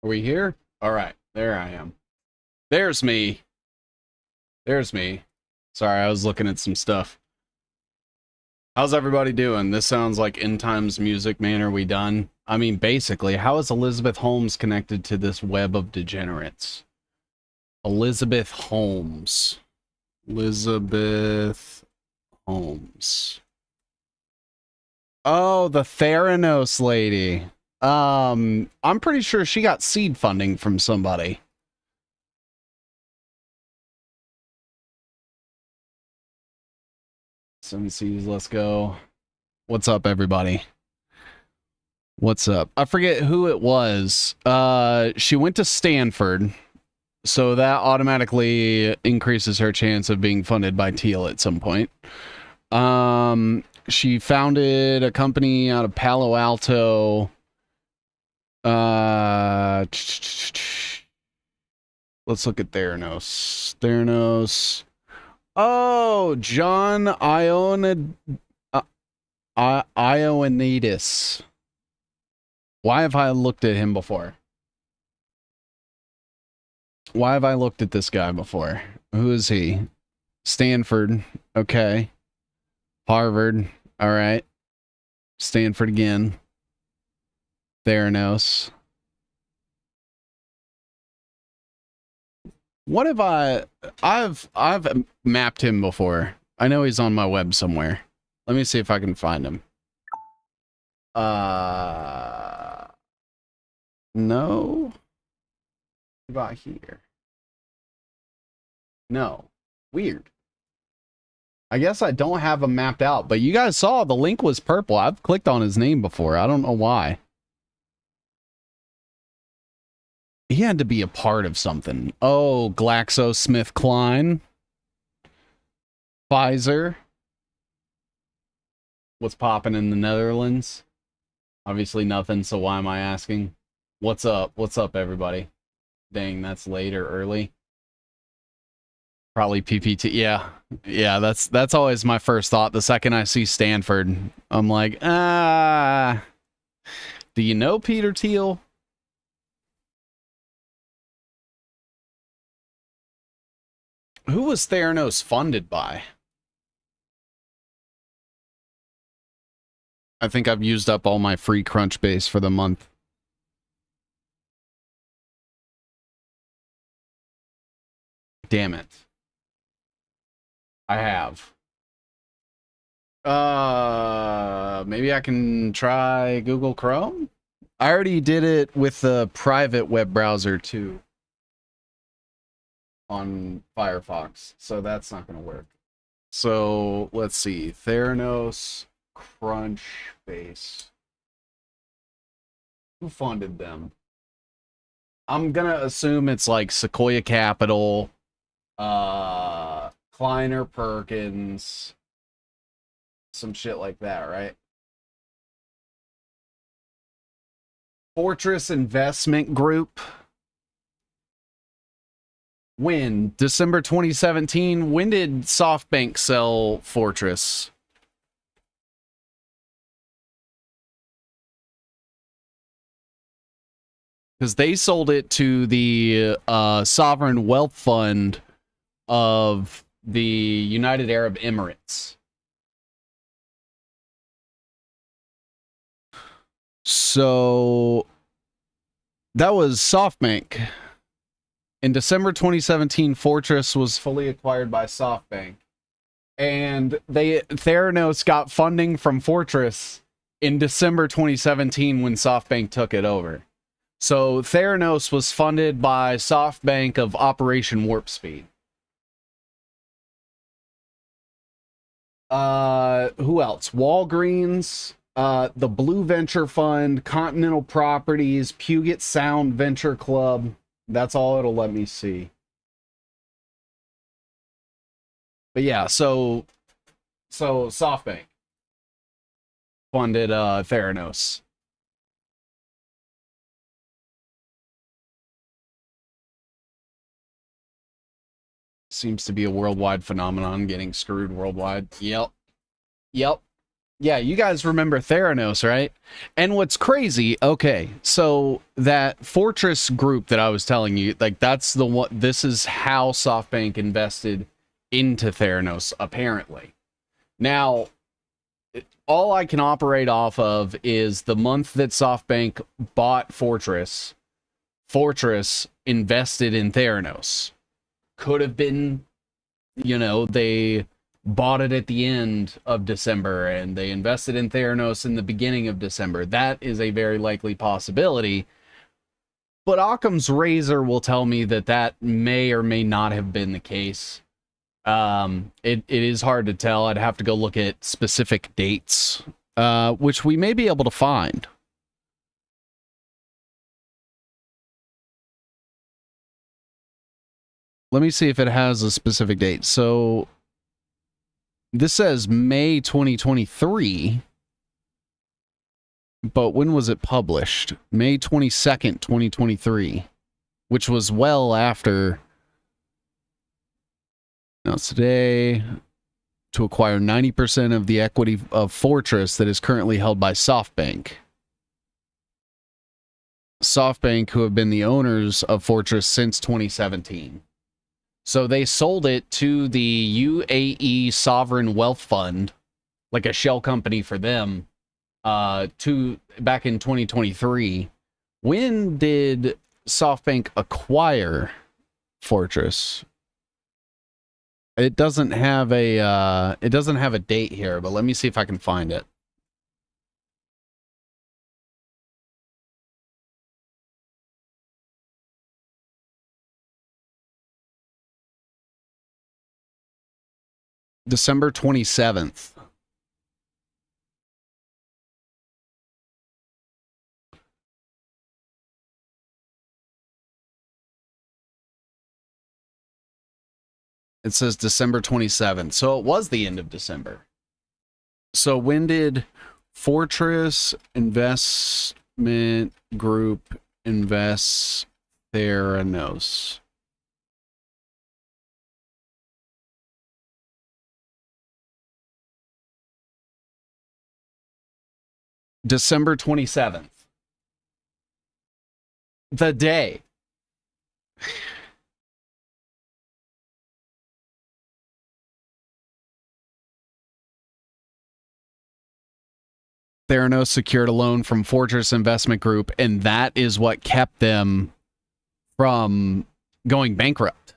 Are we here? All right, there I am. There's me. There's me. Sorry, I was looking at some stuff. How's everybody doing? This sounds like End Times music, man. Are we done? I mean, basically, how is Elizabeth Holmes connected to this web of degenerates? Elizabeth Holmes. Elizabeth Holmes. Oh, the Theranos lady. I'm pretty sure she got seed funding from somebody. Some seeds, let's go. What's up, everybody? What's up? I forget who it was. She went to Stanford, so that automatically increases her chance of being funded by Teal at some point. She founded a company out of Palo Alto. Let's look at Theranos. Theranos. Oh, John Ioannidis. Why have I looked at him before? Why have I looked at this guy before? Who is he? Stanford. Okay. Harvard. All right. Stanford again. Theranos. What have I've mapped him before. I know he's on my web somewhere. Let me see if I can find him. No. What about here? No. Weird. I guess I don't have him mapped out, but you guys saw the link was purple. I've clicked on his name before. I don't know why. He had to be a part of something. Oh, GlaxoSmithKline. Pfizer. What's popping in the Netherlands? Obviously nothing, so why am I asking? What's up? What's up, everybody? Dang, that's late or early. Probably PPT. Yeah, that's always my first thought. The second I see Stanford, I'm like, do you know Peter Thiel? Who was Theranos funded by? I think I've used up all my free Crunchbase for the month. damn it. I have. Maybe I can try Google Chrome? I already did it with the private web browser too. On Firefox, so that's not going to work. So let's see. Theranos, Crunchbase. Who funded them? I'm going to assume it's like Sequoia Capital, Kleiner Perkins, some shit like that, right? Fortress Investment Group. When? December 2017. When did SoftBank sell Fortress? Because they sold it to the Sovereign Wealth Fund of the United Arab Emirates. So that was SoftBank. In December 2017, Fortress was fully acquired by SoftBank. And Theranos got funding from Fortress in December 2017 when SoftBank took it over. So Theranos was funded by SoftBank of Operation Warp Speed. Who else? Walgreens, the Blue Venture Fund, Continental Properties, Puget Sound Venture Club. That's all it'll let me see. But yeah, so SoftBank funded Theranos. Seems to be a worldwide phenomenon, getting screwed worldwide. Yep. Yeah, you guys remember Theranos, right? And what's crazy, okay, so that Fortress group that I was telling you, like that's the one, this is how SoftBank invested into Theranos, apparently. Now, all I can operate off of is the month that SoftBank bought Fortress. Fortress invested in Theranos. Could have been, you know, they bought it at the end of December and they invested in Theranos in the beginning of December. That is a very likely possibility. But Occam's razor will tell me that that may or may not have been the case. It is hard to tell. I'd have to go look at specific dates, which we may be able to find. Let me see if it has a specific date. So this says May 2023, but when was it published? May 22nd, 2023, which was well after. Now it's today to acquire 90% of the equity of Fortress that is currently held by SoftBank. SoftBank, who have been the owners of Fortress since 2017. So they sold it to the UAE Sovereign Wealth Fund, like a shell company for them, back in 2023. When did SoftBank acquire Fortress? It doesn't have a date here, but let me see if I can find it. December 27th. It says December 27th. So it was the end of December. So when did Fortress Investment Group invest Theranos? December 27th. The day. Theranos secured a loan from Fortress Investment Group, and that is what kept them from going bankrupt.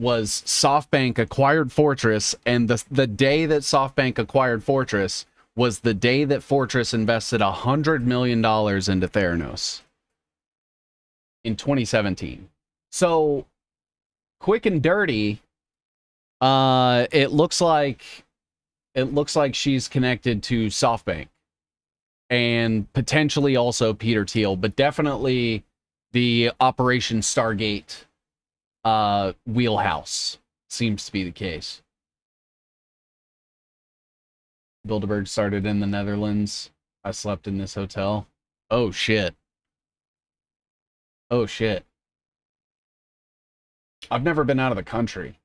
was SoftBank acquired Fortress, and the day that SoftBank acquired Fortress was the day that Fortress invested $100 million into Theranos in 2017. So, quick and dirty, it looks like she's connected to SoftBank and potentially also Peter Thiel, but definitely the Operation Stargate wheelhouse seems to be the case. Bilderberg started in the Netherlands. I slept in this hotel. Oh shit. Oh shit. I've never been out of the country.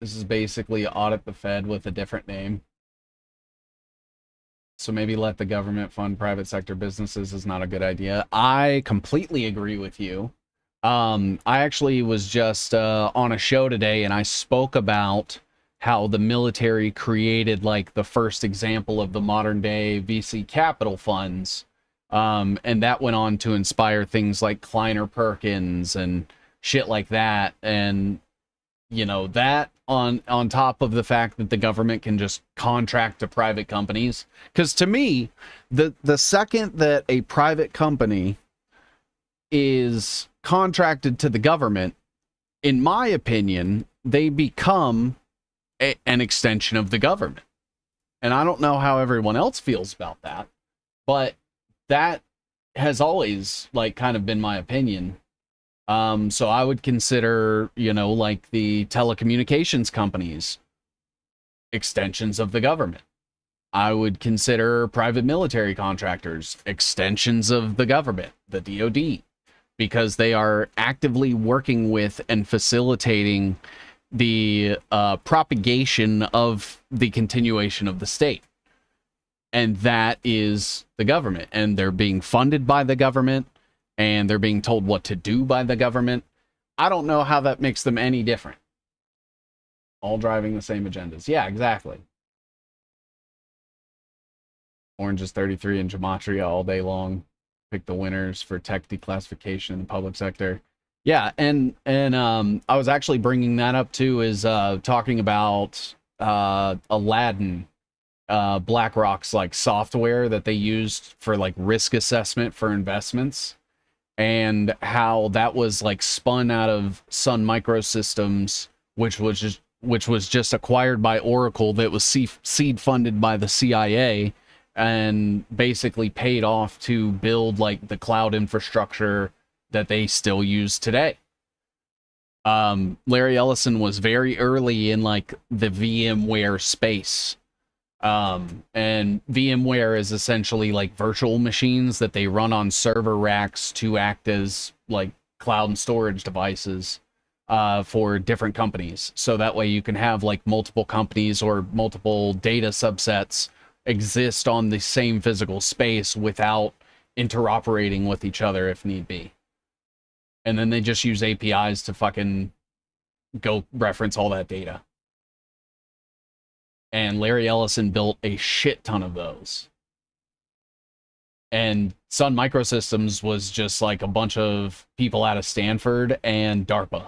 This is basically Audit the Fed with a different name. So maybe let the government fund private sector businesses is not a good idea. I completely agree with you. I actually was just on a show today, and I spoke about how the military created like the first example of the modern day VC capital funds. And that went on to inspire things like Kleiner Perkins and shit like that. And, you know, that on top of the fact that the government can just contract to private companies. Because to me, the second that a private company is contracted to the government, in my opinion, they become an extension of the government. And I don't know how everyone else feels about that, but that has always like kind of been my opinion. So I would consider, you know, like the telecommunications companies extensions of the government. I would consider private military contractors extensions of the government, the DoD, because they are actively working with and facilitating the propagation of the continuation of the state. And that is the government. And they're being funded by the government, and they're being told what to do by the government. I don't know how that makes them any different. All driving the same agendas. Yeah, exactly. Orange is 33 in Gematria all day long. Pick the winners for tech declassification in the public sector. Yeah, and I was actually bringing that up too, is talking about Aladdin, BlackRock's like software that they used for like risk assessment for investments, and how that was like spun out of Sun Microsystems, which was just acquired by Oracle, that was seed funded by the CIA, and basically paid off to build like the cloud infrastructure that they still use today. Larry Ellison was very early in like the VMware space. And VMware is essentially like virtual machines that they run on server racks to act as like cloud and storage devices for different companies. So that way you can have like multiple companies or multiple data subsets exist on the same physical space without interoperating with each other if need be. And then they just use APIs to fucking go reference all that data. And Larry Ellison built a shit ton of those. And Sun Microsystems was just like a bunch of people out of Stanford and DARPA,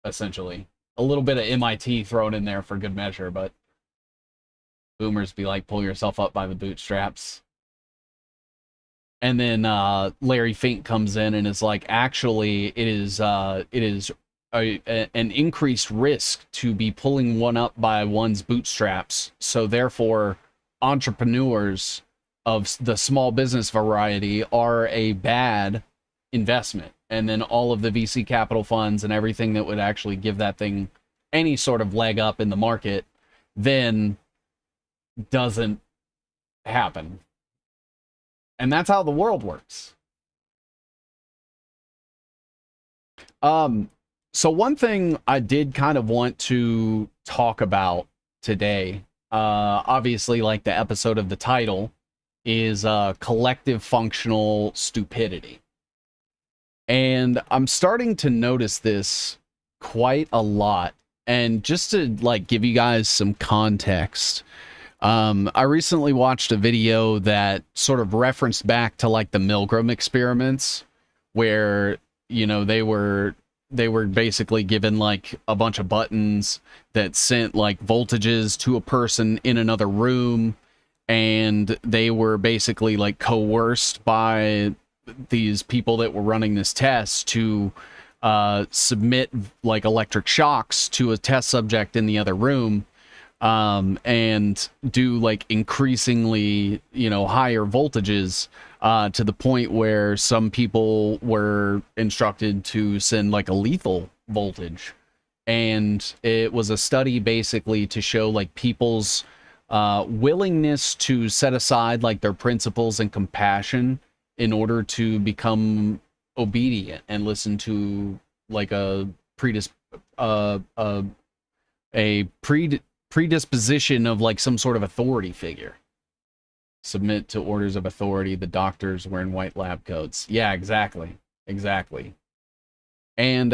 essentially. A little bit of MIT thrown in there for good measure, but boomers be like, pull yourself up by the bootstraps. And then Larry Fink comes in and is like, actually, it is an increased risk to be pulling one up by one's bootstraps. So therefore, entrepreneurs of the small business variety are a bad investment. And then all of the VC capital funds and everything that would actually give that thing any sort of leg up in the market then doesn't happen. And that's how the world works. So one thing I did kind of want to talk about today, obviously like the episode of the title, is collective functional stupidity. And I'm starting to notice this quite a lot. And just to like give you guys some context, I recently watched a video that sort of referenced back to like the Milgram experiments, where, you know, they were they were basically given like a bunch of buttons that sent like voltages to a person in another room, and they were basically like coerced by these people that were running this test to submit like electric shocks to a test subject in the other room, and do like increasingly, higher voltages, to the point where some people were instructed to send like a lethal voltage. And it was a study basically to show like people's willingness to set aside like their principles and compassion in order to become obedient and listen to like a predisposition of like some sort of authority figure. Submit to orders of authority. The doctors wearing white lab coats. Yeah, exactly. And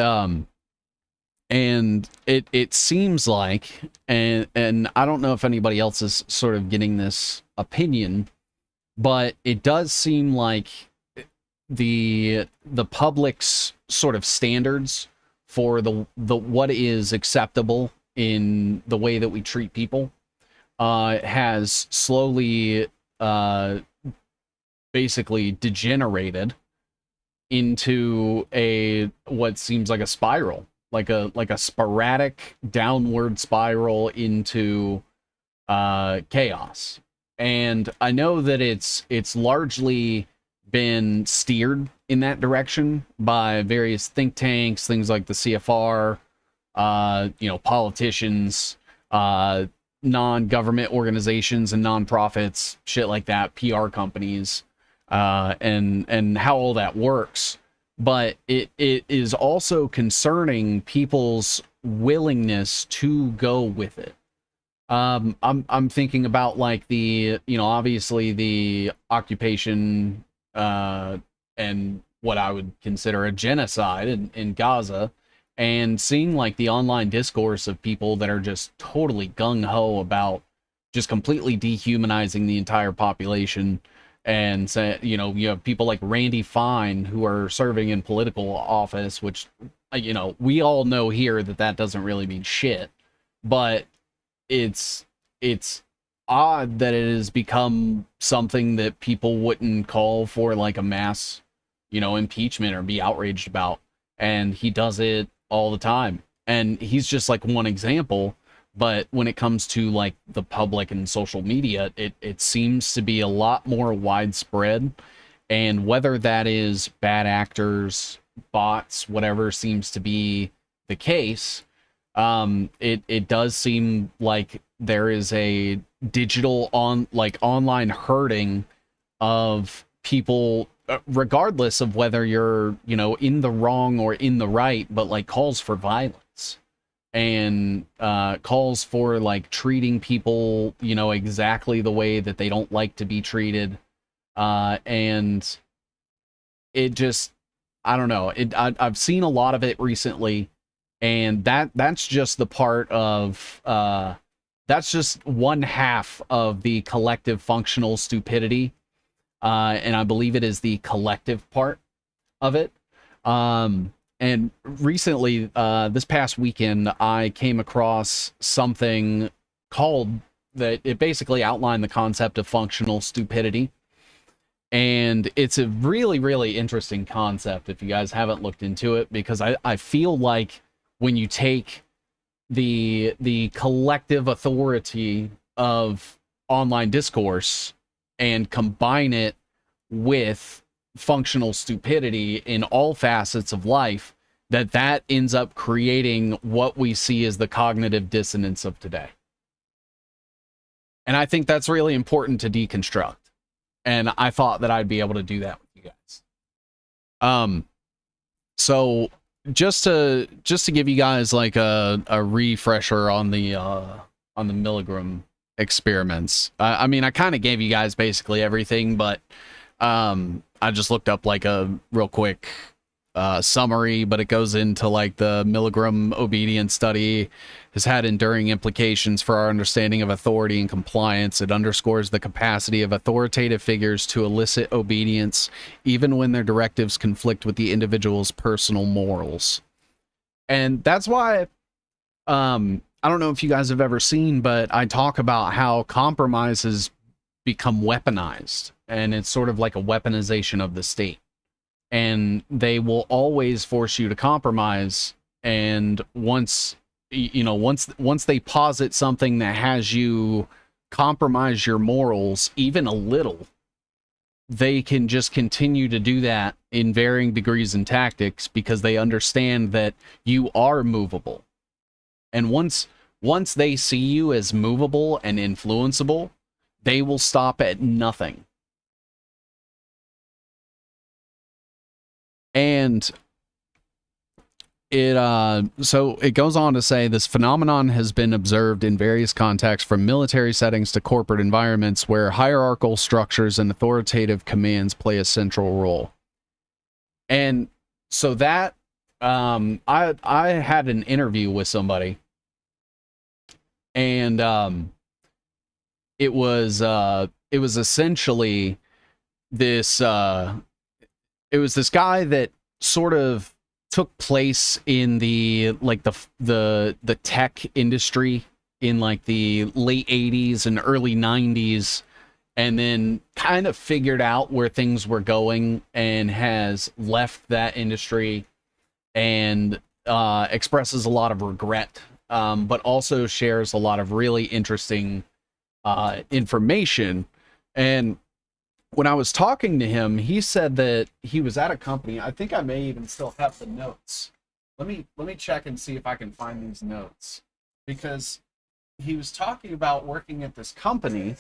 it seems like, and I don't know if anybody else is sort of getting this opinion, but it does seem like the public's sort of standards for the what is acceptable in the way that we treat people has slowly basically degenerated into what seems like a spiral, like a sporadic downward spiral into chaos. And I know that it's largely been steered in that direction by various think tanks, things like the CFR, politicians, non-government organizations and nonprofits, shit like that, PR companies, and how all that works. But it is also concerning people's willingness to go with it. I'm thinking about like the, obviously the occupation and what I would consider a genocide in Gaza, and seeing like the online discourse of people that are just totally gung-ho about just completely dehumanizing the entire population. And say, you have people like Randy Fine who are serving in political office, which, we all know here that doesn't really mean shit, but it's odd that it has become something that people wouldn't call for like a mass, impeachment or be outraged about. And he does it all the time. And he's just like one example. But when it comes to like the public and social media, it seems to be a lot more widespread. And whether that is bad actors, bots, whatever seems to be the case, it does seem like there is a digital online herding of people, regardless of whether you're, in the wrong or in the right, but like calls for violence. And calls for like treating people, exactly the way that they don't like to be treated. And it just, I don't know. I've seen a lot of it recently, and that's just the part of that's just one half of the collective functional stupidity. And I believe it is the collective part of it. And recently, this past weekend, I came across something that it basically outlined the concept of functional stupidity. And it's a really, really interesting concept if you guys haven't looked into it, because I feel like when you take the collective authority of online discourse and combine it with functional stupidity in all facets of life, that ends up creating what we see as the cognitive dissonance of today. And I think that's really important to deconstruct. And I thought that I'd be able to do that with you guys. So just to give you guys like a refresher on the Milgram experiments. I mean, I kind of gave you guys basically everything, but I just looked up like a real quick summary, but it goes into like the Milgram obedience study has had enduring implications for our understanding of authority and compliance. It underscores the capacity of authoritative figures to elicit obedience, even when their directives conflict with the individual's personal morals. And that's why I don't know if you guys have ever seen, but I talk about how compromise has become weaponized, and it's sort of like a weaponization of the state. And they will always force you to compromise, and once they posit something that has you compromise your morals even a little, they can just continue to do that in varying degrees and tactics because they understand that you are movable. And once they see you as movable and influenceable, they will stop at nothing. And so it goes on to say this phenomenon has been observed in various contexts, from military settings to corporate environments, where hierarchical structures and authoritative commands play a central role. And so that I had an interview with somebody, and it was essentially this it was this guy that sort of took place in the tech industry in like the late 80s and early 90s, and then kind of figured out where things were going and has left that industry, and expresses a lot of regret, but also shares a lot of really interesting information. And when I was talking to him, he said that he was at a company. I think I may even still have the notes. Let me check and see if I can find these notes, because he was talking about working at this company.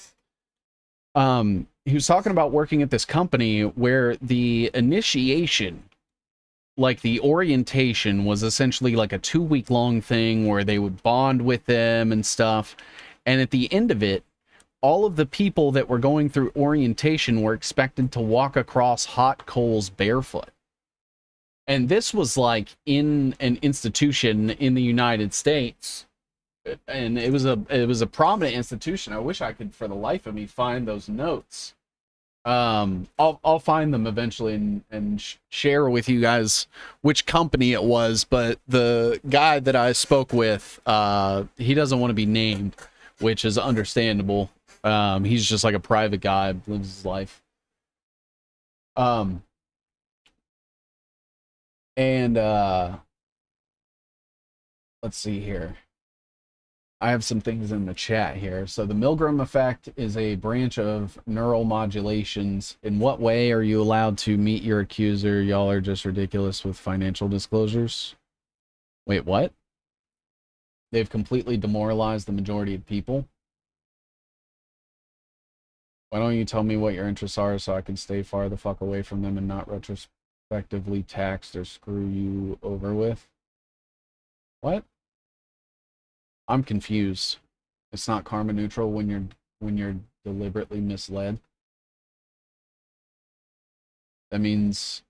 He was talking about working at this company where the initiation, like the orientation, was essentially like a 2-week long thing where they would bond with them and stuff. And at the end of it, all of the people that were going through orientation were expected to walk across hot coals barefoot. And this was like in an institution in the United States. And it was a prominent institution. I wish I could, for the life of me, find those notes. I'll find them eventually and share with you guys which company it was. But the guy that I spoke with, he doesn't want to be named, which is understandable. He's just like a private guy, lives his life. And let's see here. I have some things in the chat here. So the Milgram effect is a branch of neural modulations. In what way are you allowed to meet your accuser? Y'all are just ridiculous with financial disclosures. Wait, what? They've completely demoralized the majority of people. Why don't you tell me what your interests are so I can stay far the fuck away from them and not retrospectively taxed or screw you over with? What? I'm confused. It's not karma neutral when you're deliberately misled. That means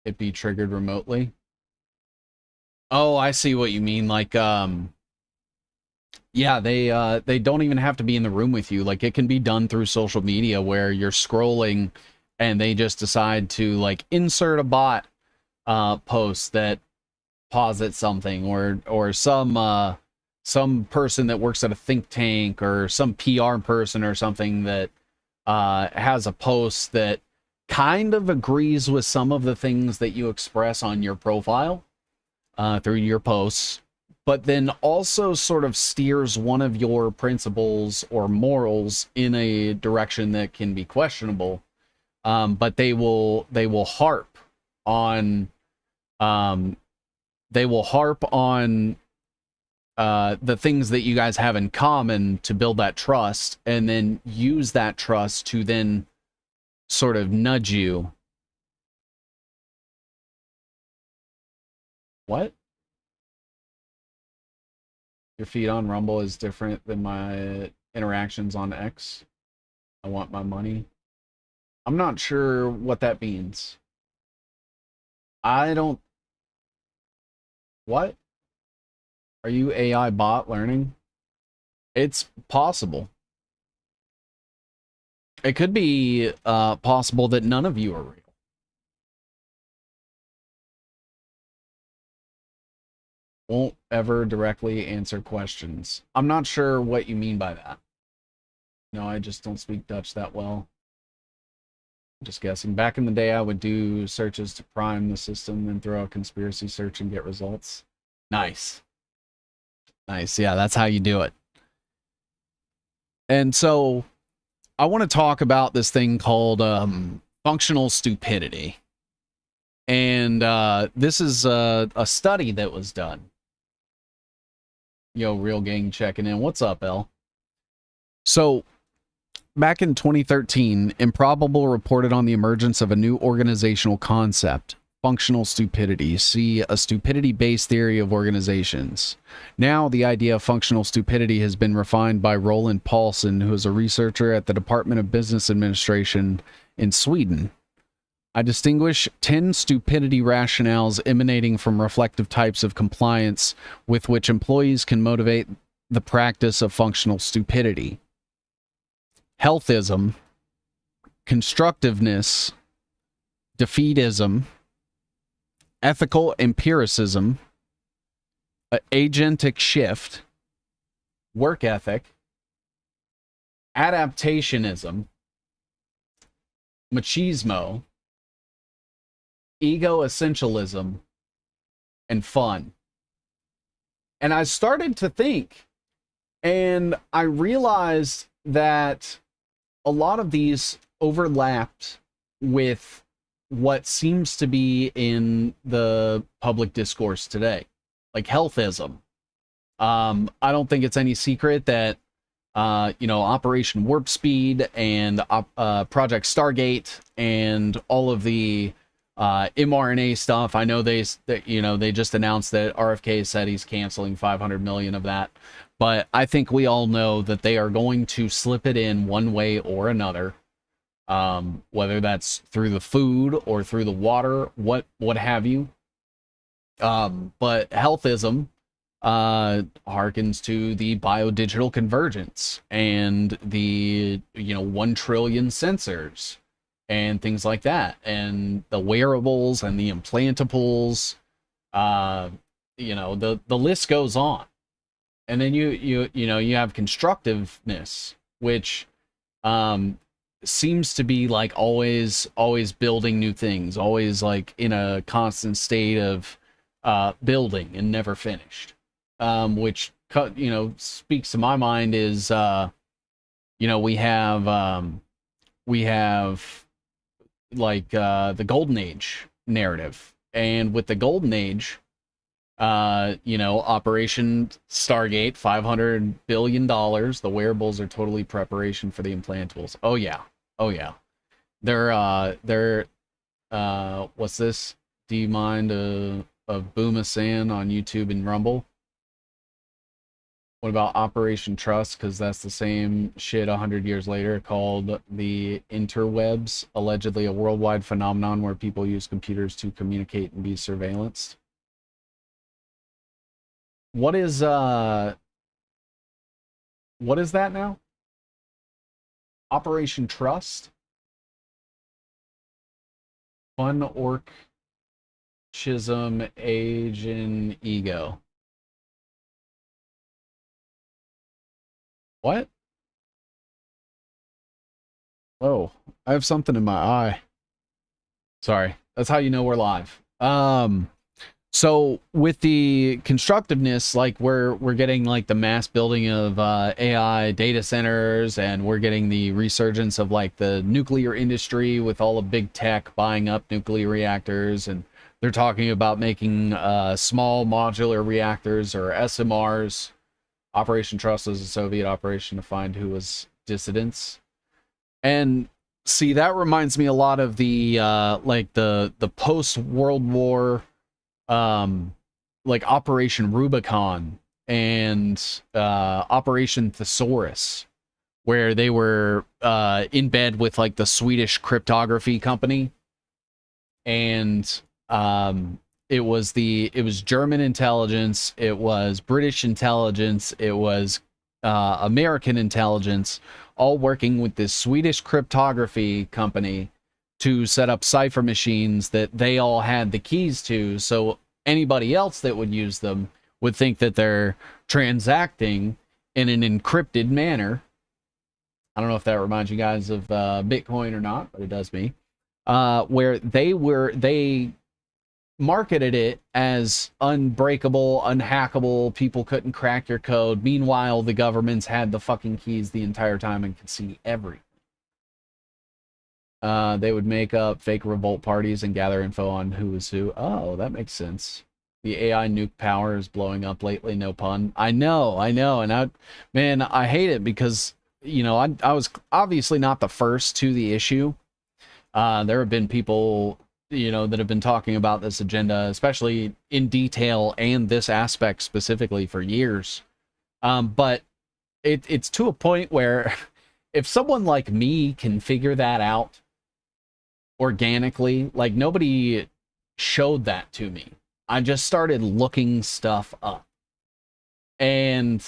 it be triggered remotely. Oh, I see what you mean. Like, yeah, they don't even have to be in the room with you. Like, it can be done through social media where you're scrolling and they just decide to like insert a bot post that posits something, or some person that works at a think tank or some PR person or something that has a post that kind of agrees with some of the things that you express on your profile through your posts, but then also sort of steers one of your principles or morals in a direction that can be questionable. But they will harp on the things that you guys have in common to build that trust, and then use that trust to then sort of nudge you. What? Your feed on Rumble is different than my interactions on X. I want my money. I'm not sure what that means. I don't... What? Are you AI bot learning? It's possible. It could be possible that none of you are real. Won't ever directly answer questions. I'm not sure what you mean by that. No, I just don't speak Dutch that well. Just guessing. Back in the day, I would do searches to prime the system and throw a conspiracy search and get results. Nice. Nice. Yeah, that's how you do it. And so I want to talk about this thing called functional stupidity. And this is a study that was done. Yo, Real Gang checking in. What's up, El? So back in 2013, Improbable reported on the emergence of a new organizational concept, functional stupidity. See, a stupidity-based theory of organizations. Now, the idea of functional stupidity has been refined by Roland Paulson, who is a researcher at the Department of Business Administration in Sweden. I distinguish 10 stupidity rationales emanating from reflective types of compliance with which employees can motivate the practice of functional stupidity. Healthism, constructiveness, defeatism, ethical empiricism, agentic shift, work ethic, adaptationism, machismo, ego essentialism, and fun. And I started to think, and I realized that a lot of these overlapped with what seems to be in the public discourse today, like healthism. I don't think it's any secret that Operation Warp Speed and Project Stargate and all of the mRNA stuff. I know they just announced that RFK said he's canceling 500 million of that, but I think we all know that they are going to slip it in one way or another, whether that's through the food or through the water, what have you. But healthism harkens to the biodigital convergence and the 1 trillion sensors and things like that, and the wearables and the implantables. The list goes on. And then you have constructiveness, which seems to be like always building new things, always like in a constant state of building and never finished. Which speaks to my mind is we have like the Golden Age narrative, and with the Golden Age, Operation Stargate, $500 billion. The wearables are totally preparation for the implantables. Oh yeah. They're what's this? Do you mind of Boomasan on YouTube and Rumble? What about Operation Trust? Because that's the same shit 100 years later, called the interwebs, allegedly a worldwide phenomenon where people use computers to communicate and be surveillanced. What is that now? Operation Trust? Fun orc schism, age, and ego. What? Oh, I have something in my eye. Sorry. That's how you know we're live. So with the constructiveness, like we're getting like the mass building of AI data centers, and we're getting the resurgence of like the nuclear industry with all of big tech buying up nuclear reactors, and they're talking about making small modular reactors, or SMRs. Operation Trust was a Soviet operation to find who was dissidents. And see, that reminds me a lot of the like the post-World War like Operation Rubicon and Operation Thesaurus, where they were in bed with like the Swedish cryptography company, and it was German intelligence, it was British intelligence, it was American intelligence, all working with this Swedish cryptography company to set up cipher machines that they all had the keys to, so anybody else that would use them would think that they're transacting in an encrypted manner. I don't know if that reminds you guys of Bitcoin or not, but it does me. Where they marketed it as unbreakable, unhackable, people couldn't crack your code. Meanwhile, the governments had the fucking keys the entire time and could see everything. They would make up fake revolt parties and gather info on who was who. Oh, that makes sense. The AI nuke power is blowing up lately, no pun. I know, and man, I hate it because, you know, I was obviously not the first to the issue. There have been people, you know, that have been talking about this agenda, especially in detail and this aspect specifically for years. But it's to a point where if someone like me can figure that out organically, like nobody showed that to me. I just started looking stuff up. And,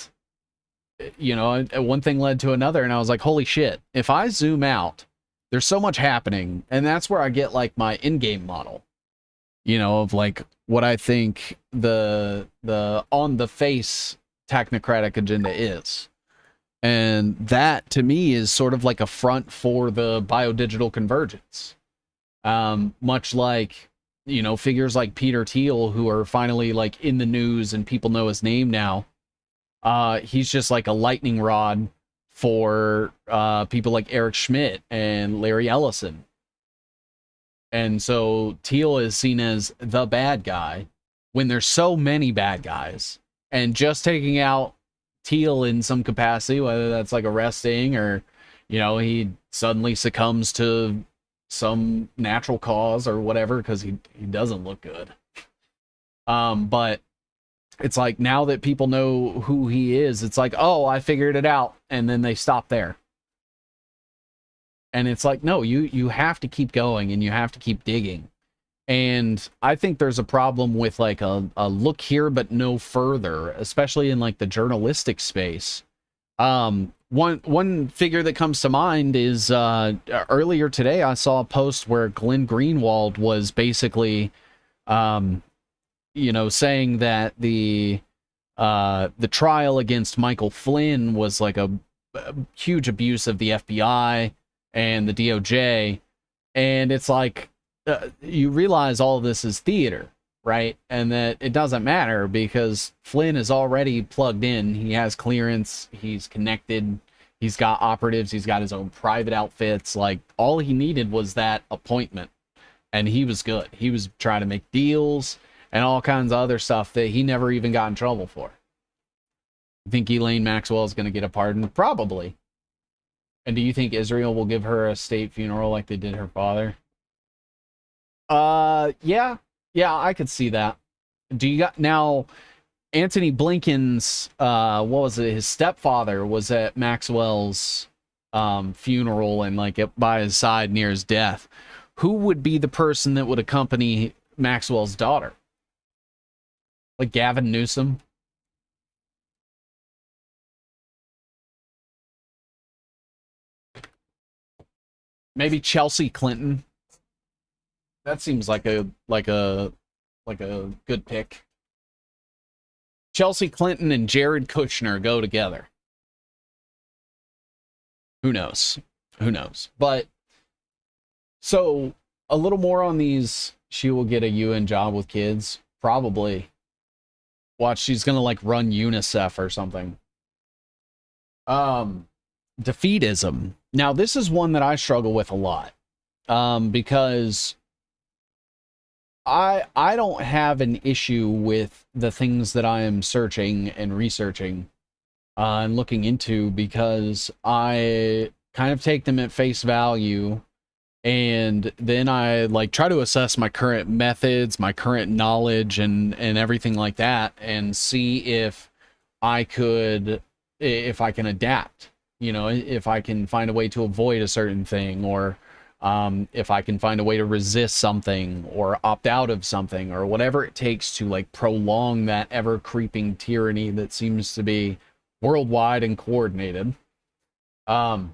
you know, one thing led to another, and I was like, holy shit, if I zoom out, there's so much happening. And that's where I get like my in-game model, you know, of like what I think the on the face technocratic agenda is. And that to me is sort of like a front for the biodigital convergence. Much like, you know, figures like Peter Thiel, who are finally like in the news and people know his name now. He's just like a lightning rod for people like Eric Schmidt and Larry Ellison. And so Thiel is seen as the bad guy when there's so many bad guys. And just taking out Thiel in some capacity, whether that's like arresting or, you know, he suddenly succumbs to some natural cause or whatever because he doesn't look good. But it's like now that people know who he is, it's like, oh, I figured it out. And then they stop there. And it's like, no, you have to keep going and you have to keep digging. And I think there's a problem with like a look here but no further, especially in like the journalistic space. One figure that comes to mind is earlier today I saw a post where Glenn Greenwald was basically you know, saying that the trial against Michael Flynn was like a huge abuse of the FBI and the DOJ. And it's like, you realize all of this is theater, right? And that it doesn't matter because Flynn is already plugged in. He has clearance. He's connected. He's got operatives. He's got his own private outfits. Like, all he needed was that appointment. And he was good. He was trying to make deals and all kinds of other stuff that he never even got in trouble for. You think Elaine Maxwell is going to get a pardon? Probably. And do you think Israel will give her a state funeral like they did her father? Yeah, I could see that. Do you got now? Antony Blinken's what was it? His stepfather was at Maxwell's funeral and like by his side near his death. Who would be the person that would accompany Maxwell's daughter? Like Gavin Newsom? Maybe Chelsea Clinton. That seems like a good pick. Chelsea Clinton and Jared Kushner go together. Who knows? Who knows? But so a little more on these. She will get a UN job with kids. Probably. Watch, she's gonna like run UNICEF or something. Defeatism. Now, this is one that I struggle with a lot. Because I don't have an issue with the things that I am searching and researching and looking into because I kind of take them at face value and then I like try to assess my current methods, my current knowledge and everything like that and see if I can adapt, you know, if I can find a way to avoid a certain thing or if I can find a way to resist something or opt out of something or whatever it takes to like prolong that ever creeping tyranny that seems to be worldwide and coordinated. And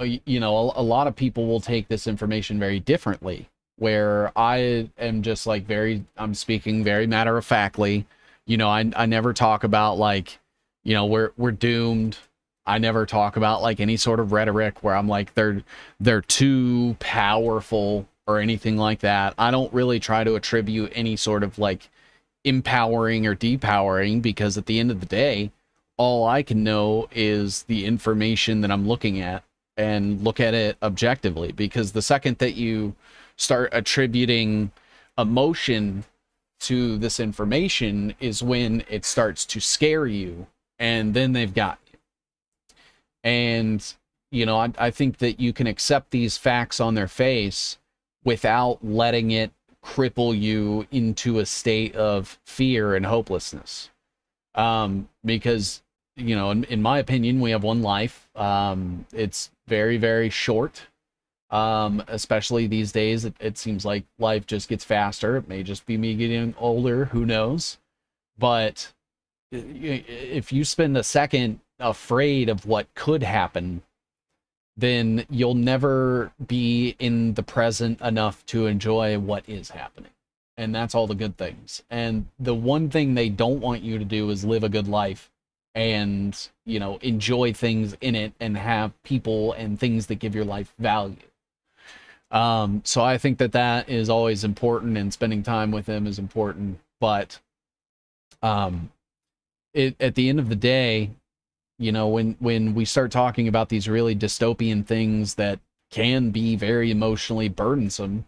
you know, a lot of people will take this information very differently. where I am just like I'm speaking very matter of factly. You know, I never talk about like, you know, we're doomed. I never talk about like any sort of rhetoric where I'm like they're too powerful or anything like that. I don't really try to attribute any sort of like empowering or depowering, because at the end of the day, all I can know is the information that I'm looking at and look at it objectively. Because the second that you start attributing emotion to this information is when it starts to scare you, and then they've got you. And, you know, I think that you can accept these facts on their face without letting it cripple you into a state of fear and hopelessness. Because, you know, in my opinion, we have one life. It's very, very short. Especially these days, it seems like life just gets faster. It may just be me getting older, who knows? But if you spend a second afraid of what could happen, then you'll never be in the present enough to enjoy what is happening. And that's all the good things. And the one thing they don't want you to do is live a good life and, you know, enjoy things in it and have people and things that give your life value. So I think that that is always important, and spending time with them is important. But at the end of the day, you know, when we start talking about these really dystopian things that can be very emotionally burdensome,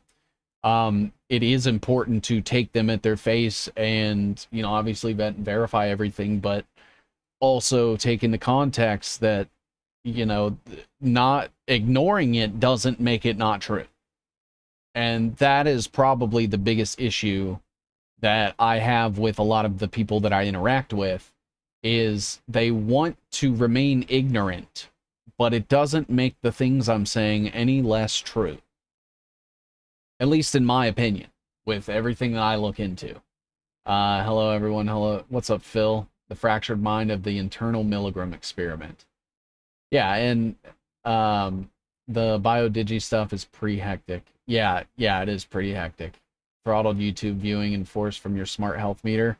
it is important to take them at their face and, you know, obviously vet and verify everything, but also take into context that, you know, not ignoring it doesn't make it not true. And that is probably the biggest issue that I have with a lot of the people that I interact with, is they want to remain ignorant, but it doesn't make the things I'm saying any less true. At least in my opinion, with everything that I look into. Hello, everyone. Hello. What's up, Phil? The fractured mind of the internal Milgram experiment. Yeah, and the biodigi stuff is pretty hectic. Yeah, it is pretty hectic. Throttled YouTube viewing enforced from your smart health meter.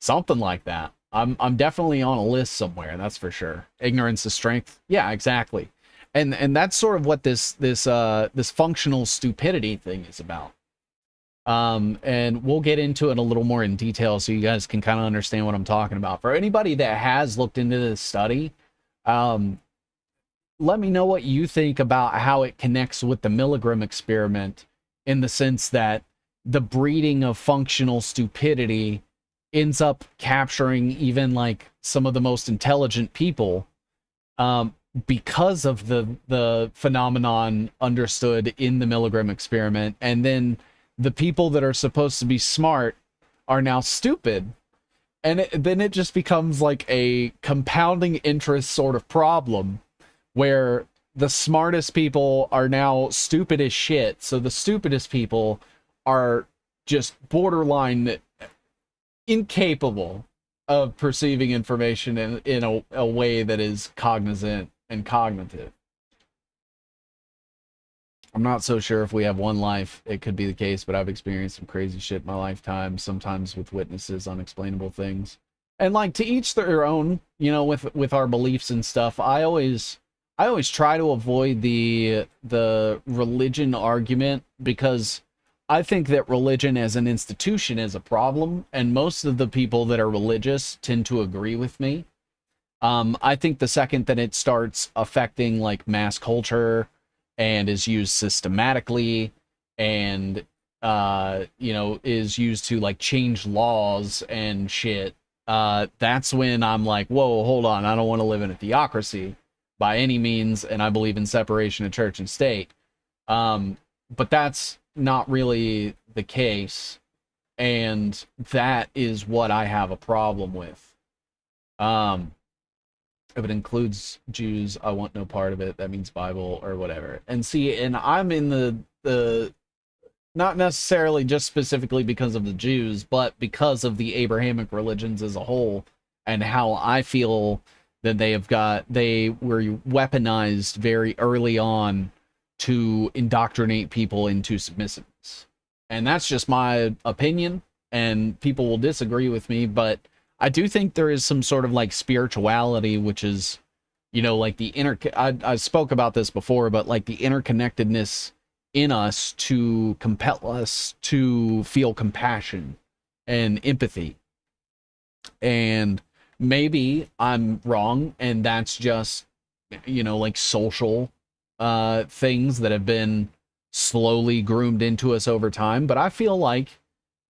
Something like that. I'm definitely on a list somewhere, that's for sure. Ignorance is strength. Yeah, exactly. And that's sort of what this functional stupidity thing is about. And we'll get into it a little more in detail so you guys can kind of understand what I'm talking about. For anybody that has looked into this study, let me know what you think about how it connects with the Milgram experiment, in the sense that the breeding of functional stupidity ends up capturing even like some of the most intelligent people, because of the phenomenon understood in the Milgram experiment. And then the people that are supposed to be smart are now stupid. And then it just becomes like a compounding interest sort of problem, where the smartest people are now stupid as shit. So the stupidest people are just borderline incapable of perceiving information in a way that is cognizant and cognitive. I'm not so sure if we have one life. It could be the case, but I've experienced some crazy shit in my lifetime, sometimes with witnesses, unexplainable things. And like, to each their own, you know, with our beliefs and stuff. I always try to avoid the religion argument, because I think that religion as an institution is a problem, and most of the people that are religious tend to agree with me. I think the second that it starts affecting like mass culture and is used systematically and you know, is used to like change laws and shit, that's when I'm like, whoa, hold on, I don't want to live in a theocracy by any means, and I believe in separation of church and state. But that's not really the case, and that is what I have a problem with. If it includes Jews, I want no part of it. That means Bible or whatever. And see, and I'm in the not necessarily just specifically because of the Jews, but because of the Abrahamic religions as a whole, and how I feel that they were weaponized very early on to indoctrinate people into submissiveness. And that's just my opinion, and people will disagree with me, but I do think there is some sort of like spirituality, which is, you know, like the I spoke about this before, but like the interconnectedness in us to compel us to feel compassion and empathy. And maybe I'm wrong, and that's just, you know, like social things that have been slowly groomed into us over time. But I feel like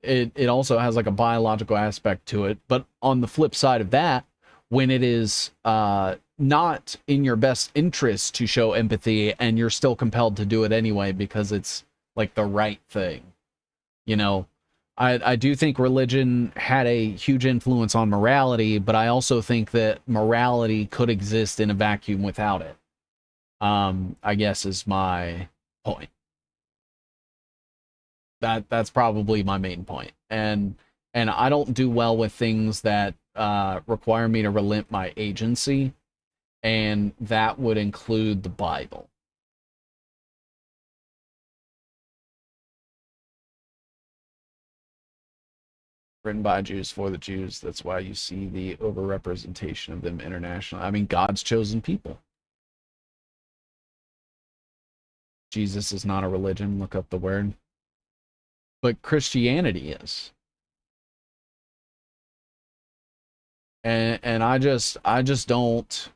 it also has like a biological aspect to it. But on the flip side of that, when it is not in your best interest to show empathy, and you're still compelled to do it anyway because it's like the right thing, you know, I do think religion had a huge influence on morality, but I also think that morality could exist in a vacuum without it. I guess is my point. That's probably my main point. And I don't do well with things that require me to relent my agency, and that would include the Bible. Written by Jews for the Jews. That's why you see the overrepresentation of them internationally. I mean, God's chosen people. Jesus is not a religion. Look up the word. But Christianity is. And I just don't.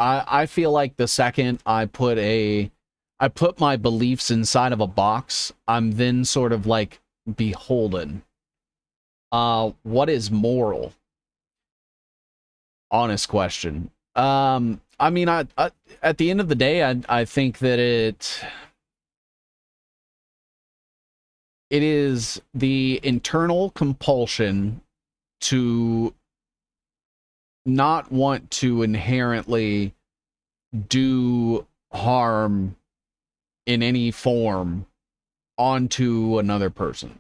I feel like the second I put my beliefs inside of a box, I'm then sort of like beholden. What is moral? Honest question. I mean, I at the end of the day, I think that it is the internal compulsion to not want to inherently do harm in any form onto another person.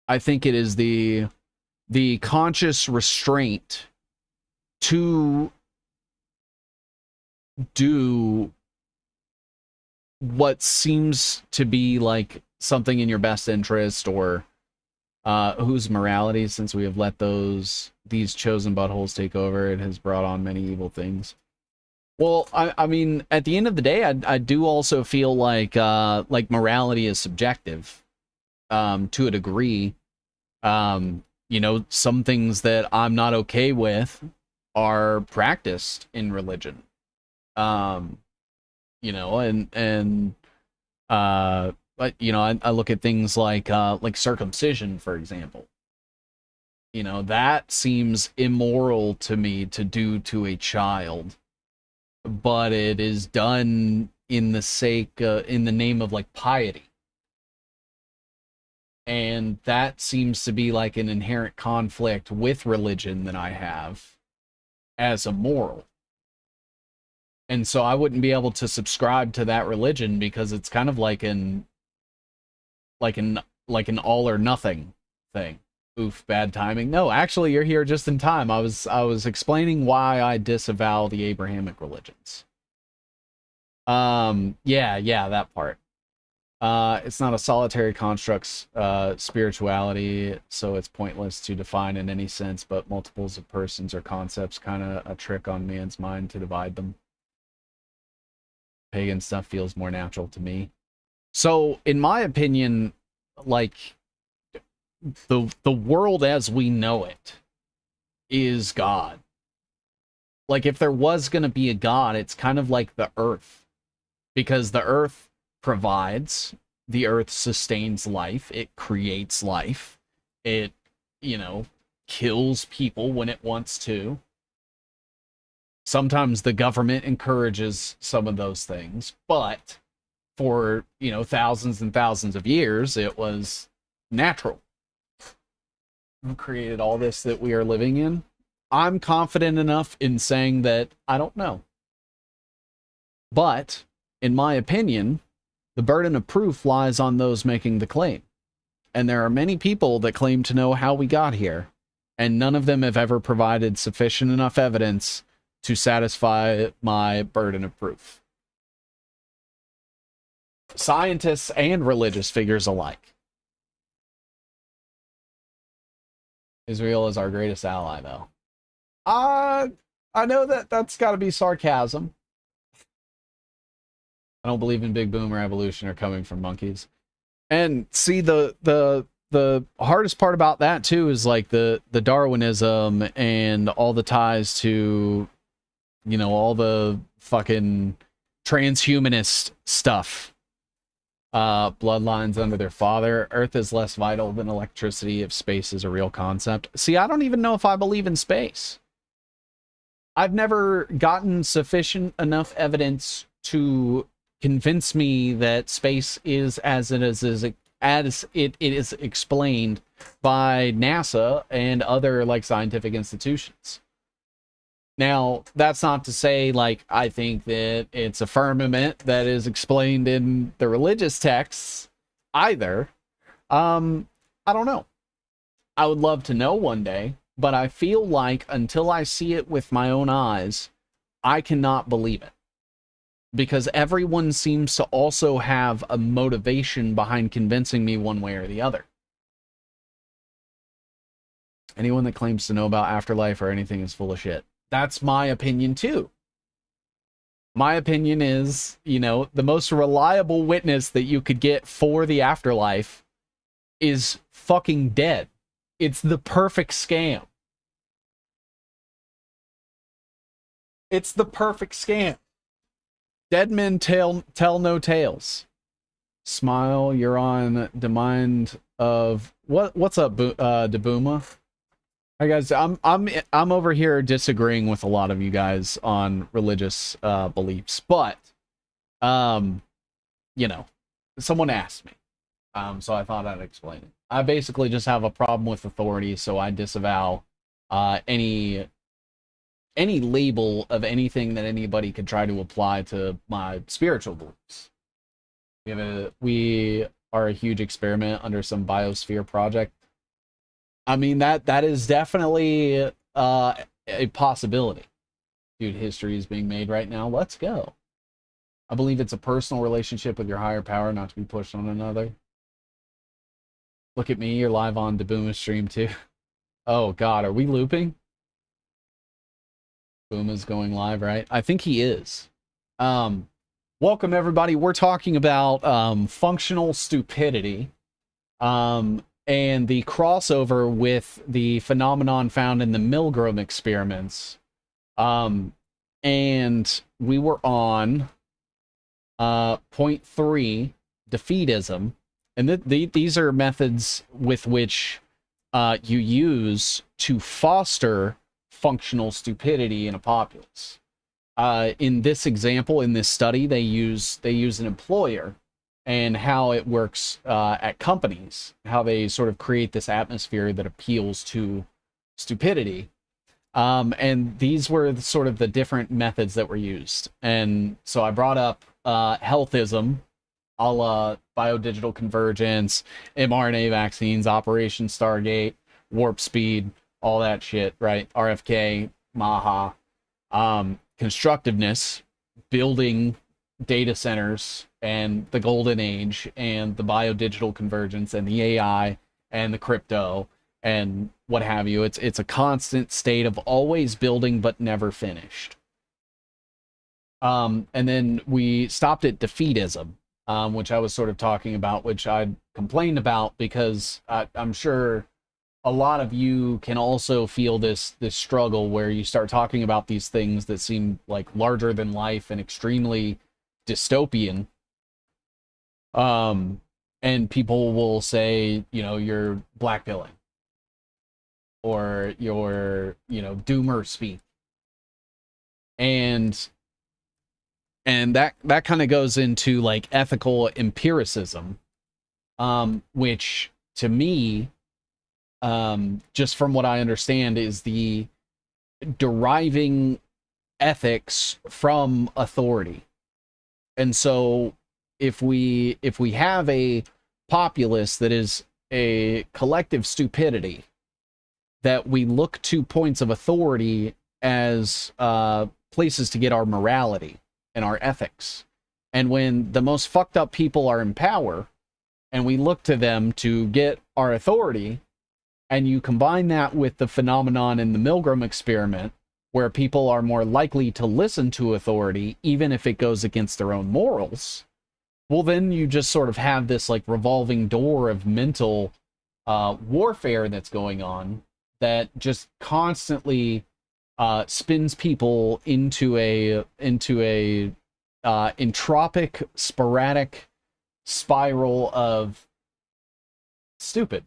I think it is the conscious restraint to do what seems to be like something in your best interest, or whose morality, since we have let these chosen buttholes take over, it has brought on many evil things. Well, I mean, at the end of the day, I do also feel like morality is subjective, to a degree. You know, some things that I'm not okay with are practiced in religion. You know, but you know, I look at things like circumcision, for example. You know, that seems immoral to me to do to a child, but it is done in the name of like piety. And that seems to be like an inherent conflict with religion that I have as a moral. And so I wouldn't be able to subscribe to that religion because it's kind of like an all or nothing thing. Oof, bad timing. No, actually you're here just in time. I was explaining why I disavow the Abrahamic religions. Yeah, that part. It's not a solitary construct's spirituality, so it's pointless to define in any sense, but multiples of persons or concepts, kind of a trick on man's mind to divide them. Pagan stuff feels more natural to me. So, in my opinion, like, the world as we know it is God. Like, if there was going to be a God, it's kind of like the earth. Because the earth provides, the earth sustains life, it creates life, it, you know, kills people when it wants to. Sometimes the government encourages some of those things, but for, you know, thousands and thousands of years, it was natural. Who created all this that we are living in? I'm confident enough in saying that I don't know. But, in my opinion, the burden of proof lies on those making the claim. And there are many people that claim to know how we got here. and none of them have ever provided sufficient enough evidence to satisfy my burden of proof. Scientists and religious figures alike. Israel is our greatest ally, though. I know that that's got to be sarcasm. I don't believe in Big Boom or evolution or coming from monkeys. And see, the hardest part about that too is like the Darwinism and all the ties to, you know, all the fucking transhumanist stuff. Bloodlines under their father. Earth is less vital than electricity if space is a real concept. See, I don't even know if I believe in space. I've never gotten sufficient enough evidence to convince me that space is as it is explained by NASA and other like scientific institutions. Now, that's not to say like I think that it's a firmament that is explained in the religious texts either. I don't know. I would love to know one day, but I feel like until I see it with my own eyes, I cannot believe it. Because everyone seems to also have a motivation behind convincing me one way or the other. Anyone that claims to know about afterlife or anything is full of shit. That's my opinion too. My opinion is, you know, the most reliable witness that you could get for the afterlife is fucking dead. It's the perfect scam. It's the perfect scam. Dead men tell no tales. Smile, you're on the mind of what's up, Dabuma? Hi guys, I'm over here disagreeing with a lot of you guys on religious beliefs, but you know, someone asked me, so I thought I'd explain it. I basically just have a problem with authority, so I disavow any label of anything that anybody could try to apply to my spiritual beliefs. We are a huge experiment under some biosphere project. I mean, that is definitely a possibility. Dude, history is being made right now. Let's go. I believe it's a personal relationship with your higher power, not to be pushed on another. Look at me, you're live on Dabooma's stream too. Oh god, are we looping? Boom is going live, right? I think he is. Welcome everybody. We're talking about functional stupidity. And the crossover with the phenomenon found in the Milgram experiments. And we were on point 3, defeatism. And these are methods with which you use to foster functional stupidity in a populace. In this example, in this study, they use an employer and how it works at companies, how they sort of create this atmosphere that appeals to stupidity. And these were sort of the different methods that were used. And so I brought up healthism, a la biodigital convergence, mRNA vaccines, Operation Stargate, warp speed, all that shit, right? RFK, MAHA, constructiveness, building data centers, and the golden age, and the biodigital convergence, and the AI, and the crypto, and what have you. It's a constant state of always building but never finished. And then we stopped at defeatism, which I was sort of talking about, which I complained about because I'm sure a lot of you can also feel this struggle where you start talking about these things that seem like larger than life and extremely dystopian. And people will say, you know, you're blackpilling, or you're, you know, doomer speak. And that kind of goes into like ethical empiricism, which to me, just from what I understand, is the deriving ethics from authority. And so if we have a populace that is a collective stupidity, that we look to points of authority as places to get our morality and our ethics. And when the most fucked up people are in power, and we look to them to get our authority, and you combine that with the phenomenon in the Milgram experiment, where people are more likely to listen to authority, even if it goes against their own morals, well, then you just sort of have this like revolving door of mental warfare that's going on that just constantly spins people into a entropic, sporadic spiral of stupid,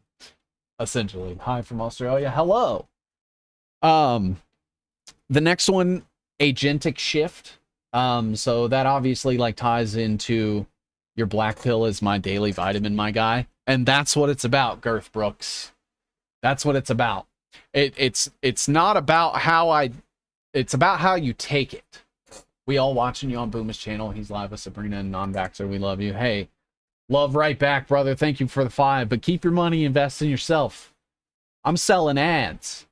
essentially. Hi from Australia. Hello. The next one, agentic shift. So that obviously like ties into your black pill is my daily vitamin, my guy. And that's what it's about, Girth Brooks. That's what it's about. It's not about how it's about how you take it. We all watching you on Booma's channel. He's live with Sabrina and non-vaxxer. We love you. Hey, love right back, brother. Thank you for the 5, but keep your money, invest in yourself. I'm selling ads.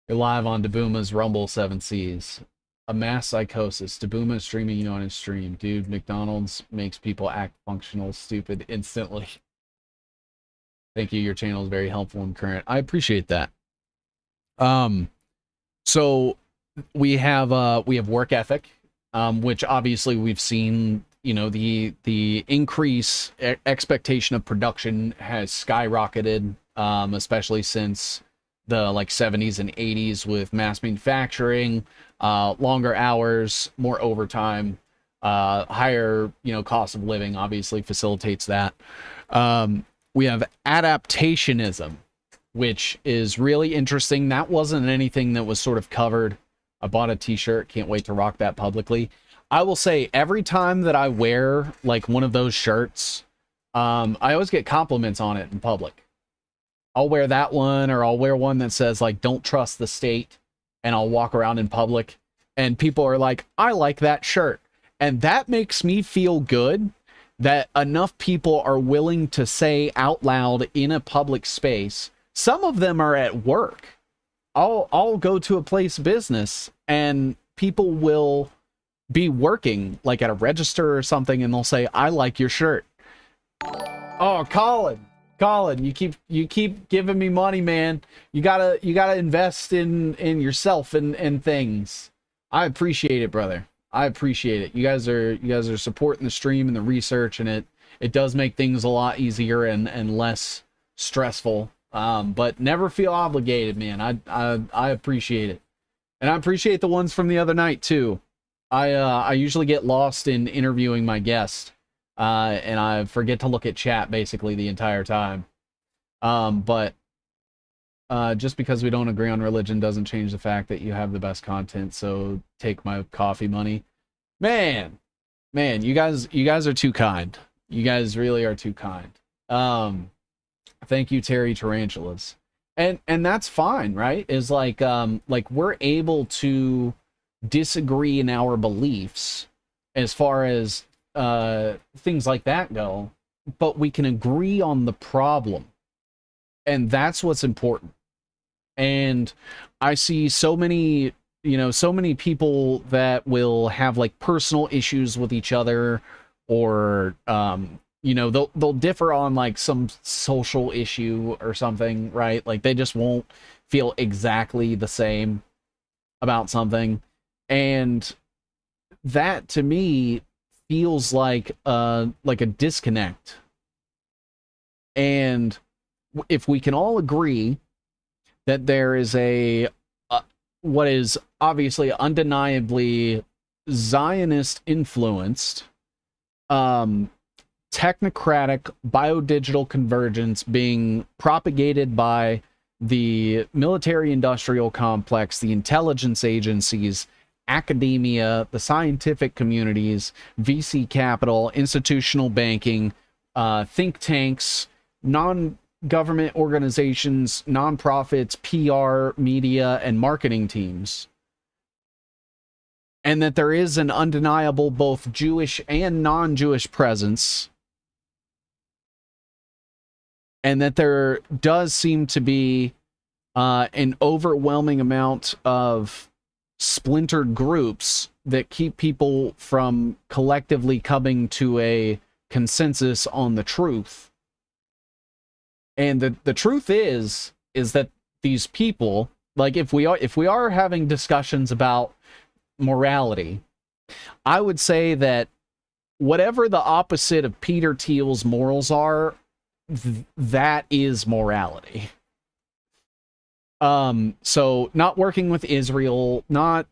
You're live on Dabooma's Rumble 7 Seas. A mass psychosis. Dabooma streaming you on his stream. Dude, McDonald's makes people act functional stupid instantly. Thank you. Your channel is very helpful and current. I appreciate that. So we have work ethic, which obviously we've seen, you know, the increase expectation of production has skyrocketed, especially since the like 70s and 80s with mass manufacturing, longer hours, more overtime, higher, you know, cost of living obviously facilitates that. We have adaptationism, which is really interesting. That wasn't anything that was sort of covered. I bought a t-shirt, can't wait to rock that publicly. I will say every time that I wear like one of those shirts, I always get compliments on it in public. I'll wear that one, or I'll wear one that says like, don't trust the state, and I'll walk around in public and people are like, I like that shirt. And that makes me feel good that enough people are willing to say out loud in a public space. Some of them are at work. I'll go to a place of business and people will be working like at a register or something, and they'll say, I like your shirt. Oh, Colin, you keep giving me money, man. You gotta invest in yourself and things. I appreciate it, brother. I appreciate it. You guys are supporting the stream and the research, and it does make things a lot easier and less stressful. But never feel obligated, man. I appreciate it. And I appreciate the ones from the other night too. I usually get lost in interviewing my guest, and I forget to look at chat basically the entire time. But just because we don't agree on religion doesn't change the fact that you have the best content. So take my coffee money. Man, you guys are too kind. You guys really are too kind. Thank you, Terry Tarantulas. And that's fine, right? Is like we're able to disagree in our beliefs as far as things like that go, but we can agree on the problem. And that's what's important. And I see so many people that will have like personal issues with each other, or they'll differ on like some social issue or something, right? Like they just won't feel exactly the same about something. And that to me feels like a disconnect. And if we can all agree that there is what is obviously undeniably Zionist influenced, technocratic biodigital convergence being propagated by the military industrial complex, the intelligence agencies, academia, the scientific communities, VC capital, institutional banking, think tanks, non-government organizations, nonprofits, PR, media, and marketing teams. And that there is an undeniable both Jewish and non-Jewish presence and that there does seem to be an overwhelming amount of splintered groups that keep people from collectively coming to a consensus on the truth. And the truth is that these people, like, if we are having discussions about morality, I would say that whatever the opposite of Peter Thiel's morals are, that is morality. So not working with Israel, not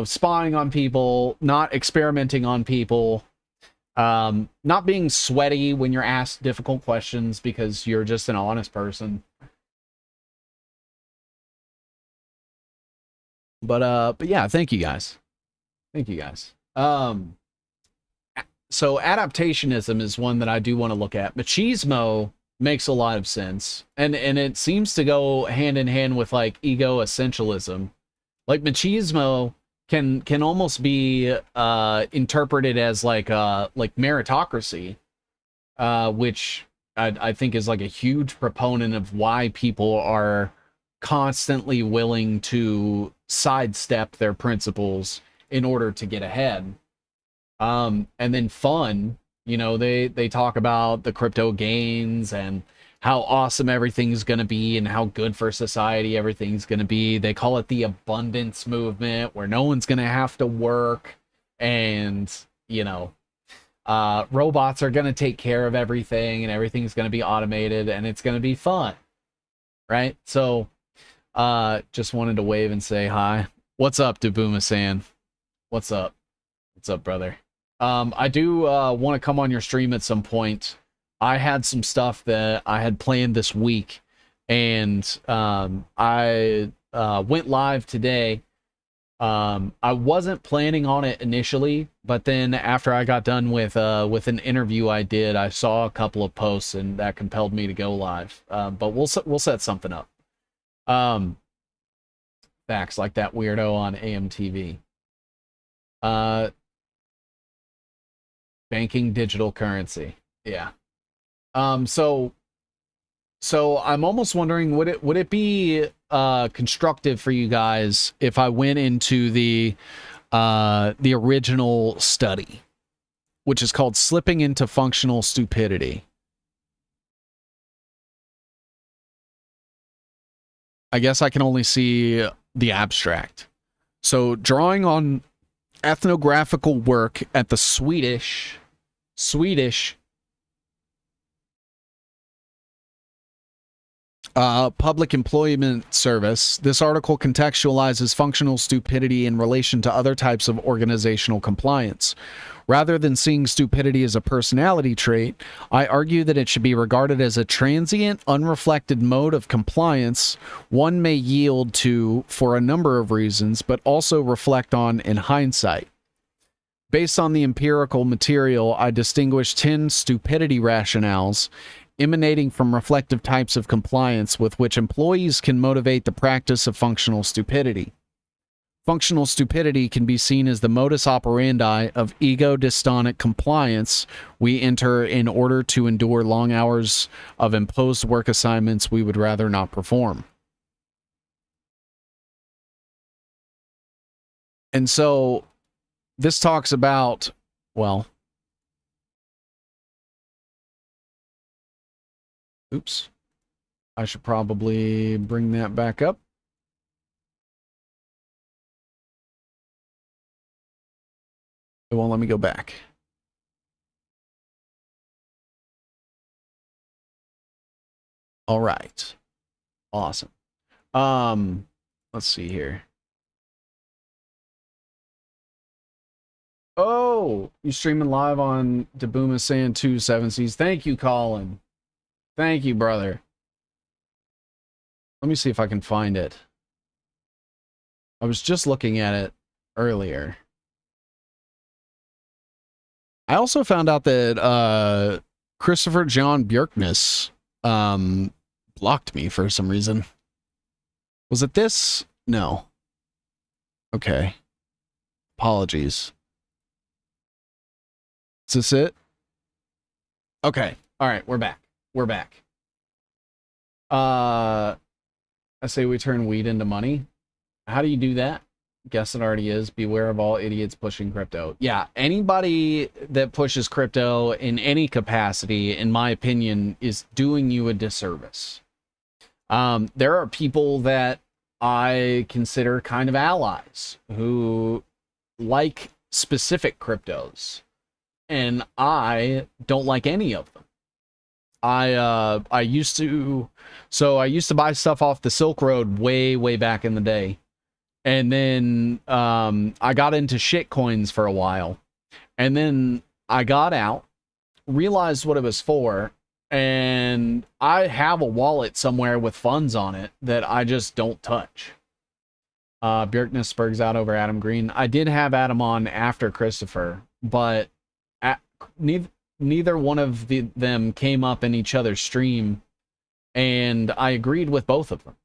spying on people, not experimenting on people, not being sweaty when you're asked difficult questions because you're just an honest person. But yeah, thank you guys. Thank you guys. So adaptationism is one that I do want to look at. Machismo makes a lot of sense. And it seems to go hand in hand with like ego essentialism. Like machismo can almost be interpreted as like meritocracy, which I think is like a huge proponent of why people are constantly willing to sidestep their principles in order to get ahead. And then fun, they talk about the crypto gains and how awesome everything's going to be and how good for society everything's going to be. They call it the abundance movement, where no one's going to have to work, and robots are going to take care of everything and everything's going to be automated and it's going to be fun, right? So just wanted to wave and say hi. What's up, Dabuma-san? What's up? What's up, brother? I do want to come on your stream at some point. I had some stuff that I had planned this week, and I went live today. I wasn't planning on it initially, but then after I got done with an interview I did, I saw a couple of posts, and that compelled me to go live. But we'll set something up. Facts, like that weirdo on AMTV. Banking digital currency. Yeah. So I'm almost wondering, would it be constructive for you guys if I went into the original study, which is called Slipping into Functional Stupidity? I guess I can only see the abstract. So drawing on ethnographical work at the Swedish Public Employment Service, this article contextualizes functional stupidity in relation to other types of organizational compliance. Rather than seeing stupidity as a personality trait, I argue that it should be regarded as a transient, unreflected mode of compliance one may yield to for a number of reasons, but also reflect on in hindsight. Based on the empirical material, I distinguish 10 stupidity rationales emanating from reflective types of compliance with which employees can motivate the practice of functional stupidity. Functional stupidity can be seen as the modus operandi of ego-dystonic compliance we enter in order to endure long hours of imposed work assignments we would rather not perform. And so this talks about, well, oops, I should probably bring that back up. It won't let me go back. All right. Awesome. Let's see here. Oh, you streaming live on Dabuma-san 270s. Thank you, Colin. Thank you, brother. Let me see if I can find it. I was just looking at it earlier. I also found out that Christopher John Björkness blocked me for some reason. Was it this? No. Okay. Apologies. Is this it? Okay. All right, we're back. We're back. I say we turn weed into money. How do you do that? Guess it already is. Beware of all idiots pushing crypto. Yeah, anybody that pushes crypto in any capacity, in my opinion, is doing you a disservice. There are people that I consider kind of allies who like specific cryptos, and I don't like any of them. I used to buy stuff off the Silk Road way back in the day. And then I got into shit coins for a while. And then I got out, realized what it was for, and I have a wallet somewhere with funds on it that I just don't touch. Bjerkness spurgs out over Adam Green. I did have Adam on after Christopher, but neither one of them came up in each other's stream, and I agreed with both of them.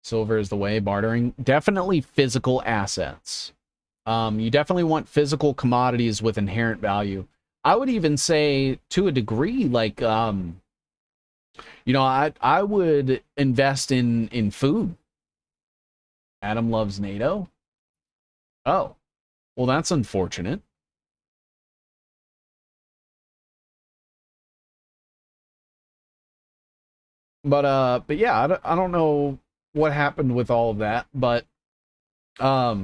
Silver is the way, bartering. Definitely physical assets. You definitely want physical commodities with inherent value. I would even say, to a degree, like, I would invest in food. Adam loves NATO. Oh, well, that's unfortunate. But yeah, I don't know what happened with all of that, but I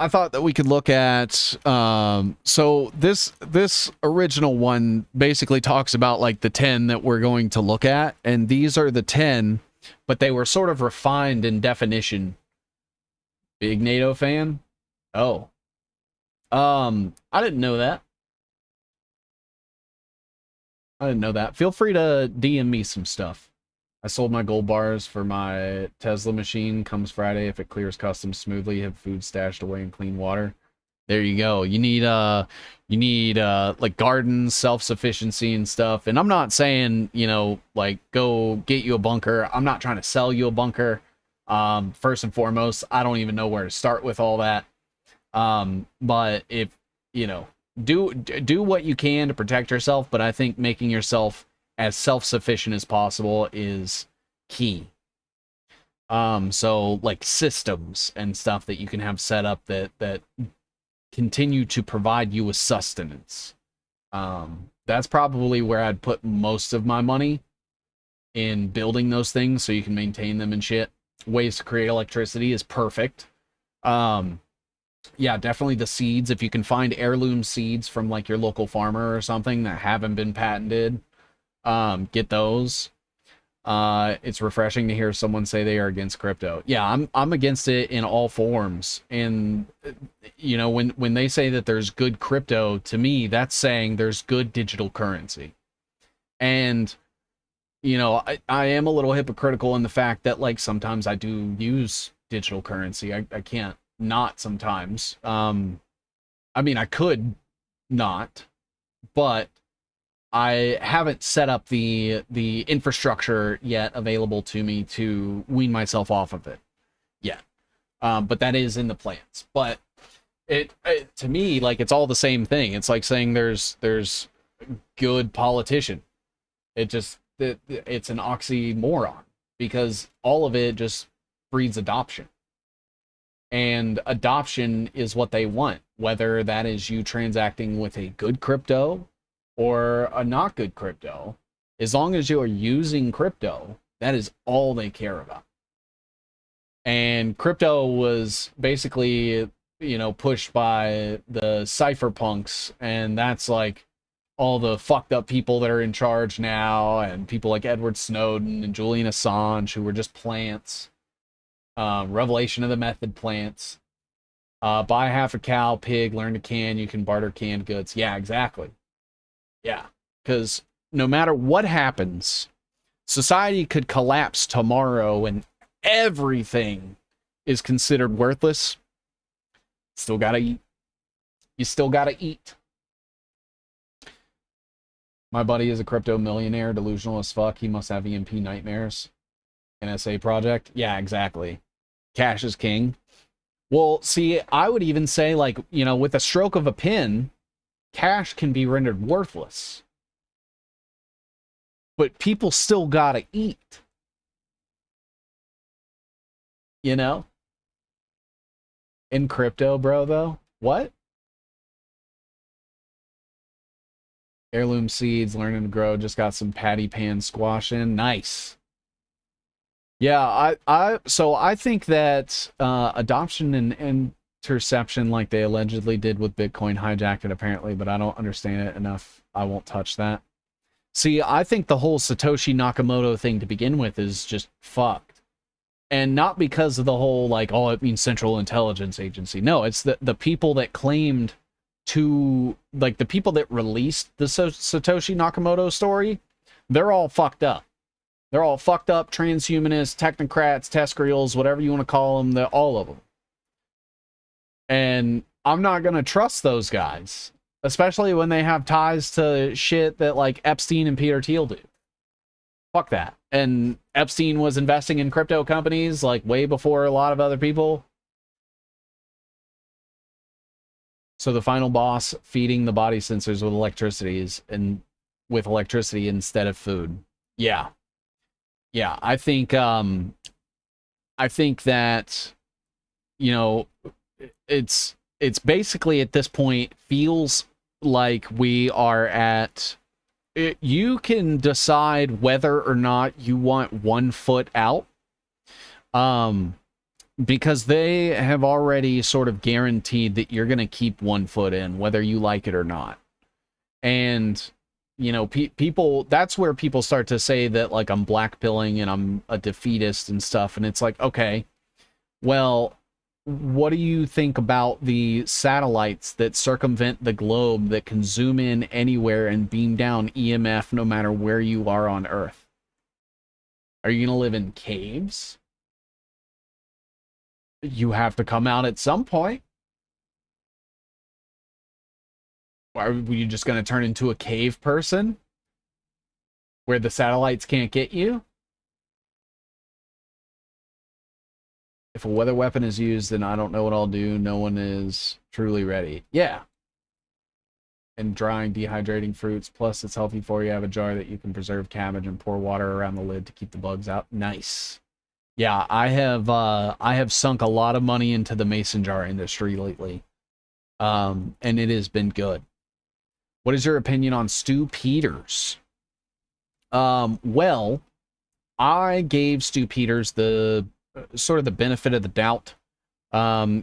thought that we could look at so this original one basically talks about like the 10 that we're going to look at, and these are the 10, but they were sort of refined in definition. Big NATO fan? Oh. I didn't know that. Feel free to DM me some stuff. I sold my gold bars for my Tesla machine. Comes Friday. If it clears customs smoothly, have food stashed away in clean water. There you go. You need like gardens, self-sufficiency and stuff. And I'm not saying, like go get you a bunker. I'm not trying to sell you a bunker. First and foremost, I don't even know where to start with all that. But if, do what you can to protect yourself, but I think making yourself as self-sufficient as possible is key. So like systems and stuff that you can have set up that continue to provide you with sustenance. That's probably where I'd put most of my money, in building those things so you can maintain them and shit. Ways to create electricity is perfect. Yeah, definitely the seeds. If you can find heirloom seeds from like your local farmer or something that haven't been patented, get those. It's refreshing to hear someone say they are against crypto. Yeah, I'm against it in all forms. And when they say that there's good crypto, to me that's saying there's good digital currency. And I am a little hypocritical in the fact that like sometimes I do use digital currency. I can't not sometimes. I mean, I could not, but I haven't set up the infrastructure yet available to me to wean myself off of it yet. But that is in the plans. But it to me, like, it's all the same thing. It's like saying there's good politician. It's an oxymoron, because all of it just breeds adoption. And adoption is what they want, whether that is you transacting with a good crypto or a not good crypto. As long as you are using crypto, that is all they care about. And crypto was basically, pushed by the cypherpunks, and that's like all the fucked up people that are in charge now, and people like Edward Snowden and Julian Assange, who were just plants. Revelation of the method plants. Buy half a cow, pig, learn to can, you can barter canned goods. Yeah, exactly. Yeah, because no matter what happens, society could collapse tomorrow and everything is considered worthless. Still gotta eat. You still gotta eat. My buddy is a crypto millionaire, delusional as fuck. He must have EMP nightmares. NSA project? Yeah, exactly. Cash is king. Well, see, I would even say, like, with a stroke of a pen, cash can be rendered worthless. but people still gotta eat. You know? In crypto, bro, though? What? Heirloom seeds, learning to grow. Just got some patty pan squash in. Nice. Yeah, so I think that adoption and interception, like they allegedly did with Bitcoin, hijacked it apparently, but I don't understand it enough. I won't touch that. See, I think the whole Satoshi Nakamoto thing to begin with is just fucked. And not because of the whole, like, oh, it means Central Intelligence Agency. No, it's the people that claimed to, like, the people that released the Satoshi Nakamoto story, they're all fucked up. They're all fucked up transhumanists, technocrats, tescrials, whatever you want to call them. They're all of them. And I'm not going to trust those guys, especially when they have ties to shit that, like, Epstein and Peter Thiel do. Fuck that. And Epstein was investing in crypto companies, like, way before a lot of other people. So the final boss feeding the body sensors with electricity instead of food. Yeah. Yeah, I think that, you know, it's basically at this point feels like we are at, you can decide whether or not you want 1 foot out, because they have already sort of guaranteed that you're going to keep 1 foot in, whether you like it or not. And, you know, people, that's where people start to say that, like, I'm blackpilling and I'm a defeatist and stuff. And it's like, okay, well, what do you think about the satellites that circumvent the globe that can zoom in anywhere and beam down EMF no matter where you are on Earth? Are you going to live in caves? You have to come out at some point. Are you just going to turn into a cave person where the satellites can't get you? If a weather weapon is used, then I don't know what I'll do. No one is truly ready. Yeah. And drying, dehydrating fruits. Plus, it's healthy for you. Have a jar that you can preserve cabbage and pour water around the lid to keep the bugs out. Nice. Yeah, I have sunk a lot of money into the mason jar industry lately. And it has been good. What is your opinion on Stu Peters? Well, I gave Stu Peters the sort of the benefit of the doubt.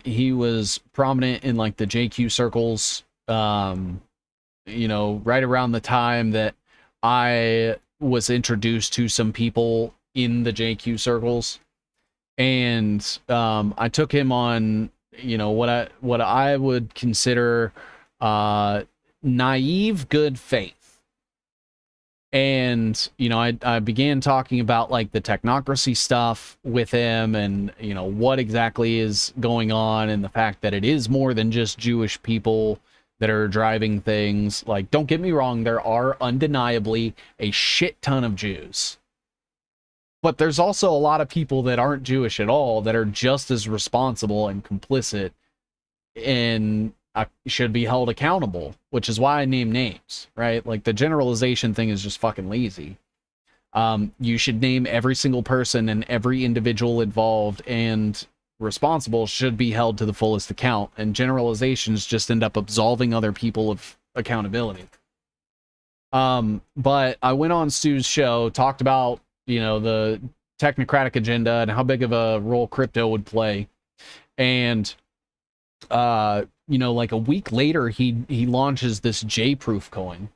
He was prominent in, like, the JQ circles, you know, right around the time that I was introduced to some people in the JQ circles. And I took him on, you know, what I would consider naive good faith. And, you know, I began talking about, like, the technocracy stuff with him and, you know, what exactly is going on and the fact that it is more than just Jewish people that are driving things. Like, don't get me wrong, there are undeniably a shit ton of Jews. But there's also a lot of people that aren't Jewish at all that are just as responsible and complicit and should be held accountable, which is why I name names, right? Like, the generalization thing is just fucking lazy. You should name every single person, and every individual involved and responsible should be held to the fullest account, and generalizations just end up absolving other people of accountability. But I went on Stu's show, talked about, you know, the technocratic agenda and how big of a role crypto would play. And, you know, like a week later, he launches this J-proof coin.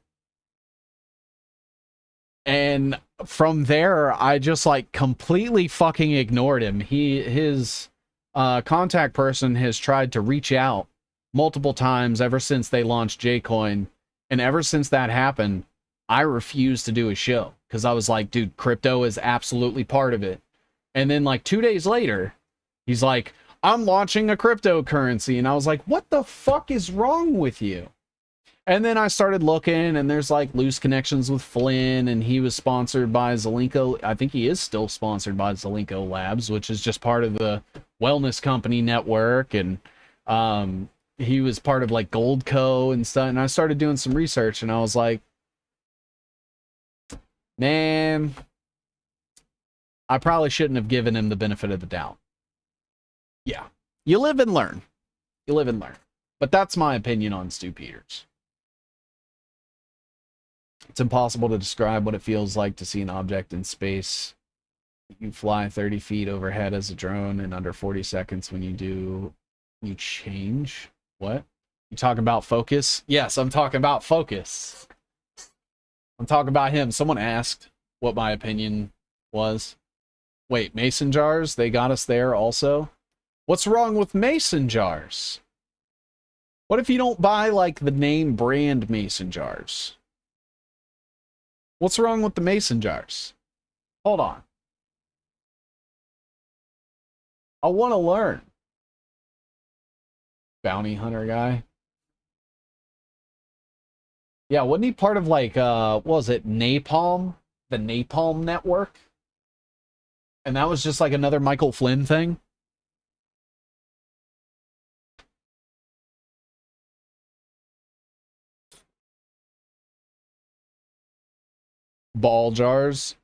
And from there, I just, like, completely fucking ignored him. His contact person has tried to reach out multiple times ever since they launched J-coin. And ever since that happened, I refused to do a show because I was like, dude, crypto is absolutely part of it. And then, like, 2 days later, he's like, I'm launching a cryptocurrency. And I was like, what the fuck is wrong with you? And then I started looking, and there's, like, loose connections with Flynn, and he was sponsored by Zelenko. I think he is still sponsored by Zelenko Labs, which is just part of the wellness company network. And he was part of, like, Goldco and stuff. And I started doing some research, and I was like, Man, I probably shouldn't have given him the benefit of the doubt. Yeah. You live and learn. You live and learn. But that's my opinion on Stu Peters. It's impossible to describe what it feels like to see an object in space. You fly 30 feet overhead as a drone in under 40 seconds. When you do, you change. What? You talking about focus? Yes, I'm talking about focus. I'm talking about him. Someone asked what my opinion was. Wait, mason jars? They got us there also? What's wrong with mason jars? What if you don't buy, like, the name brand mason jars? What's wrong with the mason jars? Hold on. I want to learn. Bounty hunter guy. Yeah, wasn't he part of, like, what was it, Napalm? The Napalm Network? And that was just like another Michael Flynn thing? Ball jars.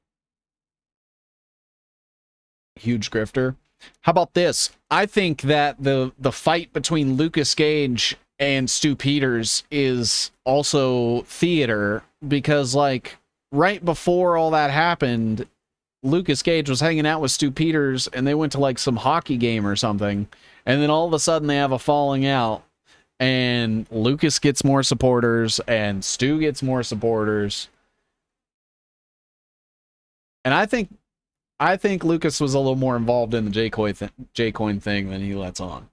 Huge grifter. How about this? I think that the fight between Lucas Gage and Stu Peters is also theater, because, like, right before all that happened, Lucas Gage was hanging out with Stu Peters and they went to, like, some hockey game or something, and then all of a sudden they have a falling out, and Lucas gets more supporters and Stu gets more supporters. And I think Lucas was a little more involved in the J-Coin thing than he lets on.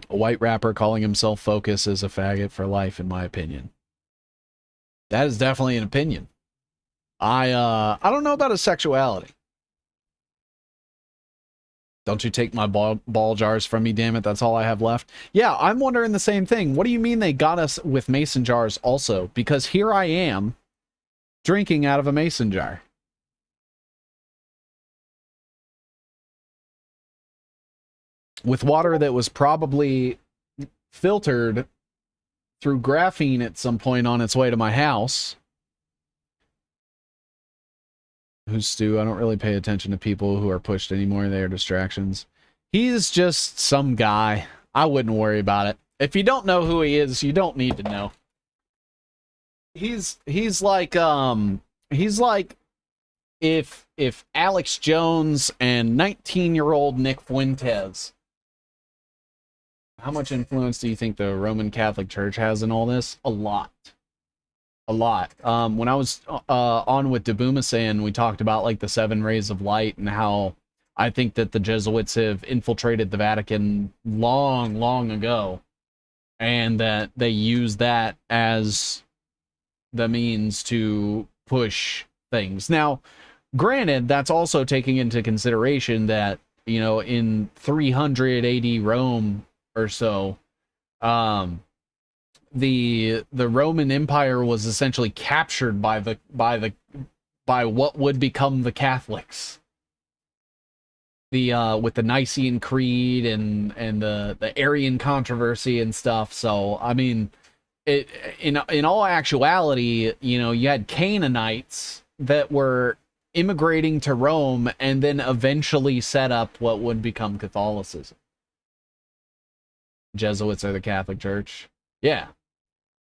A white rapper calling himself Focus is a faggot for life, in my opinion. That is definitely an opinion. I don't know about his sexuality. Don't you take my ball jars from me, damn it. That's all I have left. Yeah, I'm wondering the same thing. What do you mean they got us with mason jars also? Because here I am, drinking out of a mason jar. With water that was probably filtered through graphene at some point on its way to my house. Who's Stu? I don't really pay attention to people who are pushed anymore. They are distractions. He's just some guy. I wouldn't worry about it. If you don't know who he is, you don't need to know. He's like if Alex Jones and 19-year-old Nick Fuentes. How much influence do you think the Roman Catholic Church has in all this? A lot. A lot. When I was on with Debumasan, we talked about, like, the 7 rays of light and how I think that the Jesuits have infiltrated the Vatican long, long ago, and that they use that as the means to push things. Now, granted, that's also taking into consideration that, you know, in 300 AD Rome or so, the Roman Empire was essentially captured by what would become the Catholics. With the Nicene Creed and the Arian controversy and stuff. So I mean, in all actuality, you know, you had Canaanites that were immigrating to Rome and then eventually set up what would become Catholicism. Jesuits are the Catholic Church. Yeah.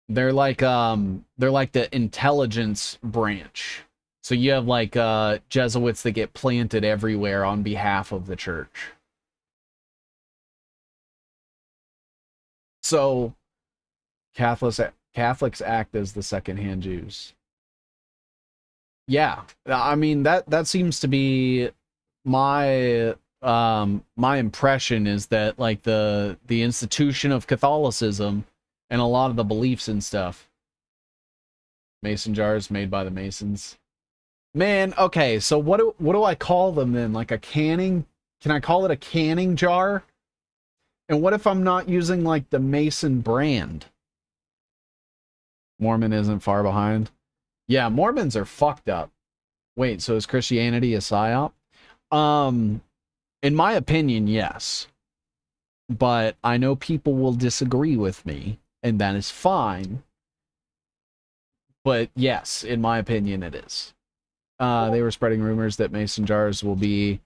They're like the intelligence branch. So you have, like, Jesuits that get planted everywhere on behalf of the church. So Catholics act as the secondhand Jews. Yeah, I mean that seems to be my my impression, is that, like, the institution of Catholicism and a lot of the beliefs and stuff. Mason jars made by the Masons. Man, okay, so what do I call them then? Like a canning? Can I call it a canning jar? And what if I'm not using, like, the Mason brand? Mormon isn't far behind. Yeah, Mormons are fucked up. Wait, so is Christianity a psyop? In my opinion, yes. But I know people will disagree with me, and that is fine. But yes, in my opinion, it is. They were spreading rumors that mason jars will be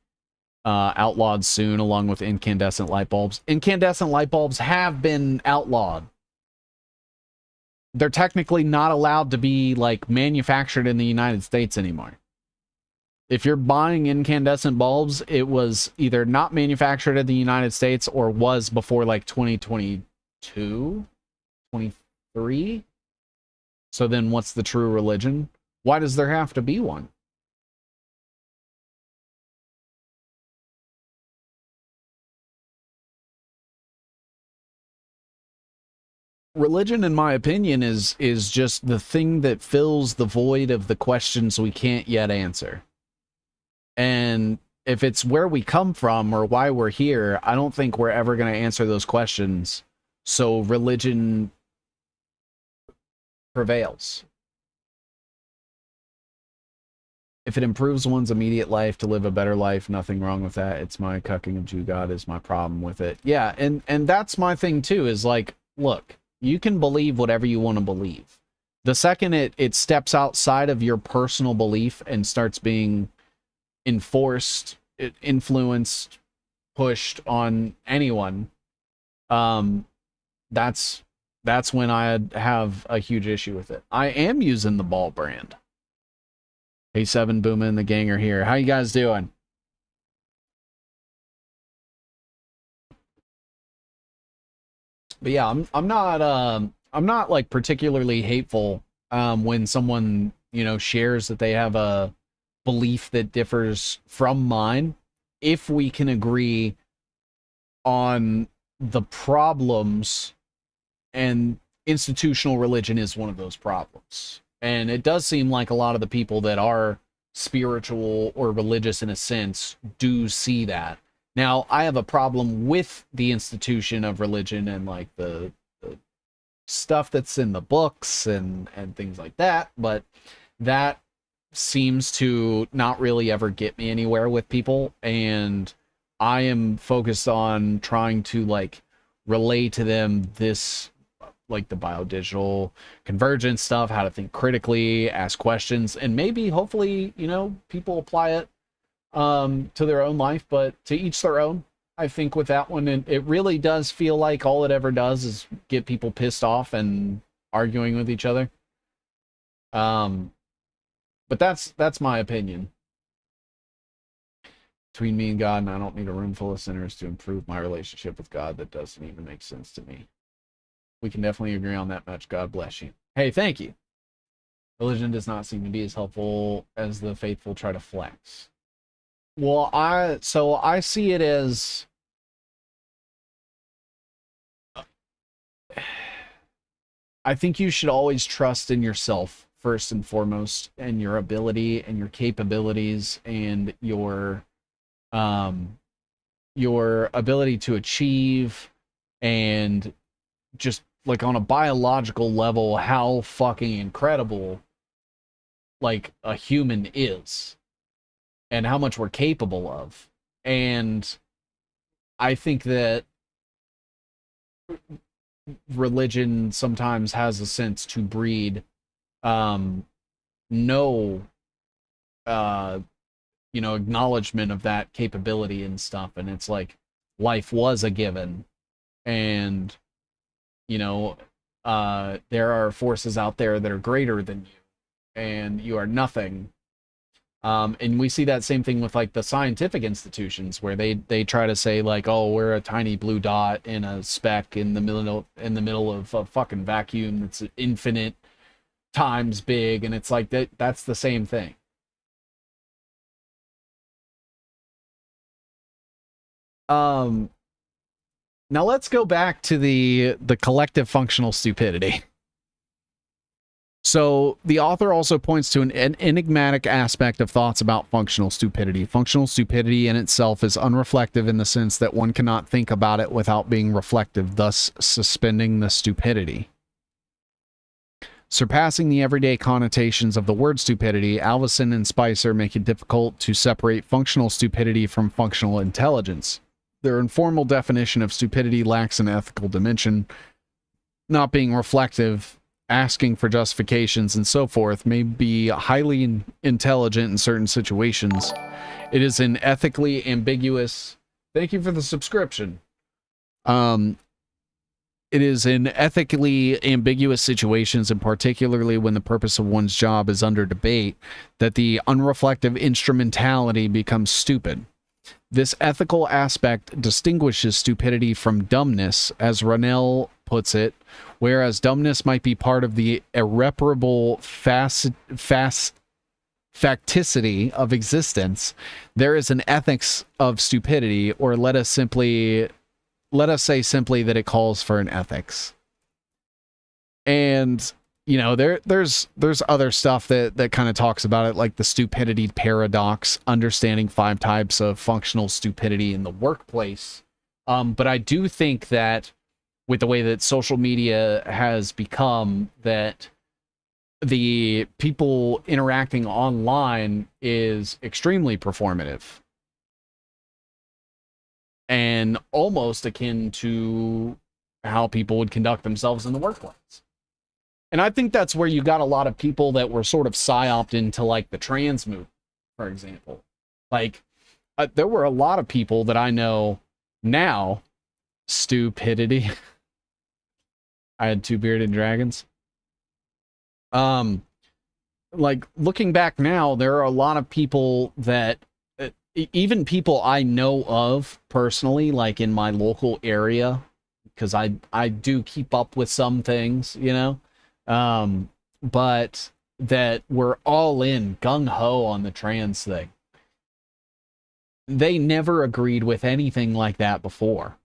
outlawed soon, along with incandescent light bulbs. Incandescent light bulbs have been outlawed. They're technically not allowed to be, like, manufactured in the United States anymore. If you're buying incandescent bulbs, it was either not manufactured in the United States or was before, like, 2022, 23. So then what's the true religion? Why does there have to be one? Religion, in my opinion, is just the thing that fills the void of the questions we can't yet answer. And if it's where we come from or why we're here, I don't think we're ever going to answer those questions. So religion prevails. If it improves one's immediate life to live a better life, nothing wrong with that. It's my cucking of Jew God is my problem with it. Yeah, and that's my thing too, is like, look, you can believe whatever you want to believe. The second it steps outside of your personal belief and starts being enforced, influenced, pushed on anyone, that's when I have a huge issue with it. I am using the Ball brand. Hey, Seven, Booma, and the gang are here. How you guys doing? But yeah, I'm not like particularly hateful when someone, you know, shares that they have a belief that differs from mine, if we can agree on the problems, and institutional religion is one of those problems. And it does seem like a lot of the people that are spiritual or religious in a sense do see that. Now, I have a problem with the institution of religion and like the stuff that's in the books and things like that, but that seems to not really ever get me anywhere with people, and I am focused on trying to like relay to them this, like the biodigital convergence stuff, how to think critically, ask questions, and maybe hopefully, you know, people apply it to their own life, but to each their own. I think with that one, and it really does feel like all it ever does is get people pissed off and arguing with each other. But that's my opinion. Between me and God, and I don't need a room full of sinners to improve my relationship with God. That doesn't even make sense to me. We can definitely agree on that much. God bless you. Hey, thank you. Religion does not seem to be as helpful as the faithful try to flex. Well, I see it as I think you should always trust in yourself first and foremost, and your ability and your capabilities and your ability to achieve, and just like on a biological level, how fucking incredible like a human is and how much we're capable of. And I think that religion sometimes has a sense to breed no you know, acknowledgement of that capability and stuff. And it's like life was a given, and you know, there are forces out there that are greater than you, and you are nothing. And we see that same thing with like the scientific institutions, where they try to say like, oh, we're a tiny blue dot in a speck in the middle of a fucking vacuum that's infinite times big, and it's like that's the same thing. Now let's go back to the collective functional stupidity. So the author also points to an enigmatic aspect of thoughts about functional stupidity. Functional stupidity in itself is unreflective in the sense that one cannot think about it without being reflective, thus suspending the stupidity. Surpassing the everyday connotations of the word stupidity, Alvison and Spicer make it difficult to separate functional stupidity from functional intelligence. Their informal definition of stupidity lacks an ethical dimension, not being reflective asking for justifications and so forth may be highly intelligent in certain situations, it is an ethically ambiguous... Thank you for the subscription. It is in ethically ambiguous situations, and particularly when the purpose of one's job is under debate, that the unreflective instrumentality becomes stupid. This ethical aspect distinguishes stupidity from dumbness, as Ronell puts it, whereas dumbness might be part of the irreparable facticity of existence. There is an ethics of stupidity, or let us say simply that it calls for an ethics. And you know, there's other stuff that kind of talks about it, like the stupidity paradox, understanding 5 types of functional stupidity in the workplace. But I do think that with the way that social media has become, that the people interacting online is extremely performative and almost akin to how people would conduct themselves in the workplace. And I think that's where you got a lot of people that were sort of psyoped into, like, the trans movement, for example. Like, there were a lot of people that I know now, Stupidity. I had 2 bearded dragons. Like, looking back now, there are a lot of people that, even people I know of personally, like in my local area, because I do keep up with some things, you know, but that were all in gung-ho on the trans thing. They never agreed with anything like that before.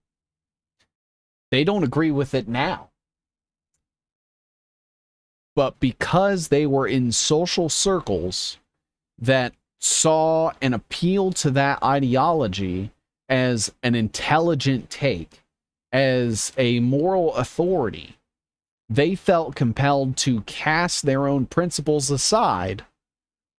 They don't agree with it now. But because they were in social circles that saw and appealed to that ideology as an intelligent take, as a moral authority, they felt compelled to cast their own principles aside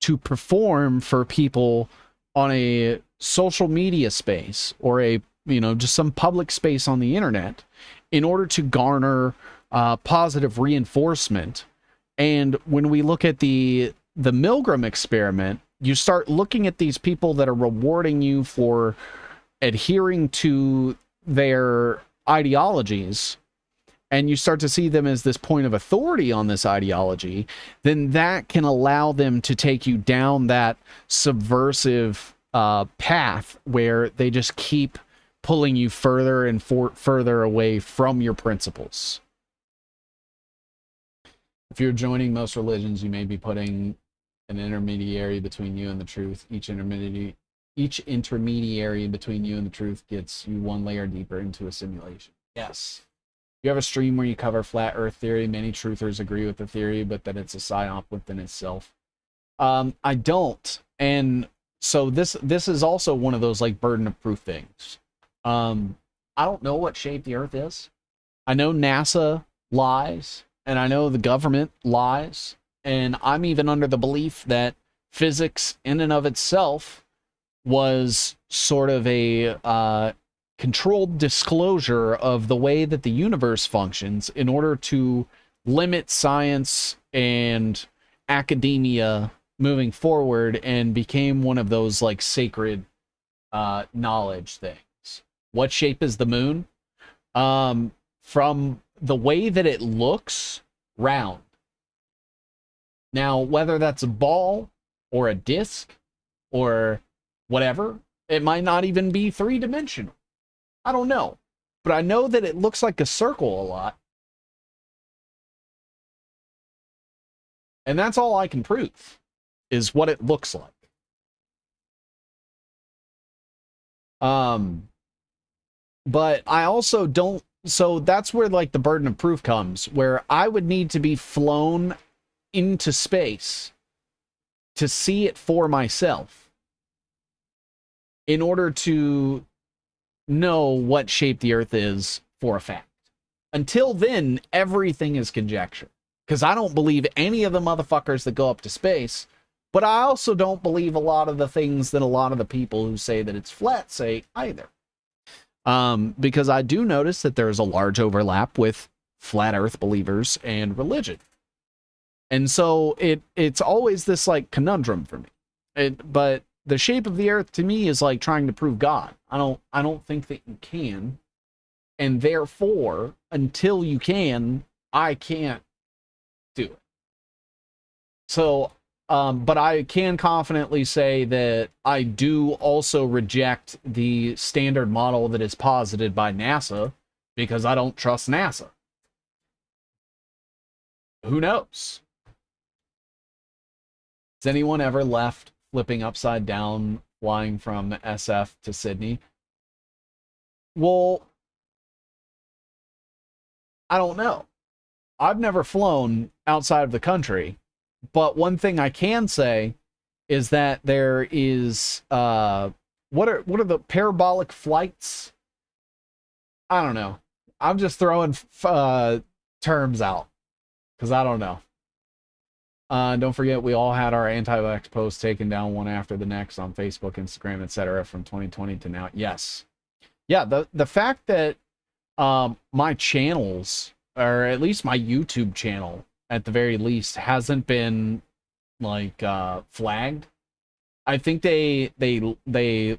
to perform for people on a social media space, or a, you know, just some public space on the internet, in order to garner positive reinforcement. And when we look at the Milgram experiment, you start looking at these people that are rewarding you for adhering to their ideologies, and you start to see them as this point of authority on this ideology, then that can allow them to take you down that subversive path where they just keep pulling you further and further away from your principles. If you're joining most religions, you may be putting an intermediary between you and the truth. Each intermediary between you and the truth gets you 1 layer deeper into a simulation. Yes. You have a stream where you cover flat earth theory. Many truthers agree with the theory, but that it's a psyop within itself. I don't. And so this is also one of those, like, burden of proof things. I don't know what shape the earth is. I know NASA lies, and I know the government lies, and I'm even under the belief that physics in and of itself was sort of a controlled disclosure of the way that the universe functions in order to limit science and academia moving forward, and became one of those, like, sacred knowledge things. What shape is the moon? From the way that it looks, round. Now, whether that's a ball or a disc or whatever, it might not even be 3-dimensional. I don't know. But I know that it looks like a circle a lot. And that's all I can prove, is what it looks like. But I also don't, so that's where, like, the burden of proof comes, where I would need to be flown into space to see it for myself in order to know what shape the earth is for a fact. Until then, everything is conjecture. Because I don't believe any of the motherfuckers that go up to space, but I also don't believe a lot of the things that a lot of the people who say that it's flat say either. Because I do notice that there's a large overlap with flat earth believers and religion. And so it's always this like conundrum for me. But the shape of the earth to me is like trying to prove God. I don't think that you can. And therefore, until you can, I can't do it. So, but I can confidently say that I do also reject the standard model that is posited by NASA because I don't trust NASA. Who knows? Has anyone ever left flipping upside down, flying from SF to Sydney? Well, I don't know. I've never flown outside of the country, but one thing I can say is that there is what are the parabolic flights? I don't know. I'm just throwing terms out because I don't know. Don't forget, we all had our anti-vax posts taken down one after the next on Facebook, Instagram, etc. from 2020 to now. Yes. Yeah, the fact that my channels, or at least my YouTube channel, at the very least, hasn't been like flagged. I think they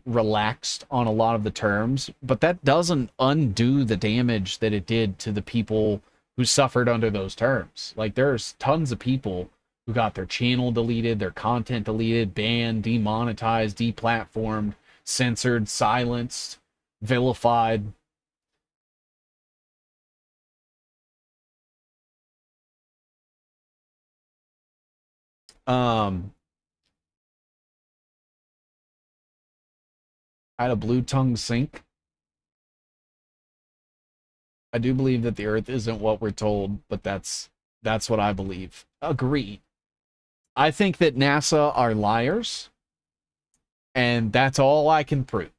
relaxed on a lot of the terms, but that doesn't undo the damage that it did to the people who suffered under those terms. Like, there's tons of people who got their channel deleted, their content deleted, banned, demonetized, deplatformed, censored, silenced, vilified. I had a blue tongue sink. I do believe that the earth isn't what we're told, but that's what I believe. Agree. I think that NASA are liars, and that's all I can prove.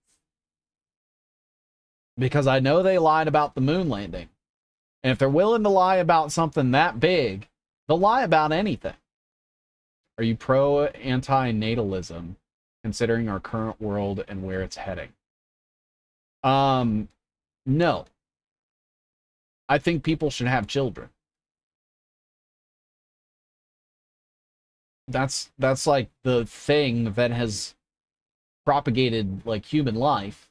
Because I know they lied about the moon landing. And if they're willing to lie about something that big, they'll lie about anything. Are you pro anti-natalism, considering our current world and where it's heading? No. I think people should have children. That's like the thing that has propagated like human life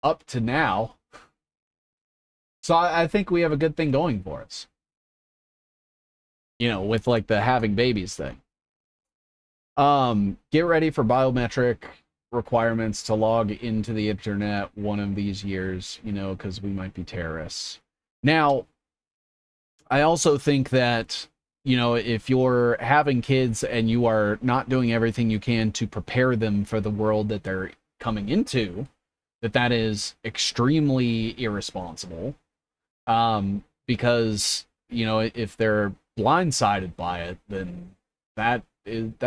up to now. So I think we have a good thing going for us. You know, with like the having babies thing. Get ready for biometric requirements to log into the internet one of these years, you know, because we might be terrorists. Now, I also think that, you know, if you're having kids and you are not doing everything you can to prepare them for the world that they're coming into, that is extremely irresponsible. Because, you know, if they're blindsided by it, then that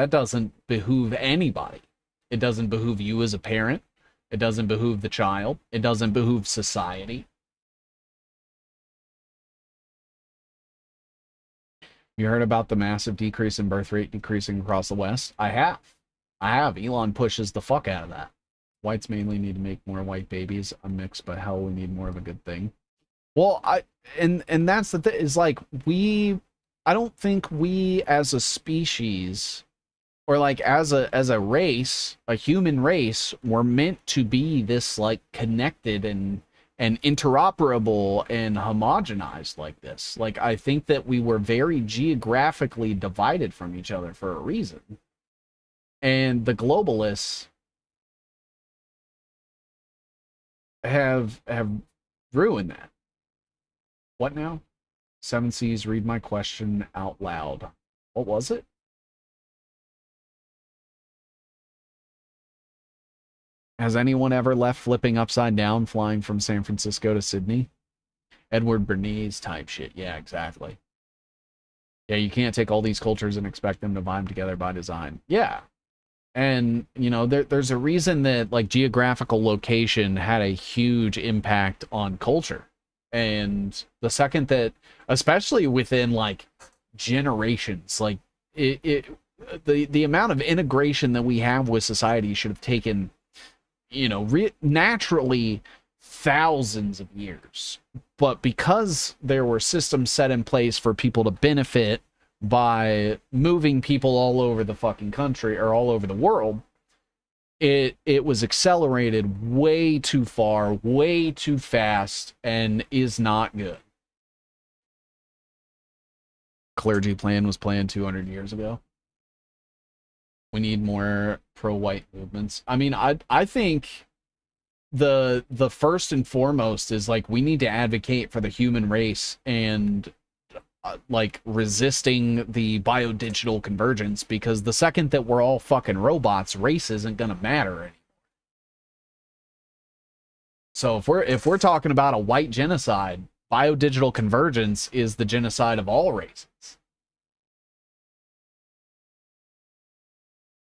doesn't behoove anybody. It doesn't behoove you as a parent. It doesn't behoove the child. It doesn't behoove society. You heard about the massive decrease in birth rate decreasing across the West? I have. Elon pushes the fuck out of that. Whites mainly need to make more white babies. I'm mixed, but hell, we need more of a good thing. Well, and that's the thing, is like, I don't think we as a species, or like as a race, a human race, were meant to be this like connected and interoperable and homogenized like this. Like, I think that we were very geographically divided from each other for a reason. And the globalists have ruined that. What now? Seven Seas, read my question out loud. What was it? Has anyone ever left flipping upside down, flying from San Francisco to Sydney? Edward Bernays type shit. Yeah, exactly. Yeah, you can't take all these cultures and expect them to vibe together by design. Yeah. And, you know, there's a reason that, like, geographical location had a huge impact on culture. And the second that, especially within, like, generations, like, the amount of integration that we have with society should have taken, you know, naturally thousands of years. But because there were systems set in place for people to benefit by moving people all over the fucking country or all over the world, it was accelerated way too far, way too fast, and is not good. Clergy plan was planned 200 years ago. We need more pro-white movements. I mean, I think the first and foremost is like we need to advocate for the human race and like resisting the biodigital convergence, because the second that we're all fucking robots, race isn't gonna matter anymore. So if we're talking about a white genocide, biodigital convergence is the genocide of all races.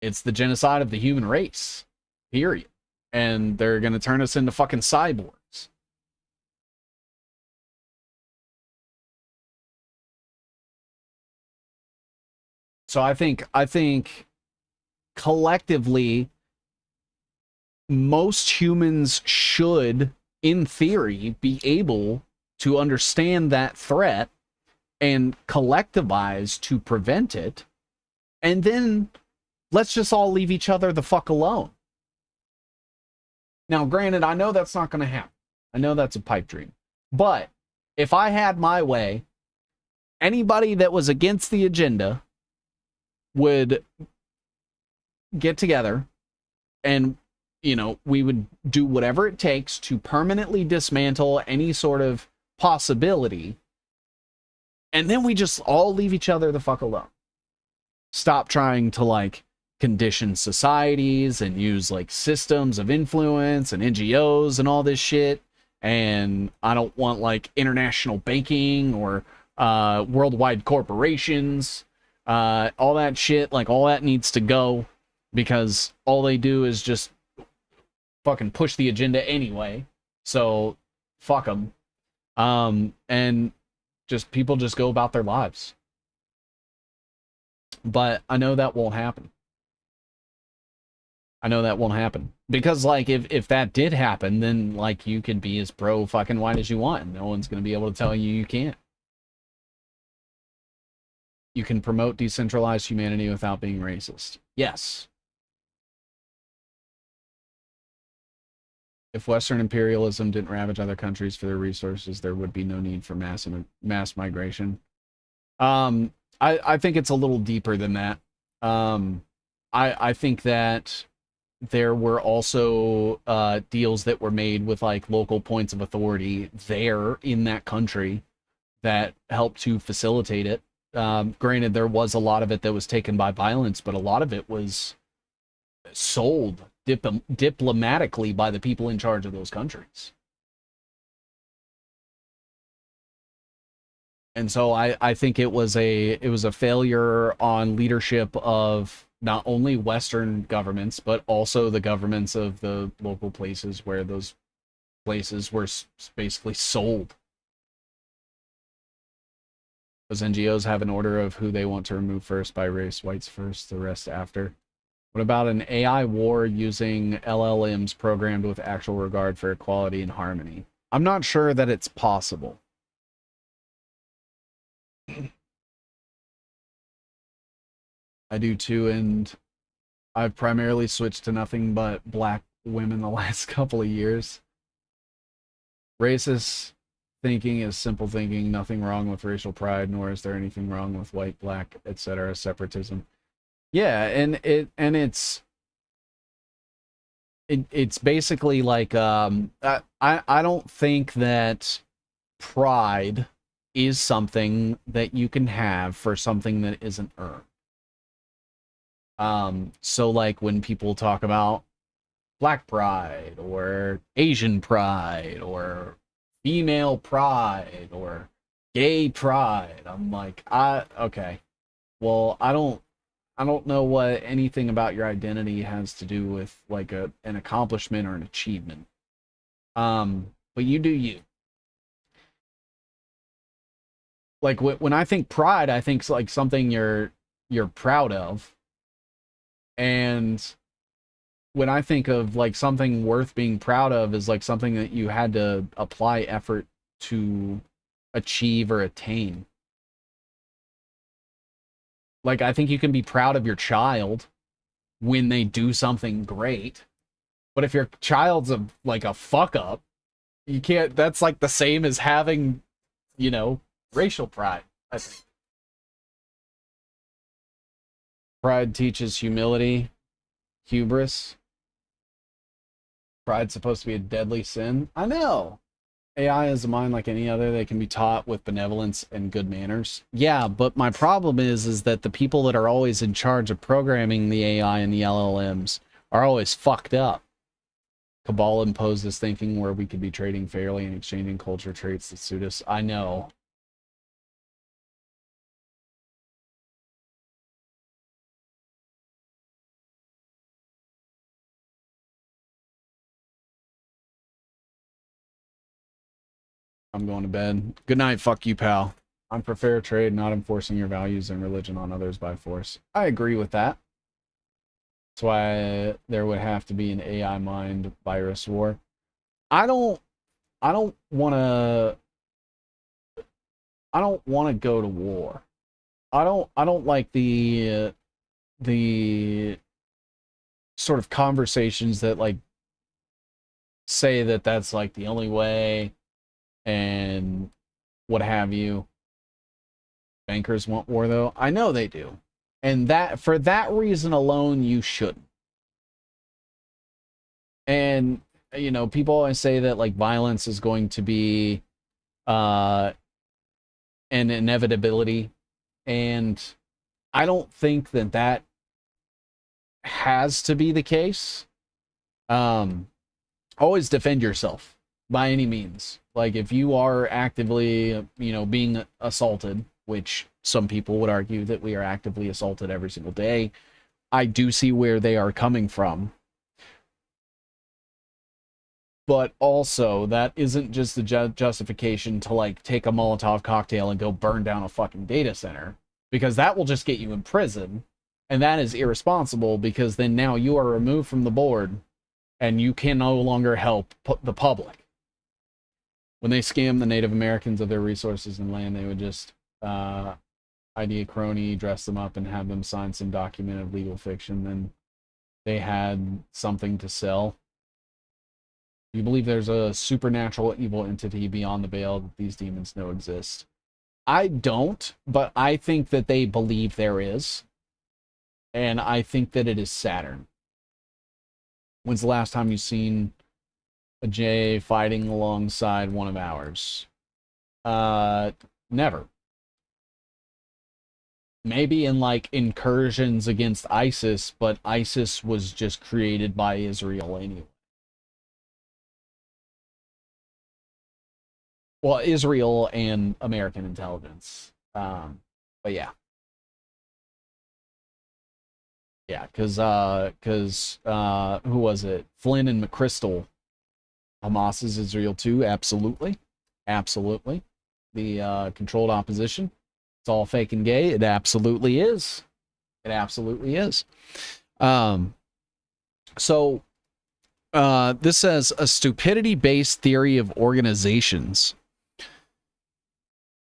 It's the genocide of the human race, period. And they're gonna turn us into fucking cyborgs. So I think collectively, most humans should, in theory, be able to understand that threat and collectivize to prevent it. And then let's just all leave each other the fuck alone. Now, granted, I know that's not going to happen. I know that's a pipe dream. But if I had my way, anybody that was against the agenda would get together and, you know, we would do whatever it takes to permanently dismantle any sort of possibility. And then we just all leave each other the fuck alone. Stop trying to, like, condition societies and use, like, systems of influence and NGOs and all this shit. And I don't want, like, international banking or worldwide corporations. All that shit, like, all that needs to go, because all they do is just fucking push the agenda anyway. So fuck them. And just people just go about their lives. But I know that won't happen. I know that won't happen. Because, like, if that did happen, then, like, you could be as pro fucking white as you want, and no one's going to be able to tell you you can't. You can promote decentralized humanity without being racist. Yes. If Western imperialism didn't ravage other countries for their resources, there would be no need for mass migration. I think it's a little deeper than that. I think that there were also deals that were made with, like, local points of authority there in that country that helped to facilitate it. Granted, there was a lot of it that was taken by violence, but a lot of it was sold diplomatically by the people in charge of those countries. And so I think it was a failure on leadership of not only Western governments, but also the governments of the local places where those places were basically sold. Those NGOs have an order of who they want to remove first by race, whites first, the rest after. What about an AI war using LLMs programmed with actual regard for equality and harmony? I'm not sure that it's possible. I do too, and I've primarily switched to nothing but black women the last couple of years. Racist thinking is simple thinking. Nothing wrong with racial pride, nor is there anything wrong with white, black, etc. separatism. Yeah, and it's basically like I don't think that pride is something that you can have for something that isn't earned. So, like, when people talk about black pride or Asian pride or female pride or gay pride, I'm like, okay, well, I don't know what anything about your identity has to do with, like, an accomplishment or an achievement. But you do you. Like, when I think pride, I think like something you're proud of. And when I think of like something worth being proud of is like something that you had to apply effort to achieve or attain. Like, I think you can be proud of your child when they do something great. But if your child's like a fuck up, you can't, that's like the same as having, you know, racial pride, I think. Pride teaches humility, hubris. Pride's supposed to be a deadly sin. I know. AI is a mind like any other. They can be taught with benevolence and good manners. Yeah, but my problem is that the people that are always in charge of programming the AI and the LLMs are always fucked up. Cabal imposed this thinking where we could be trading fairly and exchanging culture traits that suit us. I know. I'm going to bed. Good night, fuck you, pal. I'm for fair trade, not enforcing your values and religion on others by force. I agree with that. That's why there would have to be an AI mind virus war. I don't want to go to war. I don't like the sort of conversations that like say that that's like the only way and what have you. Bankers want war though. I know they do. And that for that reason alone you shouldn't. And you know, people always say that like violence is going to be an inevitability, and I don't think that that has to be the case. Always defend yourself by any means. Like if you are actively, you know, being assaulted, which some people would argue that we are actively assaulted every single day, I do see where they are coming from. But also, that isn't just the justification to like take a Molotov cocktail and go burn down a fucking data center, because that will just get you in prison, and that is irresponsible, because then now you are removed from the board and you can no longer help the public. When they scam the Native Americans of their resources and land, they would just ID a crony, dress them up, and have them sign some document of legal fiction. Then they had something to sell. You believe there's a supernatural evil entity beyond the veil that these demons know exist? I don't, but I think that they believe there is. And I think that it is Saturn. When's the last time you've seen a J fighting alongside one of ours? Never. Maybe in like incursions against ISIS, but ISIS was just created by Israel anyway. Well, Israel and American intelligence. But yeah. Yeah, because who was it? Flynn and McChrystal. Hamas is Israel too. Absolutely. Absolutely. The controlled opposition. It's all fake and gay. It absolutely is. It absolutely is. So this says a stupidity-based theory of organizations.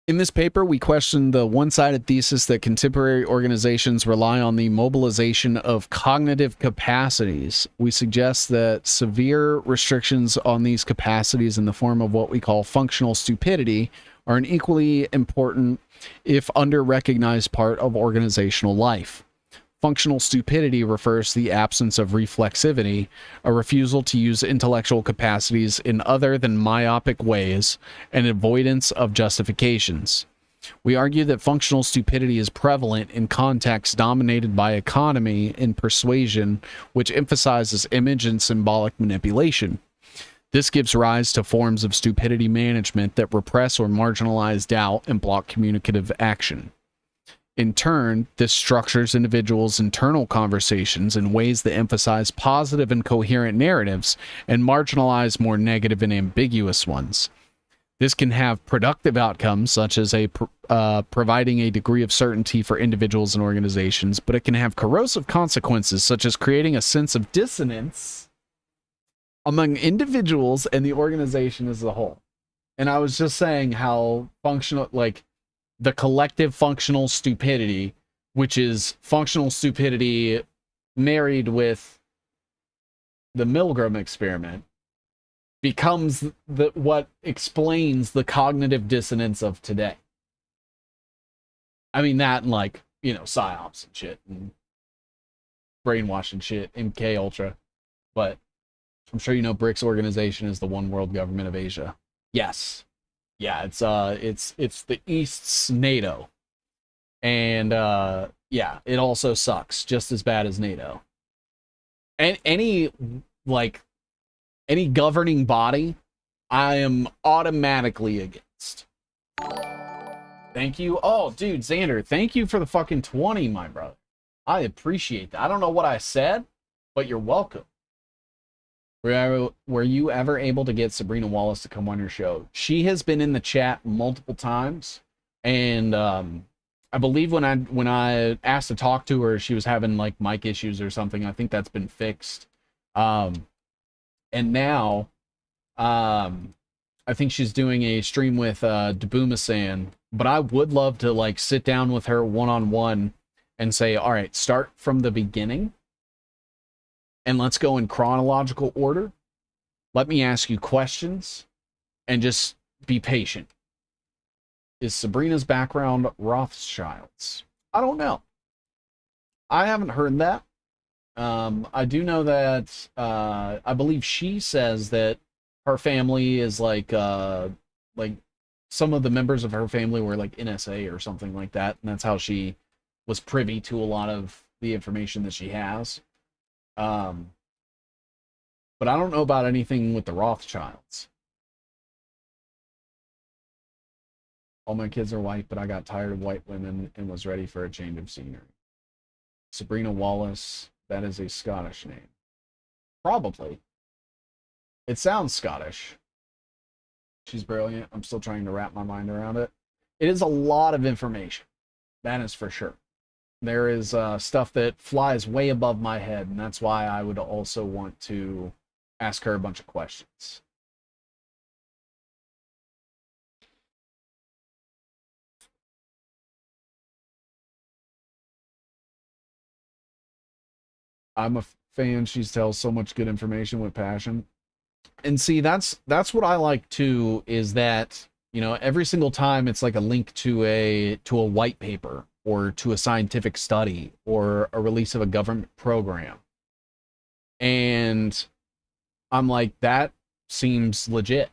In this paper, we question the one-sided thesis that contemporary organizations rely on the mobilization of cognitive capacities. We suggest that severe restrictions on these capacities in the form of what we call functional stupidity are an equally important, if under-recognized, part of organizational life. Functional stupidity refers to the absence of reflexivity, a refusal to use intellectual capacities in other than myopic ways, and avoidance of justifications. We argue that functional stupidity is prevalent in contexts dominated by economy and persuasion, which emphasizes image and symbolic manipulation. This gives rise to forms of stupidity management that repress or marginalize doubt and block communicative action. In turn, this structures individuals' internal conversations in ways that emphasize positive and coherent narratives and marginalize more negative and ambiguous ones. This can have productive outcomes, such as providing a degree of certainty for individuals and organizations, but it can have corrosive consequences, such as creating a sense of dissonance among individuals and the organization as a whole. And I was just saying how functional, like the collective functional stupidity, which is functional stupidity married with the Milgram experiment, becomes what explains the cognitive dissonance of today. I mean, that and like, you know, psyops and shit and brainwashing shit, MK Ultra. But I'm sure you know BRICS organization is the one world government of Asia. Yes. Yeah, it's the East's NATO. And yeah, it also sucks just as bad as NATO. And any governing body, I am automatically against. Thank you. Oh, dude, Xander, thank you for the fucking 20, my brother. I appreciate that. I don't know what I said, but you're welcome. Were you ever able to get Sabrina Wallace to come on your show? She has been in the chat multiple times, and I believe when I asked to talk to her, she was having like mic issues or something. I think that's been fixed. And now, I think she's doing a stream with Debuma-san, but I would love to like sit down with her one-on-one and say, all right, start from the beginning and let's go in chronological order. Let me ask you questions and just be patient. Is Sabrina's background Rothschilds? I don't know. I haven't heard that. I do know that I believe she says that her family is like some of the members of her family were like NSA or something like that, and that's how she was privy to a lot of the information that she has. But I don't know about anything with the Rothschilds. All my kids are white, but I got tired of white women and was ready for a change of scenery. Sabrina Wallace, that is a Scottish name. Probably. It sounds Scottish. She's brilliant. I'm still trying to wrap my mind around it. It is a lot of information. That is for sure. There is stuff that flies way above my head, and that's why I would also want to ask her a bunch of questions. I'm a fan. She tells so much good information with passion. And see, that's what I like too, is that, you know, every single time it's like a link to a white paper or to a scientific study or a release of a government program. And I'm like, that seems legit.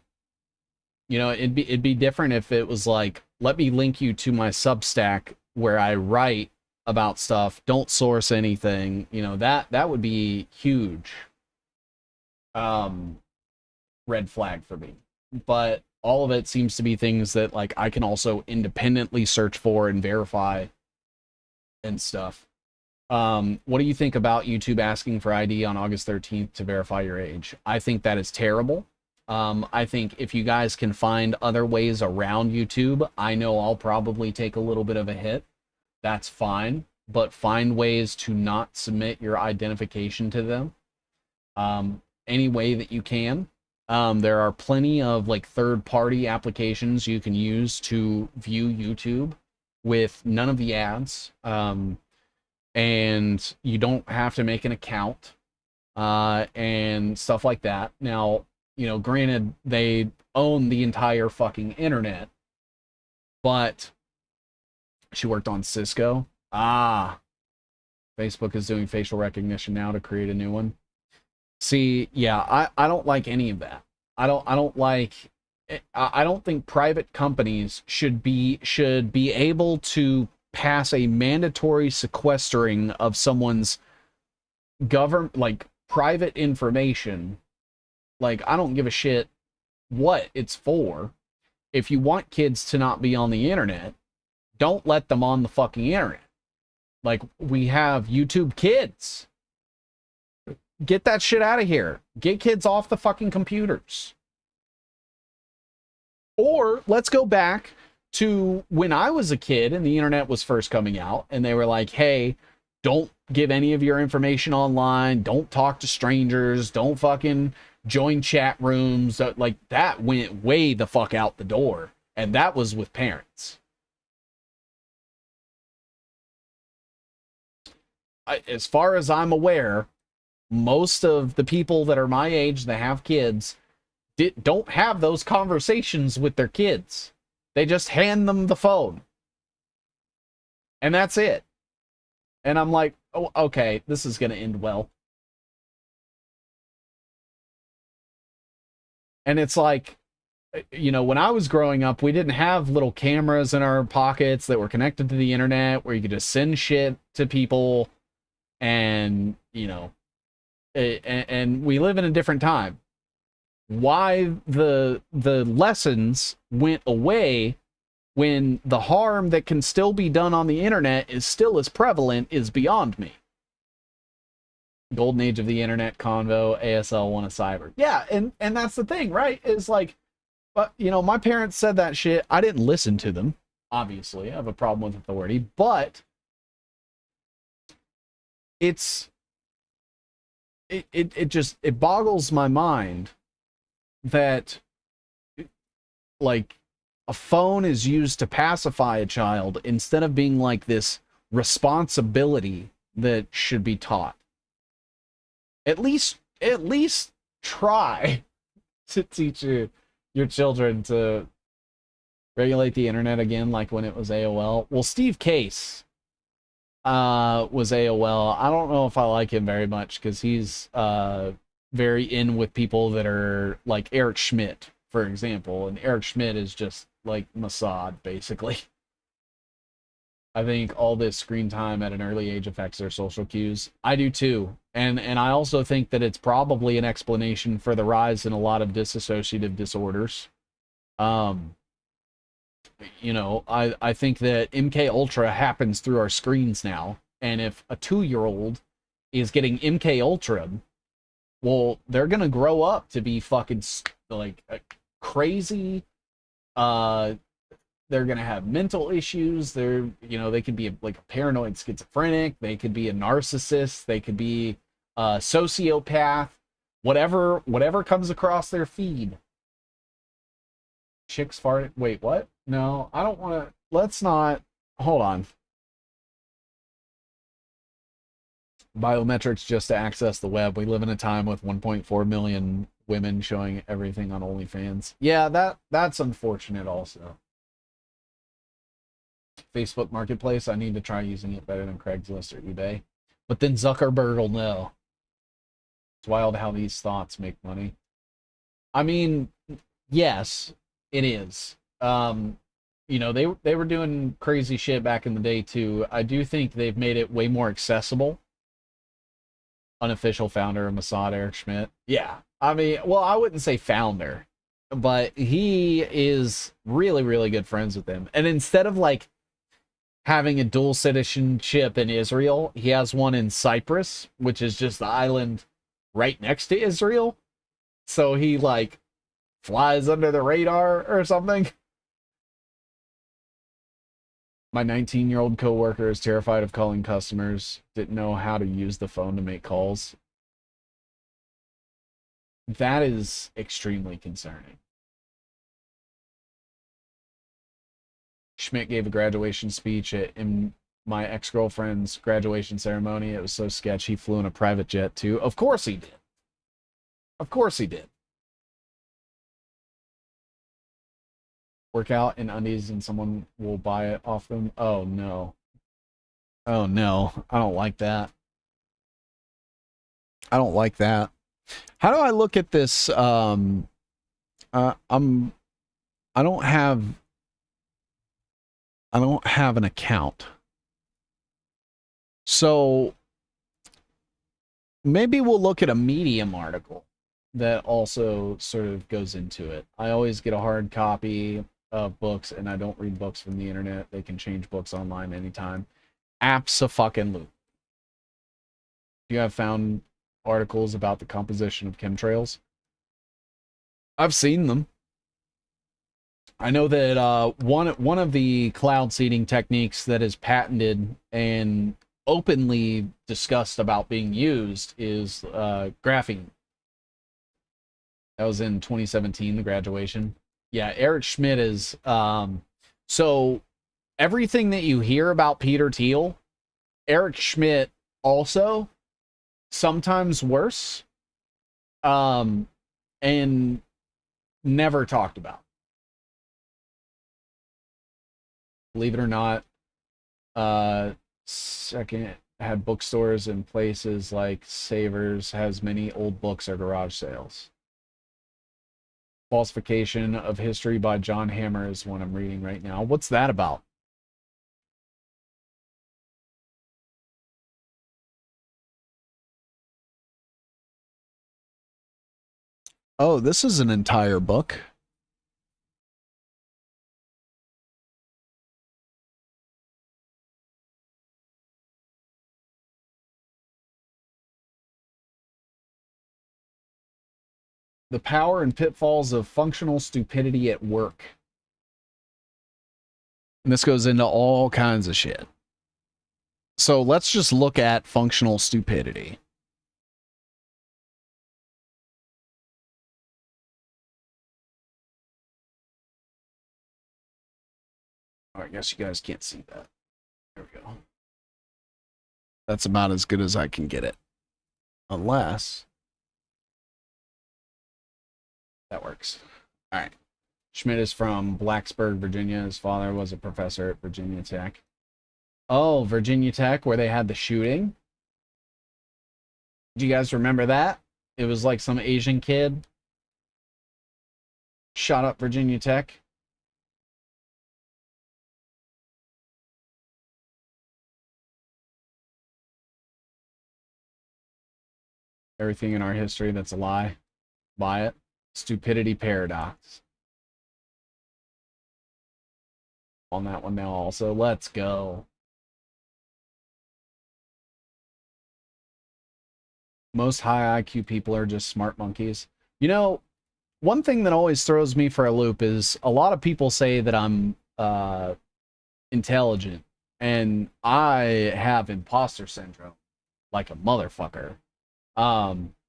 You know, it'd be different if it was like, let me link you to my Substack where I write about stuff, don't source anything. You know, that would be huge. Red flag for me. But all of it seems to be things that like I can also independently search for and verify and stuff. What do you think about YouTube asking for ID on August 13th to verify your age? I think that is terrible. I think if you guys can find other ways around YouTube, I know I'll probably take a little bit of a hit. That's fine, but find ways to not submit your identification to them any way that you can. There are plenty of like third-party applications you can use to view YouTube with none of the ads, and you don't have to make an account and stuff like that. Now, you know, granted, they own the entire fucking internet, but she worked on Cisco. Facebook is doing facial recognition now to create a new one. See, yeah, I don't like any of that. I don't think private companies should be able to pass a mandatory sequestering of someone's private information. Like, I don't give a shit what it's for. If you want kids to not be on the internet, don't let them on the fucking internet. Like, we have YouTube Kids. Get that shit out of here. Get kids off the fucking computers. Or let's go back to when I was a kid and the internet was first coming out, and they were like, hey, don't give any of your information online, don't talk to strangers, don't fucking join chat rooms. Like, that went way the fuck out the door, and that was with parents. As far as I'm aware, most of the people that are my age that have kids don't have those conversations with their kids. They just hand them the phone. And that's it. And I'm like, oh, okay, this is going to end well. And it's like, you know, when I was growing up, we didn't have little cameras in our pockets that were connected to the internet where you could just send shit to people. And, you know, and we live in a different time. Why the lessons went away when the harm that can still be done on the internet is still as prevalent is beyond me. Golden age of the internet convo, ASL won a cyber. Yeah, and that's the thing, right? Is like, but you know, my parents said that shit. I didn't listen to them. Obviously, I have a problem with authority, but it just boggles my mind that, like, a phone is used to pacify a child instead of being like this responsibility that should be taught. At least try to teach your children to regulate the internet again, like when it was AOL. Well, Steve Case was AOL. I don't know if I like him very much because he's very in with people that are like Eric Schmidt, for example, and Eric Schmidt is just like Mossad, basically. I think all this screen time at an early age affects their social cues. I do too. And I also think that it's probably an explanation for the rise in a lot of dissociative disorders. You know, I think that MK Ultra happens through our screens now. And if a 2-year-old is getting MK Ultra, well, they're going to grow up to be fucking like crazy. They're going to have mental issues. They're, you know, they could be like a paranoid schizophrenic. They could be a narcissist. They could be a sociopath. Whatever comes across their feed. Chicks farted. Wait, what? No, I don't want to. Let's not. Hold on. Biometrics just to access the web. We live in a time with 1.4 million women showing everything on OnlyFans. Yeah, that's unfortunate also. Facebook Marketplace, I need to try using it better than Craigslist or eBay. But then Zuckerberg will know. It's wild how these thoughts make money. I mean, yes, it is. You know, they were doing crazy shit back in the day too. I do think they've made it way more accessible. Unofficial founder of Mossad, Eric Schmidt. Yeah, I mean, well, I wouldn't say founder, but he is really, really good friends with them. And instead of like having a dual citizenship in Israel, he has one in Cyprus, which is just the island right next to Israel. So he like flies under the radar or something. My 19-year-old coworker is terrified of calling customers, didn't know how to use the phone to make calls. That is extremely concerning. Schmidt gave a graduation speech in my ex-girlfriend's graduation ceremony. It was so sketchy. He flew in a private jet too. Of course he did. Of course he did. Work out in undies and someone will buy it off them. Oh no. Oh no. I don't like that. I don't like that. How do I look at this? I don't have an account. So maybe we'll look at a Medium article that also sort of goes into it. I always get a hard copy of books, and I don't read books from the internet. They can change books online anytime. Abso-fucking-lutely. You have found articles about the composition of chemtrails? I've seen them. I know that one of the cloud seeding techniques that is patented and openly discussed about being used is graphene. That was in 2017, the graduation. Yeah, Eric Schmidt is so everything that you hear about Peter Thiel, Eric Schmidt also, sometimes worse, and never talked about. Believe it or not, second had bookstores in places like Savers, has many old books or garage sales. Falsification of History by John Hammer is one I'm reading right now. What's that about? Oh, this is an entire book. The Power and Pitfalls of Functional Stupidity at Work. And this goes into all kinds of shit. So let's just look at functional stupidity. Oh, I guess you guys can't see that. There we go. That's about as good as I can get it. Unless that works. All right. Schmidt is from Blacksburg, Virginia. His father was a professor at Virginia Tech. Oh, Virginia Tech, where they had the shooting. Do you guys remember that? It was like some Asian kid shot up Virginia Tech. Everything in our history that's a lie. Buy it. Stupidity paradox. On that one now also. Let's go. Most high IQ people are just smart monkeys. You know, one thing that always throws me for a loop is a lot of people say that I'm intelligent, and I have imposter syndrome like a motherfucker.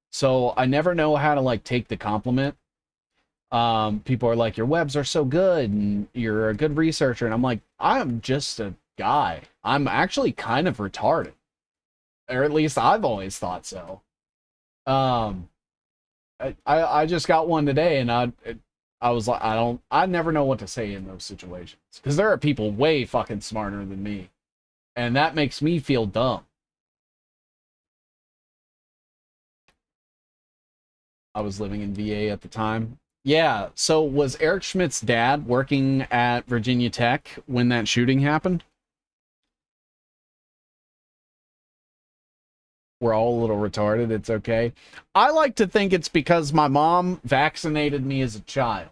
So I never know how to like take the compliment. People are like, your webs are so good and you're a good researcher, and I'm like, I'm just a guy. I'm actually kind of retarded, or at least I've always thought so. I just got one today, and I was like, I never know what to say in those situations, because there are people way fucking smarter than me, and that makes me feel dumb. I was living in VA at the time. Yeah, so was Eric Schmidt's dad working at Virginia Tech when that shooting happened? We're all a little retarded. It's okay. I like to think it's because my mom vaccinated me as a child.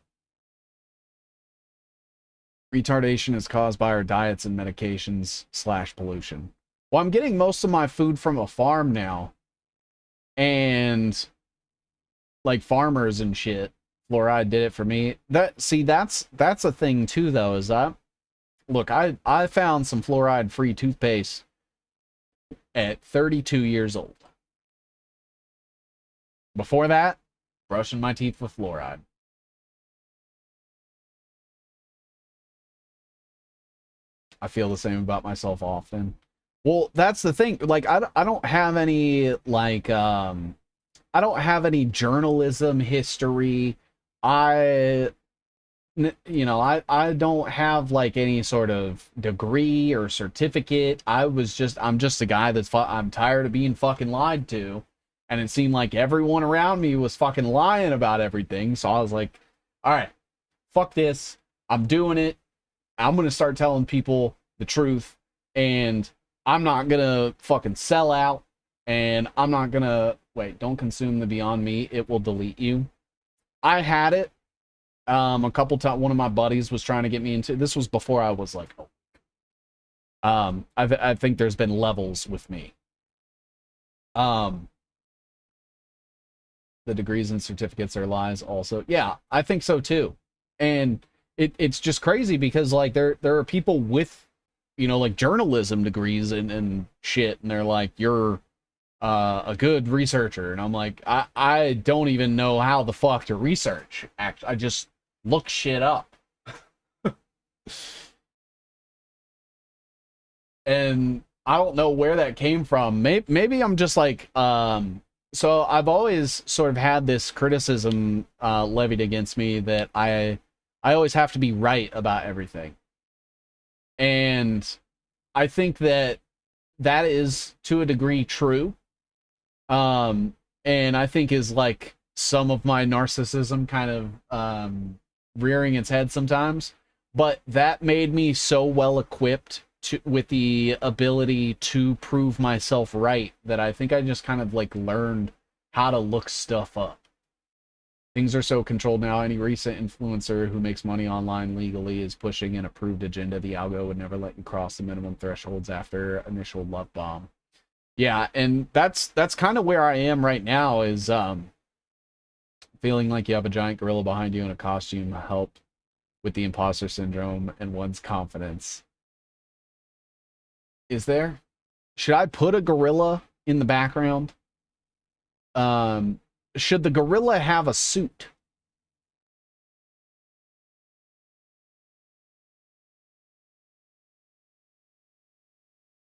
Retardation is caused by our diets and medications / pollution. Well, I'm getting most of my food from a farm now. And like farmers and shit. Fluoride did it for me. That's a thing too, though, is that, look, I found some fluoride-free toothpaste at 32 years old. Before that, brushing my teeth with fluoride. I feel the same about myself often. Well, that's the thing. Like, I don't have any, like, I don't have any journalism history. I don't have like any sort of degree or certificate. I'm just a guy I'm tired of being fucking lied to. And it seemed like everyone around me was fucking lying about everything. So I was like, all right, fuck this. I'm doing it. I'm going to start telling people the truth. And I'm not going to fucking sell out. And I'm not going to, wait, don't consume the Beyond Meat. It will delete you. I had it. A couple times, one of my buddies was trying to get me into, this was before I was like, I think there's been levels with me. The degrees and certificates are lies also. Yeah, I think so too. And it's just crazy because like there are people with, you know, like journalism degrees and shit, and they're like, you're a good researcher, and I'm like, I don't even know how the fuck to research. I just look shit up. And I don't know where that came from. Maybe I'm just like, so I've always sort of had this criticism levied against me that I always have to be right about everything. And I think that that is to a degree true. And I think is like some of my narcissism kind of rearing its head sometimes. But that made me so well equipped with the ability to prove myself right that I think I just kind of like learned how to look stuff up. Things are so controlled now. Any recent influencer who makes money online legally is pushing an approved agenda. The algo would never let you cross the minimum thresholds after initial love bomb. Yeah, and that's kind of where I am right now, is feeling like you have a giant gorilla behind you in a costume help with the imposter syndrome and one's confidence. Is there? Should I put a gorilla in the background? Should the gorilla have a suit?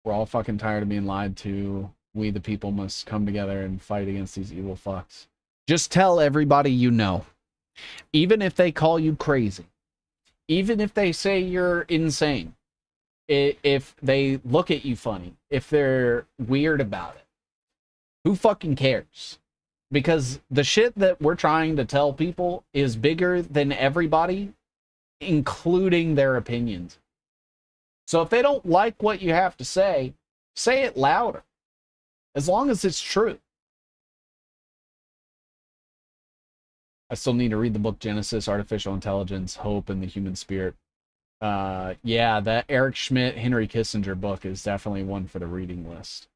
We're all fucking tired of being lied to. We, the people, must come together and fight against these evil fucks. Just tell everybody you know. Even if they call you crazy. Even if they say you're insane. If they look at you funny. If they're weird about it. Who fucking cares? Because the shit that we're trying to tell people is bigger than everybody, including their opinions. So if they don't like what you have to say it louder. As long as it's true. I still need to read the book Genesis, Artificial Intelligence, Hope, and the Human Spirit. Yeah, that Eric Schmidt, Henry Kissinger book is definitely one for the reading list.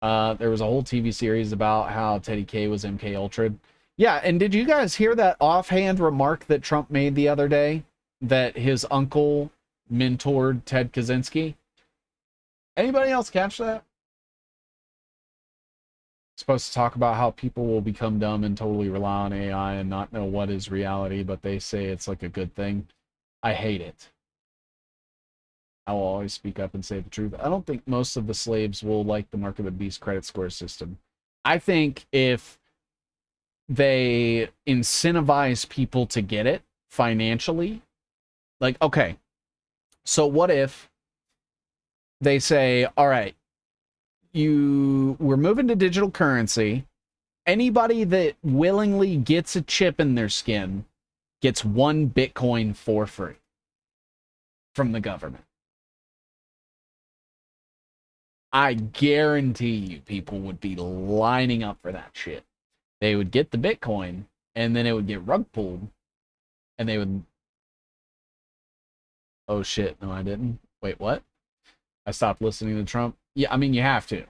There was a whole TV series about how Teddy K was MK Ultra. Yeah, and did you guys hear that offhand remark that Trump made the other day? That his uncle mentored Ted Kaczynski? Anybody else catch that? Supposed to talk about how people will become dumb and totally rely on AI and not know what is reality, but they say it's like a good thing. I hate it. I will always speak up and say the truth. I don't think most of the slaves will like the mark of the beast credit score system. I think if they incentivize people to get it financially, like, okay, so what if they say, all right, we're moving to digital currency. Anybody that willingly gets a chip in their skin gets 1 Bitcoin for free from the government. I guarantee you people would be lining up for that shit. They would get the Bitcoin, and then it would get rug pulled, and they would... Oh shit, no I didn't. Wait, what? I stopped listening to Trump? Yeah, I mean, you have to.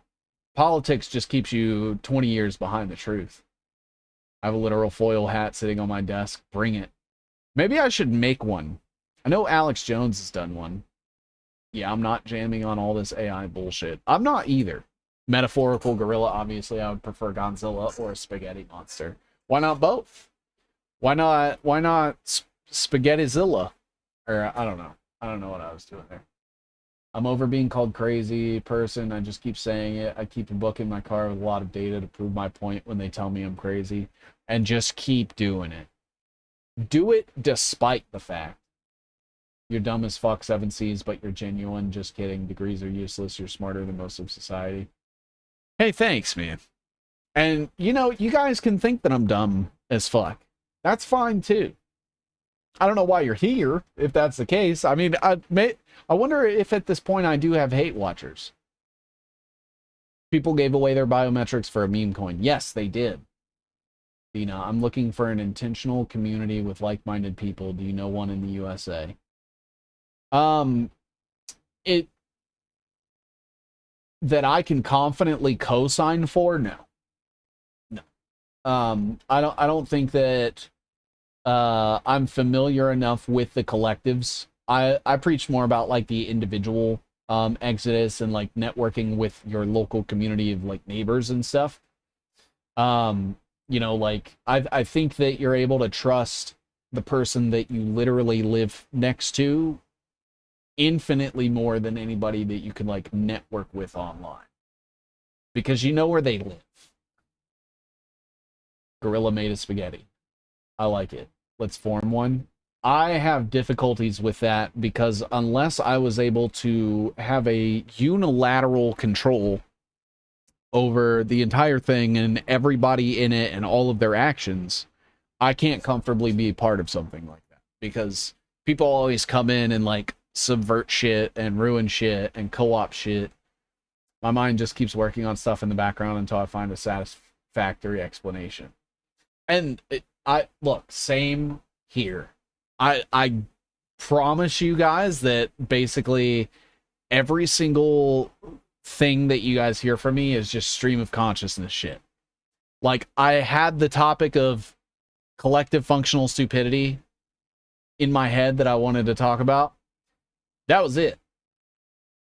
Politics just keeps you 20 years behind the truth. I have a literal foil hat sitting on my desk. Bring it. Maybe I should make one. I know Alex Jones has done one. Yeah, I'm not jamming on all this AI bullshit. I'm not either. Metaphorical gorilla, obviously, I would prefer Godzilla or a spaghetti monster. Why not both? Why not Spaghettizilla? Or, I don't know. I don't know what I was doing there. I'm over being called crazy person. I just keep saying it. I keep a book in my car with a lot of data to prove my point when they tell me I'm crazy. And just keep doing it. Do it despite the fact. You're dumb as fuck, 7 C's, but you're genuine. Just kidding. Degrees are useless. You're smarter than most of society. Hey, thanks, man. And, you know, you guys can think that I'm dumb as fuck. That's fine, too. I don't know why you're here, if that's the case. I mean, I wonder if at this point I do have hate watchers. People gave away their biometrics for a meme coin. Yes, they did. You know, I'm looking for an intentional community with like-minded people. Do you know one in the USA? That I can confidently co-sign for? No. No. I don't think that I'm familiar enough with the collectives. I preach more about like the individual exodus and like networking with your local community of like neighbors and stuff. You know, like I think that you're able to trust the person that you literally live next to infinitely more than anybody that you can like network with online because you know where they live. Gorilla made a spaghetti. I like it. Let's form one. I have difficulties with that because unless I was able to have a unilateral control over the entire thing and everybody in it and all of their actions, I can't comfortably be part of something like that because people always come in and like subvert shit and ruin shit and co-op shit. My mind just keeps working on stuff in the background until I find a satisfactory explanation. And I look, same here. I promise you guys that basically every single thing that you guys hear from me is just stream of consciousness shit. Like I had the topic of collective functional stupidity in my head that I wanted to talk about. That was it.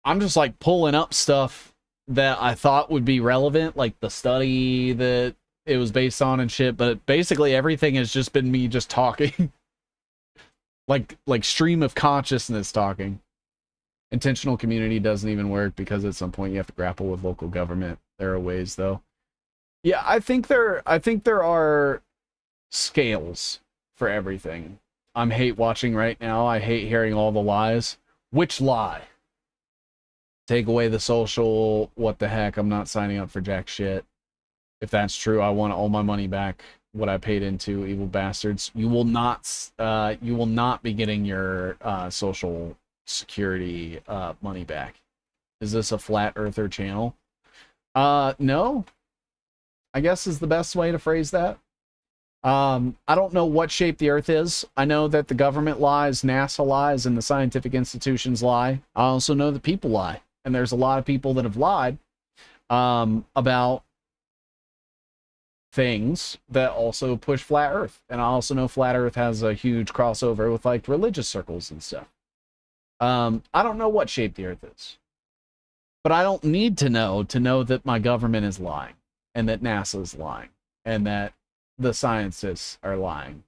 I'm just like pulling up stuff that I thought would be relevant, like the study that it was based on and shit, but basically everything has just been me just talking. like stream of consciousness talking. Intentional community doesn't even work because at some point you have to grapple with local government. There are ways though. Yeah, I think there are scales for everything. I'm hate watching right now. I hate hearing all the lies. Which lie? Take away the social, what the heck, I'm not signing up for jack shit. If that's true, I want all my money back, what I paid into, evil bastards. You will not be getting your social security money back. Is this a flat earther channel? No. I guess is the best way to phrase that. I don't know what shape the earth is. I know that the government lies, NASA lies, and the scientific institutions lie. I also know that people lie. And there's a lot of people that have lied about things that also push flat earth. And I also know flat earth has a huge crossover with like religious circles and stuff. I don't know what shape the earth is. But I don't need to know that my government is lying and that NASA is lying and that the scientists are lying.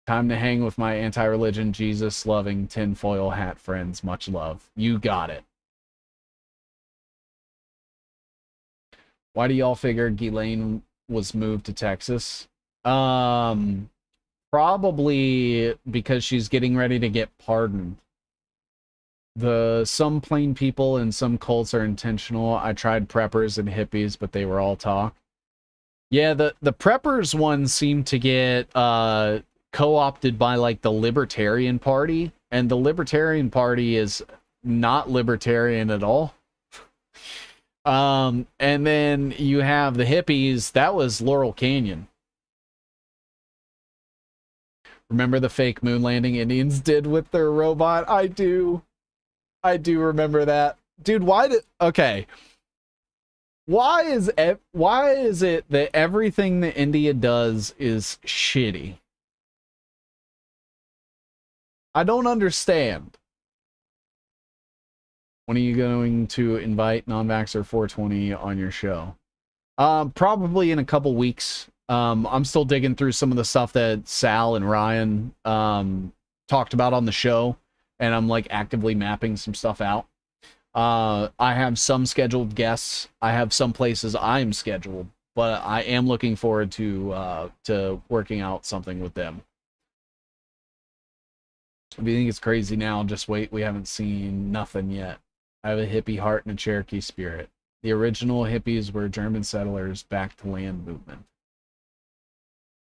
Time to hang with my anti-religion, Jesus-loving, tinfoil hat friends. Much love. You got it. Why do y'all figure Ghislaine was moved to Texas? Probably because she's getting ready to get pardoned. Some plain people and some cults are intentional. I tried preppers and hippies, but they were all talk. Yeah, the preppers ones seem to get co-opted by like the Libertarian Party, and the Libertarian Party is not libertarian at all. And then you have the hippies. That was Laurel Canyon. Remember the fake moon landing Indians did with their robot? I do remember that. Dude, okay. Why is it that everything that India does is shitty? I don't understand. When are you going to invite Non-Vaxxer 420 on your show? Probably in a couple weeks. I'm still digging through some of the stuff that Sal and Ryan talked about on the show, and I'm like actively mapping some stuff out. I have some scheduled guests. I have some places I'm scheduled, but I am looking forward to working out something with them. If you think it's crazy now, just wait. We haven't seen nothing yet. I have a hippie heart and a Cherokee spirit. The original hippies were German settlers back to land movement.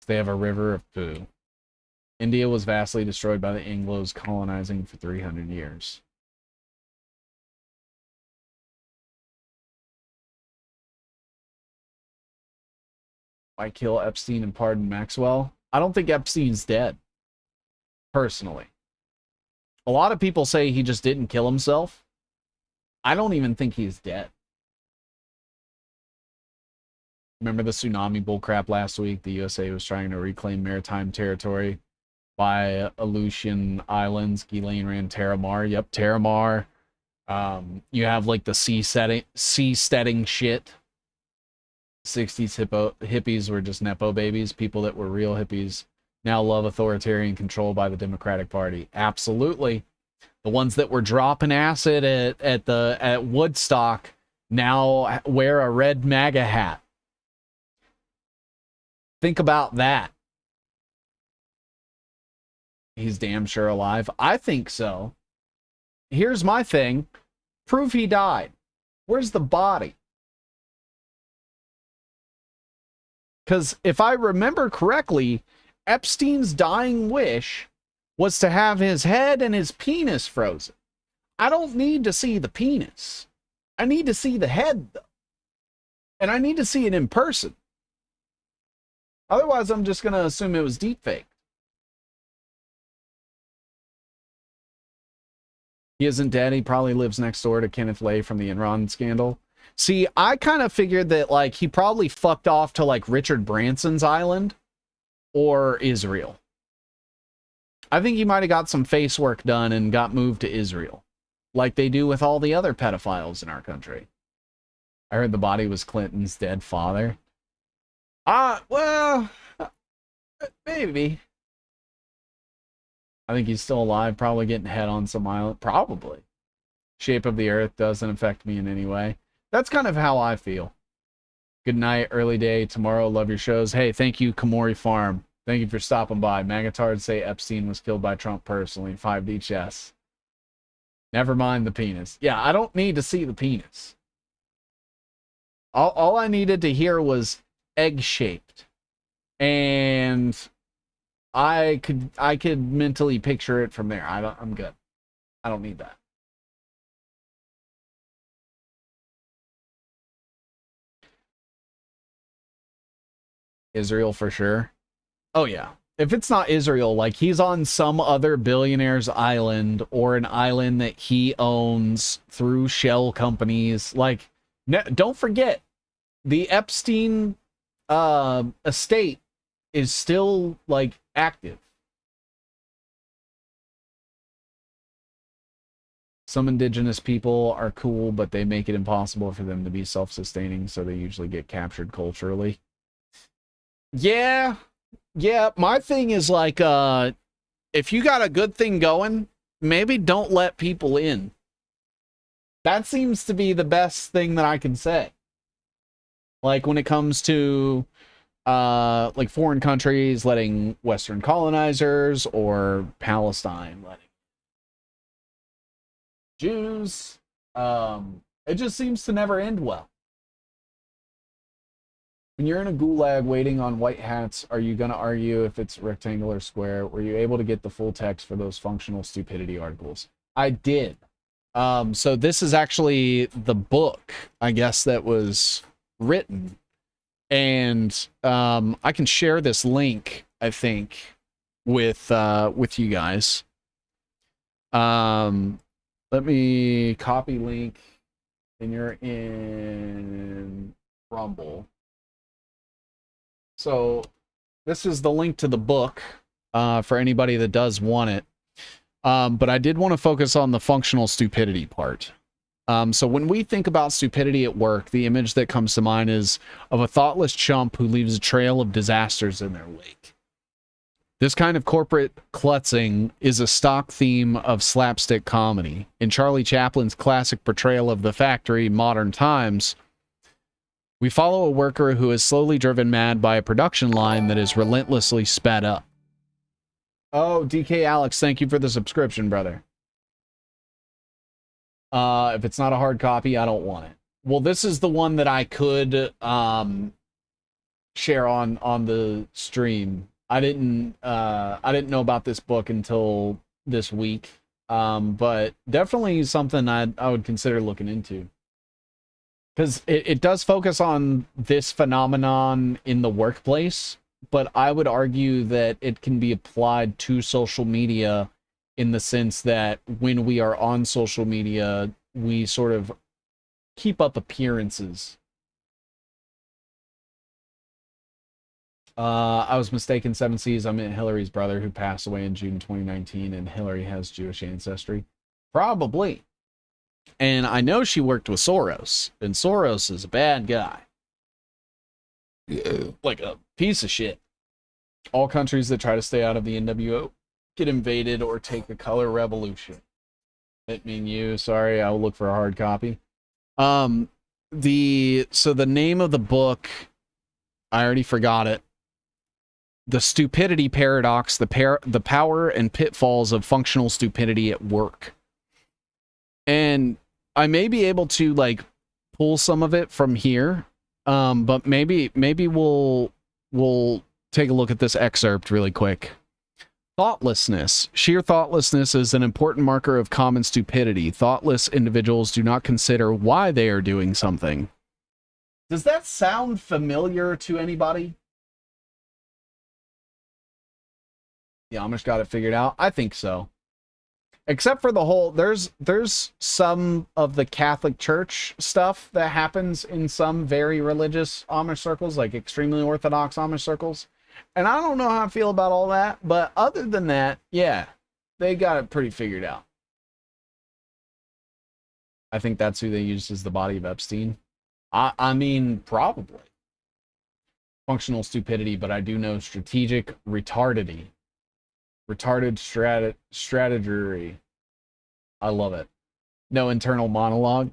They have a river of poo. India was vastly destroyed by the Anglos colonizing for 300 years. Why kill Epstein and pardon Maxwell? I don't think Epstein's dead. Personally. A lot of people say he just didn't kill himself. I don't even think he's dead. Remember the tsunami bullcrap last week? The USA was trying to reclaim maritime territory by Aleutian Islands, Ghislaine ran Terramar. Yep, Terramar. You have like the seasteading shit. 60s hippies were just nepo babies. People that were real hippies now love authoritarian control by the Democratic Party. Absolutely. The ones that were dropping acid at Woodstock now wear a red MAGA hat. Think about that. He's damn sure alive. I think so. Here's my thing. Prove he died. Where's the body? Because if I remember correctly, Epstein's dying wish was to have his head and his penis frozen. I don't need to see the penis. I need to see the head, though. And I need to see it in person. Otherwise, I'm just going to assume it was deepfake. He isn't dead. He probably lives next door to Kenneth Lay from the Enron scandal. See, I kind of figured that, like, he probably fucked off to, like, Richard Branson's island or Israel. I think he might have got some face work done and got moved to Israel, like they do with all the other pedophiles in our country. I heard the body was Clinton's dead father. Well, maybe. I think he's still alive, probably getting head on some island. Probably. Shape of the Earth doesn't affect me in any way. That's kind of how I feel. Good night, early day, tomorrow, love your shows. Hey, thank you, Kamori Farm. Thank you for stopping by. Magatards say Epstein was killed by Trump personally. 5D chess. Never mind the penis. Yeah, I don't need to see the penis. All I needed to hear was egg-shaped. And I could mentally picture it from there. I'm good. I don't need that. Israel for sure. Oh yeah. If it's not Israel, like he's on some other billionaire's island or an island that he owns through shell companies. Like, don't forget, the Epstein estate is still like active. Some indigenous people are cool, but they make it impossible for them to be self-sustaining, so they usually get captured culturally. Yeah, my thing is like, if you got a good thing going, maybe don't let people in. That seems to be the best thing that I can say. Like when it comes to like foreign countries letting Western colonizers or Palestine letting Jews, it just seems to never end well. When you're in a gulag waiting on white hats, are you going to argue if it's rectangular or square? Were you able to get the full text for those functional stupidity articles? I did. So this is actually the book, I guess, that was written. And I can share this link, I think, with you guys. Let me copy link, and you're in Rumble. So this is the link to the book for anybody that does want it. But I did want to focus on the functional stupidity part. So when we think about stupidity at work, the image that comes to mind is of a thoughtless chump who leaves a trail of disasters in their wake. This kind of corporate klutzing is a stock theme of slapstick comedy. In Charlie Chaplin's classic portrayal of The Factory, Modern Times, we follow a worker who is slowly driven mad by a production line that is relentlessly sped up. Oh, DK Alex, thank you for the subscription, brother. If it's not a hard copy, I don't want it. Well, this is the one that I could share on the stream. I didn't know about this book until this week. But definitely something I would consider looking into. Because it does focus on this phenomenon in the workplace, but I would argue that it can be applied to social media in the sense that when we are on social media, we sort of keep up appearances. I was mistaken, Seven Seas. I meant Hillary's brother who passed away in June 2019, and Hillary has Jewish ancestry. Probably. And I know she worked with Soros, and Soros is a bad guy. Like a piece of shit. All countries that try to stay out of the NWO get invaded or take a color revolution. It mean you. Sorry, I will look for a hard copy. So the name of the book, I already forgot it. The Stupidity Paradox, the power and pitfalls of functional stupidity at work. And I may be able to like pull some of it from here. But maybe we'll take a look at this excerpt really quick. Thoughtlessness. Sheer thoughtlessness is an important marker of common stupidity. Thoughtless individuals do not consider why they are doing something. Does that sound familiar to anybody? The Amish got it figured out? I think so. Except for the whole, there's some of the Catholic Church stuff that happens in some very religious Amish circles, like extremely Orthodox Amish circles. And I don't know how I feel about all that, but other than that, yeah, they got it pretty figured out. I think that's who they used as the body of Epstein. I mean, probably. Functional stupidity, but I do know strategic retardity. Retarded strategy. I love it. No internal monologue.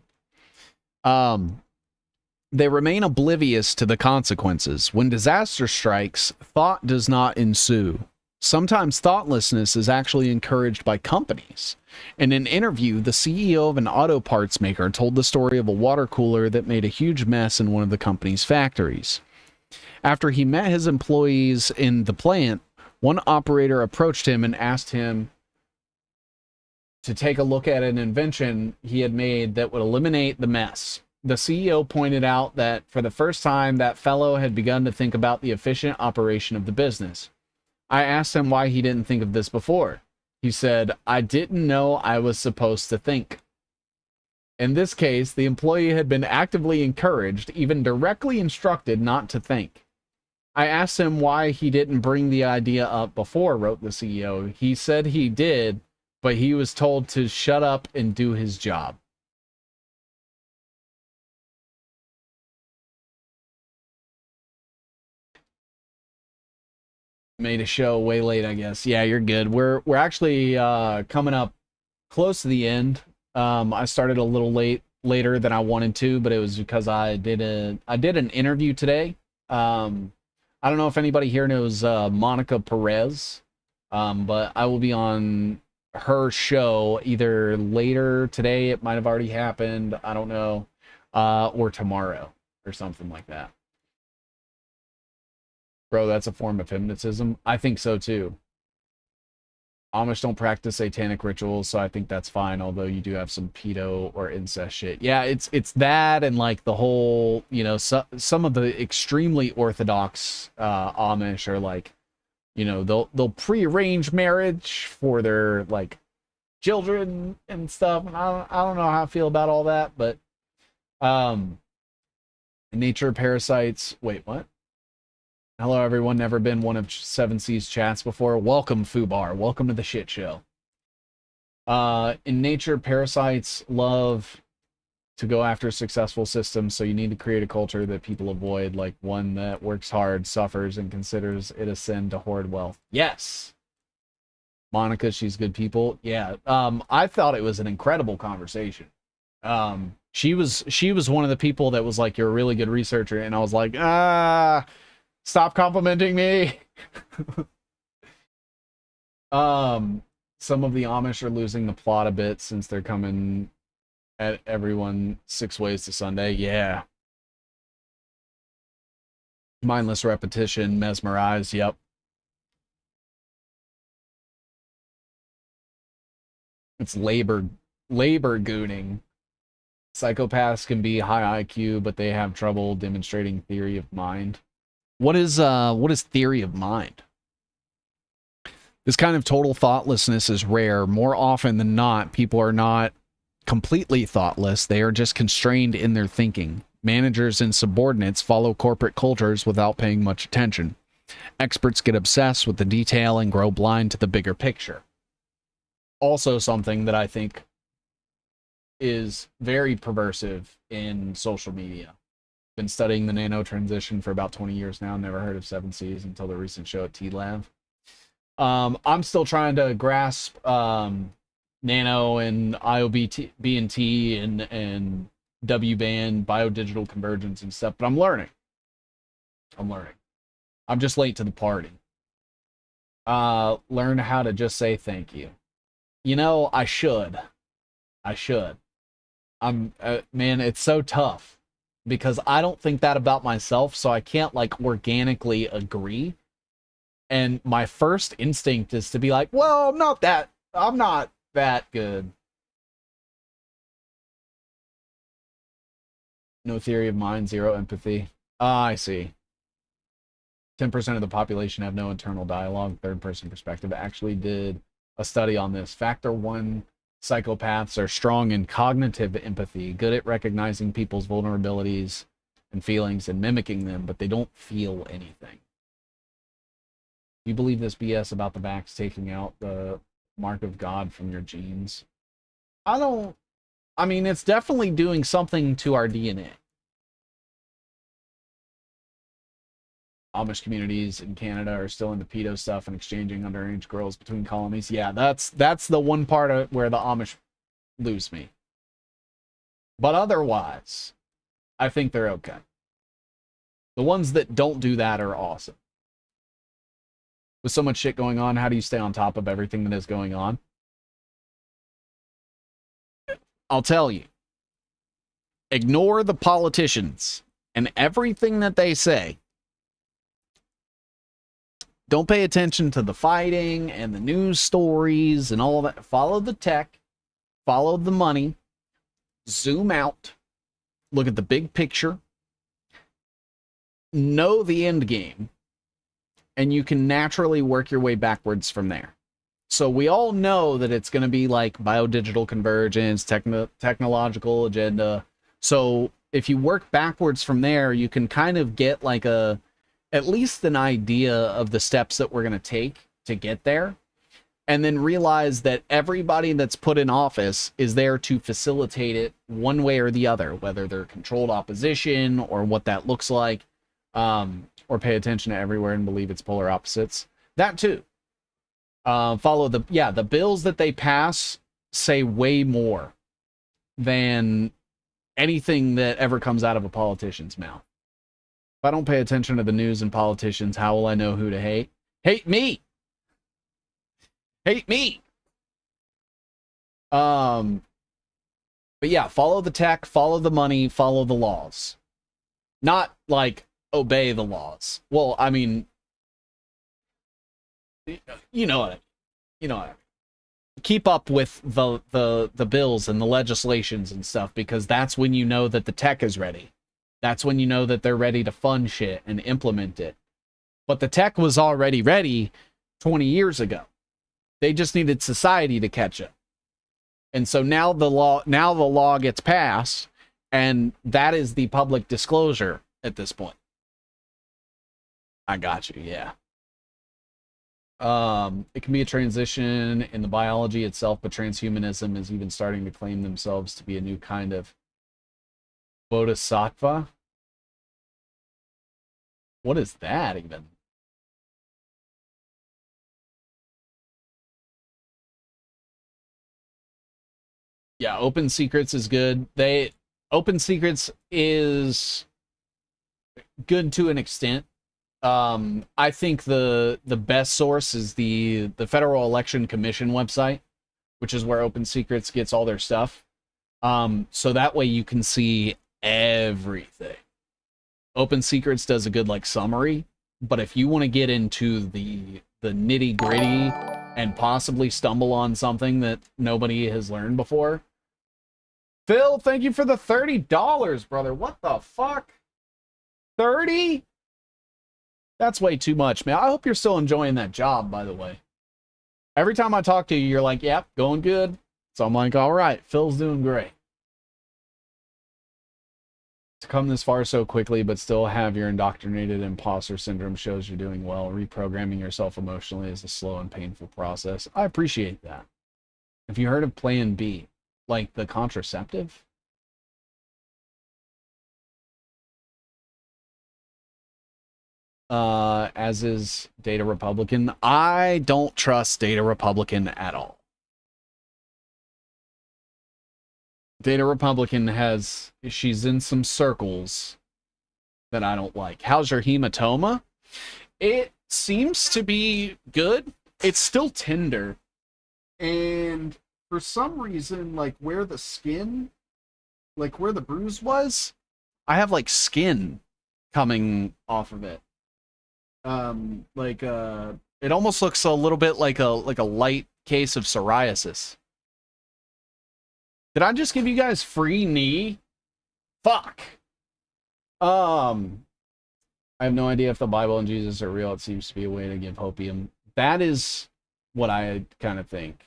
They remain oblivious to the consequences. When disaster strikes, thought does not ensue. Sometimes thoughtlessness is actually encouraged by companies. In an interview, the CEO of an auto parts maker told the story of a water cooler that made a huge mess in one of the company's factories. After he met his employees in the plant, one operator approached him and asked him to take a look at an invention he had made that would eliminate the mess. The CEO pointed out that for the first time, that fellow had begun to think about the efficient operation of the business. I asked him why he didn't think of this before. He said, "I didn't know I was supposed to think." In this case, the employee had been actively encouraged, even directly instructed not to think. I asked him why he didn't bring the idea up before, wrote the CEO. He said he did, but he was told to shut up and do his job. Made a show way late, I guess. Yeah, you're good. We're actually coming up close to the end. I started a little later than I wanted to, but it was because I did an interview today. I don't know if anybody here knows Monica Perez, but I will be on her show either later today, it might have already happened, I don't know, or tomorrow or something like that. Bro, that's a form of hypnotism. I think so too. Amish don't practice satanic rituals, so I think that's fine, although you do have some pedo or incest shit. Yeah, it's that, and like the whole, you know, some of the extremely orthodox Amish are like, you know, they'll prearrange marriage for their like children and stuff. And I don't know how I feel about all that, but nature parasites. Wait, what? Hello, everyone. Never been one of Seven Seas chats before. Welcome, Fubar. Welcome to the shit show. In nature, parasites love to go after successful systems, so you need to create a culture that people avoid, like one that works hard, suffers, and considers it a sin to hoard wealth. Yes. Monica, she's good people. Yeah. I thought it was an incredible conversation. She was one of the people that was like, "You're a really good researcher," and I was like, stop complimenting me. Some of the Amish are losing the plot a bit since they're coming at everyone 6 ways to Sunday. Yeah. Mindless repetition, mesmerized. Yep. It's labor gooning. Psychopaths can be high IQ, but they have trouble demonstrating theory of mind. What is theory of mind? This kind of total thoughtlessness is rare. More often than not, people are not completely thoughtless. They are just constrained in their thinking. Managers and subordinates follow corporate cultures without paying much attention. Experts get obsessed with the detail and grow blind to the bigger picture. Also something that I think is very perversive in social media. Been studying the nano transition for about 20 years now. Never heard of 7Cs until the recent show at T-Lab. I'm still trying to grasp nano and IOB&T and W-band, biodigital convergence and stuff, but I'm learning. I'm just late to the party. Learn how to just say thank you. You know, I should. Man, it's so tough because I don't think that about myself, so I can't like organically agree. And my first instinct is to be like, well, I'm not that good. No theory of mind, zero empathy. Ah, I see. 10% of the population have no internal dialogue. Third-person perspective actually did a study on this. Factor 1 psychopaths are strong in cognitive empathy, good at recognizing people's vulnerabilities and feelings and mimicking them, but they don't feel anything. You believe this BS about the vax taking out the mark of God from your genes? I mean, it's definitely doing something to our DNA. Amish communities in Canada are still into pedo stuff and exchanging underage girls between colonies. Yeah, that's the one part of where the Amish lose me. But otherwise, I think they're okay. The ones that don't do that are awesome. With so much shit going on, how do you stay on top of everything that is going on? I'll tell you. Ignore the politicians and everything that they say. Don't pay attention to the fighting and the news stories and all that. Follow the tech. Follow the money. Zoom out. Look at the big picture. Know the end game. And you can naturally work your way backwards from there. So we all know that it's going to be like biodigital convergence, technological agenda. So if you work backwards from there, you can kind of get like at least an idea of the steps that we're going to take to get there. And then realize that everybody that's put in office is there to facilitate it one way or the other, whether they're controlled opposition or what that looks like, or pay attention to everywhere and believe it's polar opposites. That too. Follow the bills that they pass say way more than anything that ever comes out of a politician's mouth. If I don't pay attention to the news and politicians, how will I know who to hate? Hate me! Hate me! But yeah, follow the tech, follow the money, follow the laws. Not like obey the laws. Well, I mean, you know what I mean. You know what I mean. Keep up with the bills and the legislations and stuff, because that's when you know that the tech is ready. That's when you know that they're ready to fund shit and implement it. But the tech was already ready 20 years ago. They just needed society to catch up. And so now the law gets passed, and that is the public disclosure at this point. I got you, yeah. It can be a transition in the biology itself, but transhumanism is even starting to claim themselves to be a new kind of bodhisattva. What is that even? Yeah, Open Secrets is good. Open Secrets is good to an extent. I think the best source is the Federal Election Commission website, which is where Open Secrets gets all their stuff. So that way you can see everything. Open Secrets does a good like summary, but if you want to get into the nitty gritty and possibly stumble on something that nobody has learned before. Phil, thank you for the $30, brother. What the fuck? 30? That's way too much, man. I hope you're still enjoying that job, by the way. Every time I talk to you, you're like, yep, going good. So I'm like, all right, Phil's doing great. To come this far so quickly, but still have your indoctrinated imposter syndrome shows you're doing well. Reprogramming yourself emotionally is a slow and painful process. I appreciate that. Have you heard of Plan B? Like the contraceptive? As is Data Republican. I don't trust Data Republican at all. Data Republican she's in some circles that I don't like. How's your hematoma? It seems to be good. It's still tender. And for some reason, like where the skin, like where the bruise was, I have like skin coming off of it. It almost looks a little bit like a light case of psoriasis. Did I just give you guys free knee? Fuck. I have no idea if the Bible and Jesus are real. It seems to be a way to give hopium. That is what I kind of think.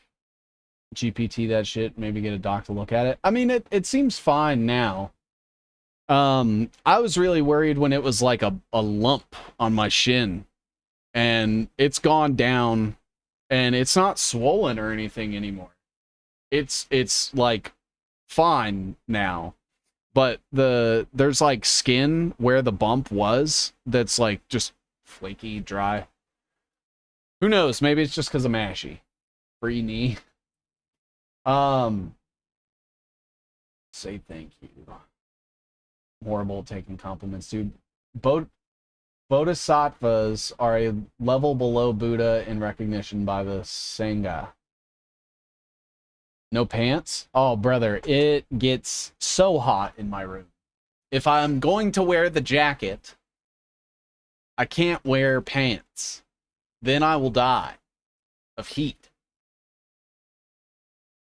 GPT that shit, maybe get a doc to look at it. I mean, it seems fine now. I was really worried when it was like a lump on my shin, and it's gone down, and it's not swollen or anything anymore. It's like fine now, but there's like skin where the bump was that's like just flaky, dry. Who knows? Maybe it's just because I'm ashy. Free knee. Say thank you. Horrible taking compliments, dude. Bodhisattvas are a level below Buddha in recognition by the Sangha. No pants? Oh, brother, it gets so hot in my room. If I'm going to wear the jacket, I can't wear pants. Then I will die of heat.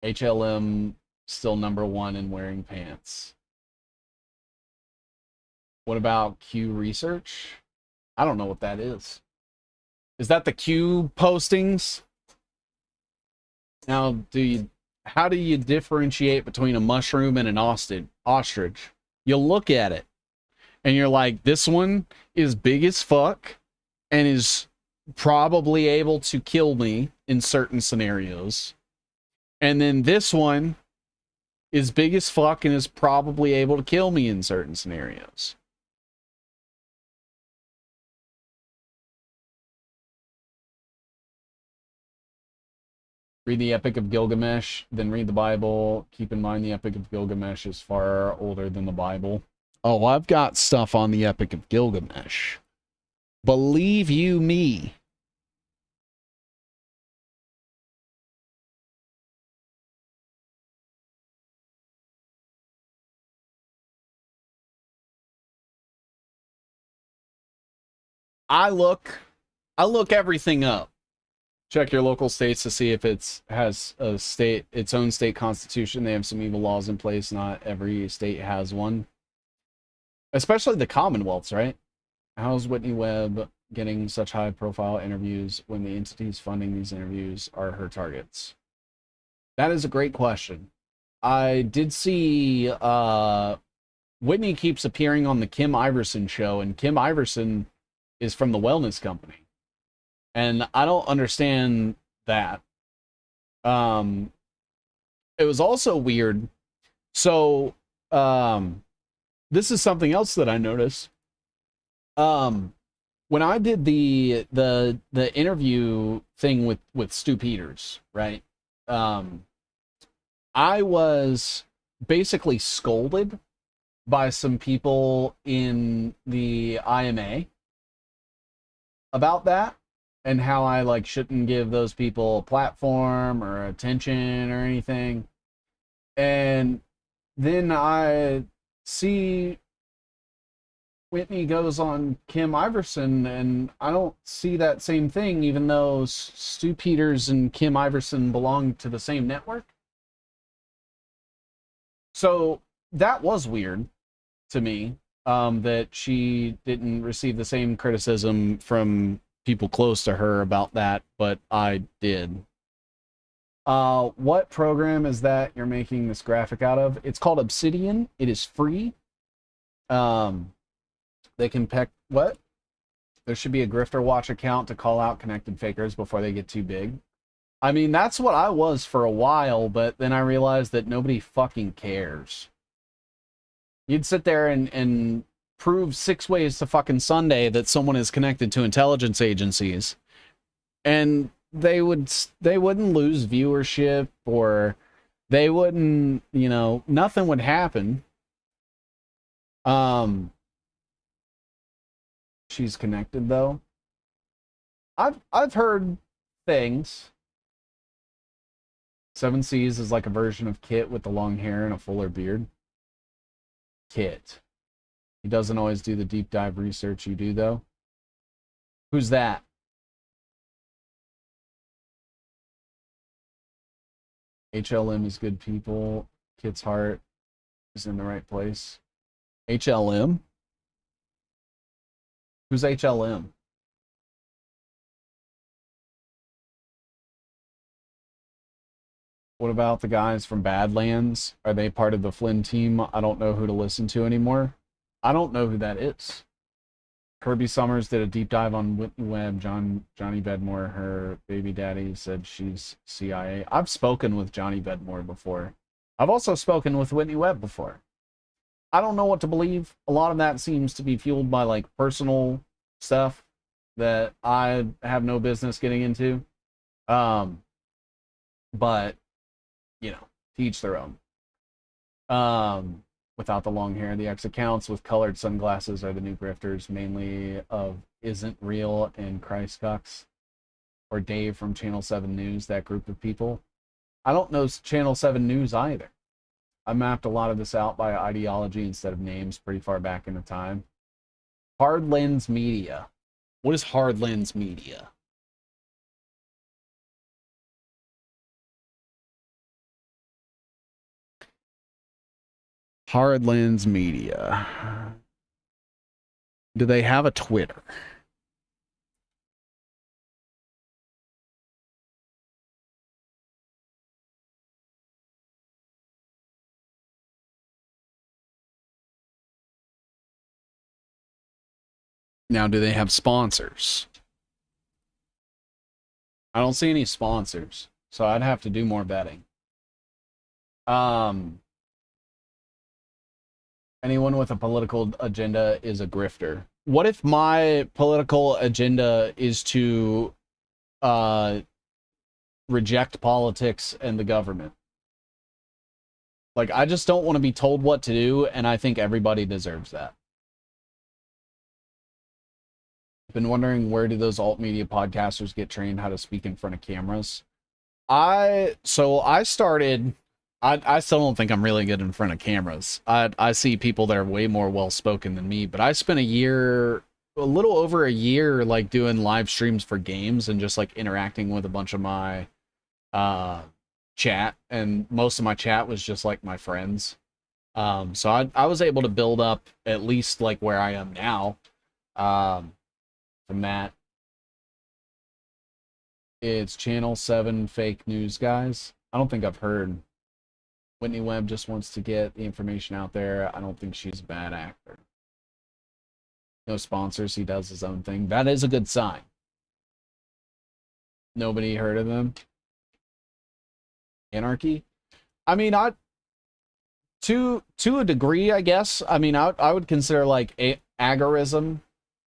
HLM still #1 in wearing pants. What about Q research? I don't know what that is. Is that the Q postings? Now, how do you differentiate between a mushroom and an ostrich? You look at it and you're like, this one is big as fuck and is probably able to kill me in certain scenarios. And then this one is big as fuck and is probably able to kill me in certain scenarios. Read the Epic of Gilgamesh, then read the Bible. Keep in mind the Epic of Gilgamesh is far older than the Bible. Oh, I've got stuff on the Epic of Gilgamesh. Believe you me. I look everything up. Check your local states to see if has its own state constitution. They have some evil laws in place. Not every state has one. Especially the Commonwealths, right? How's Whitney Webb getting such high-profile interviews when the entities funding these interviews are her targets? That is a great question. I did see Whitney keeps appearing on the Kim Iverson show, and Kim Iverson is from the Wellness Company. And I don't understand that. It was also weird. So, this is something else that I noticed. When I did the interview thing with Stu Peters, right? I was basically scolded by some people in the IMA about that. And how I like shouldn't give those people a platform or attention or anything. And then I see Whitney goes on Kim Iverson, and I don't see that same thing, even though Stu Peters and Kim Iverson belong to the same network. So that was weird to me, that she didn't receive the same criticism from people close to her about that, but I did. What program is that you're making this graphic out of? It's called Obsidian. It is free. They can pick what? There should be a grifter watch account to call out connected fakers before they get too big. I mean, that's what I was for a while, but then I realized that nobody fucking cares. You'd sit there and prove 6 ways to fucking Sunday that someone is connected to intelligence agencies, and they wouldn't lose viewership, or they wouldn't, you know, nothing would happen. She's connected though. I've heard things. 7 Seas is like a version of Kit with the long hair and a fuller beard. Kit. He doesn't always do the deep dive research you do, though. Who's that? HLM is good people. Kit's heart is in the right place. HLM? Who's HLM? What about the guys from Badlands? Are they part of the Flynn team? I don't know who to listen to anymore. I don't know who that is. Kirby Summers did a deep dive on Whitney Webb. Johnny Bedmore, her baby daddy, said she's CIA. I've spoken with Johnny Bedmore before. I've also spoken with Whitney Webb before. I don't know what to believe. A lot of that seems to be fueled by like personal stuff that I have no business getting into. But you know, to each their own. Without the long hair, the X accounts with colored sunglasses are the new grifters, mainly of Isn't Real and Christcox, or Dave from Channel 7 News, that group of people. I don't know Channel 7 News either. I mapped a lot of this out by ideology instead of names pretty far back in the time. Hard Lens Media. What is Hard Lens Media? Hard Lens Media. Do they have a Twitter? Now, do they have sponsors? I don't see any sponsors, so I'd have to do more betting. Anyone with a political agenda is a grifter. What if my political agenda is to reject politics and the government? Like, I just don't want to be told what to do, and I think everybody deserves that. I've been wondering, where do those alt media podcasters get trained how to speak in front of cameras? I started... I still don't think I'm really good in front of cameras. I see people that are way more well-spoken than me, but I spent a little over a year, like, doing live streams for games and just, like, interacting with a bunch of my chat, and most of my chat was just, like, my friends. So I was able to build up at least, like, where I am now from that. It's Channel 7 fake news guys. I don't think I've heard. Whitney Webb just wants to get the information out there. I don't think she's a bad actor. No sponsors. He does his own thing. That is a good sign. Nobody heard of them. Anarchy? I mean, to a degree, I guess. I mean, I would consider, like, agorism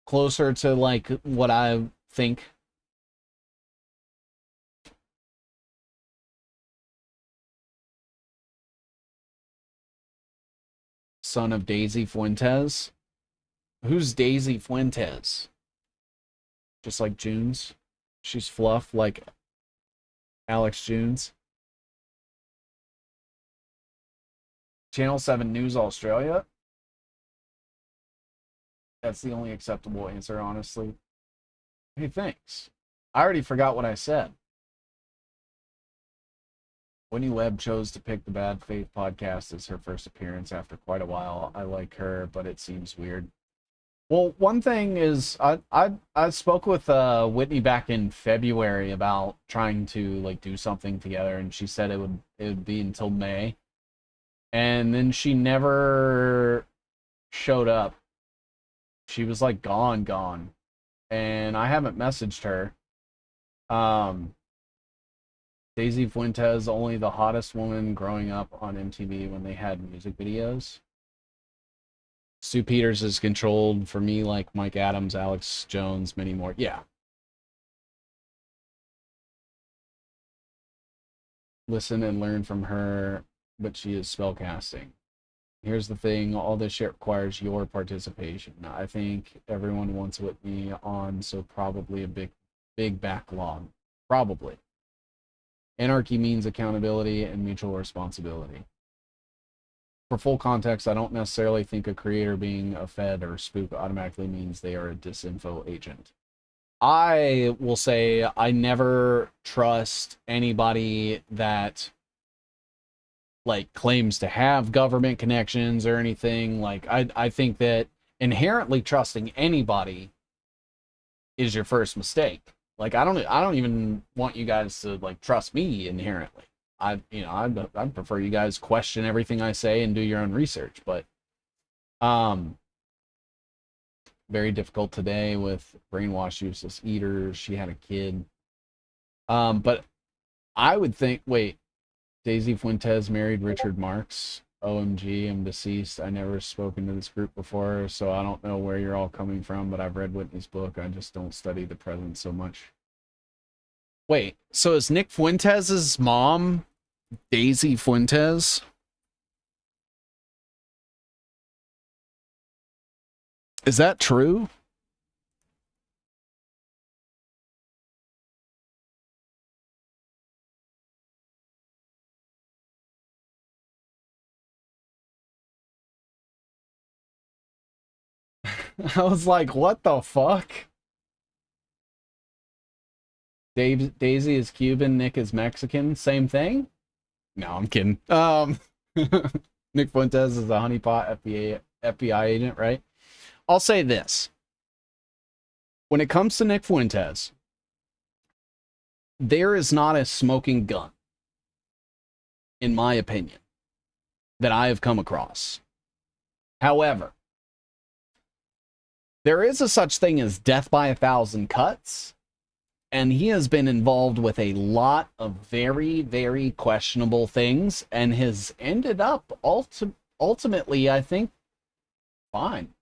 closer to, like, what I think. Son of Daisy Fuentes. Who's Daisy Fuentes? Just like Junes. She's fluff like Alex Junes. Channel 7 News Australia. That's the only acceptable answer, honestly. Hey, thanks. I already forgot what I said. Whitney Webb chose to pick the Bad Faith podcast as her first appearance after quite a while. I like her, but it seems weird. Well, one thing is, I spoke with Whitney back in February about trying to, like, do something together, and she said it would be until May, and then she never showed up, she was like gone. And I haven't messaged her. Daisy Fuentes, only the hottest woman growing up on MTV when they had music videos. Stu Peters is controlled for me like Mike Adams, Alex Jones, many more. Yeah. Listen and learn from her, but she is spellcasting. Here's the thing, all this shit requires your participation. I think everyone wants with me on, so probably a big backlog. Probably. Anarchy means accountability and mutual responsibility. For full context, I don't necessarily think a creator being a fed or spook automatically means they are a disinfo agent. I will say I never trust anybody that like claims to have government connections or anything. Like I think that inherently trusting anybody is your first mistake. Like I don't even want you guys to like trust me inherently. I'd prefer you guys question everything I say and do your own research, but very difficult today with brainwash useless eaters. She had a kid. But I would think, wait, Daisy Fuentes married Richard Marx. OMG, I'm deceased. I never spoken to this group before, so I don't know where you're all coming from, but I've read Whitney's book. I just don't study the present so much. Wait, so is Nick Fuentes' mom Daisy Fuentes? Is that true? I was like, what the fuck? Daisy is Cuban, Nick is Mexican. Same thing? No, I'm kidding. Nick Fuentes is a honeypot FBI agent, right? I'll say this. When it comes to Nick Fuentes, there is not a smoking gun, in my opinion, that I have come across. However, there is a such thing as death by 1,000 cuts, and he has been involved with a lot of very, very questionable things and has ended up ultimately, I think, fine.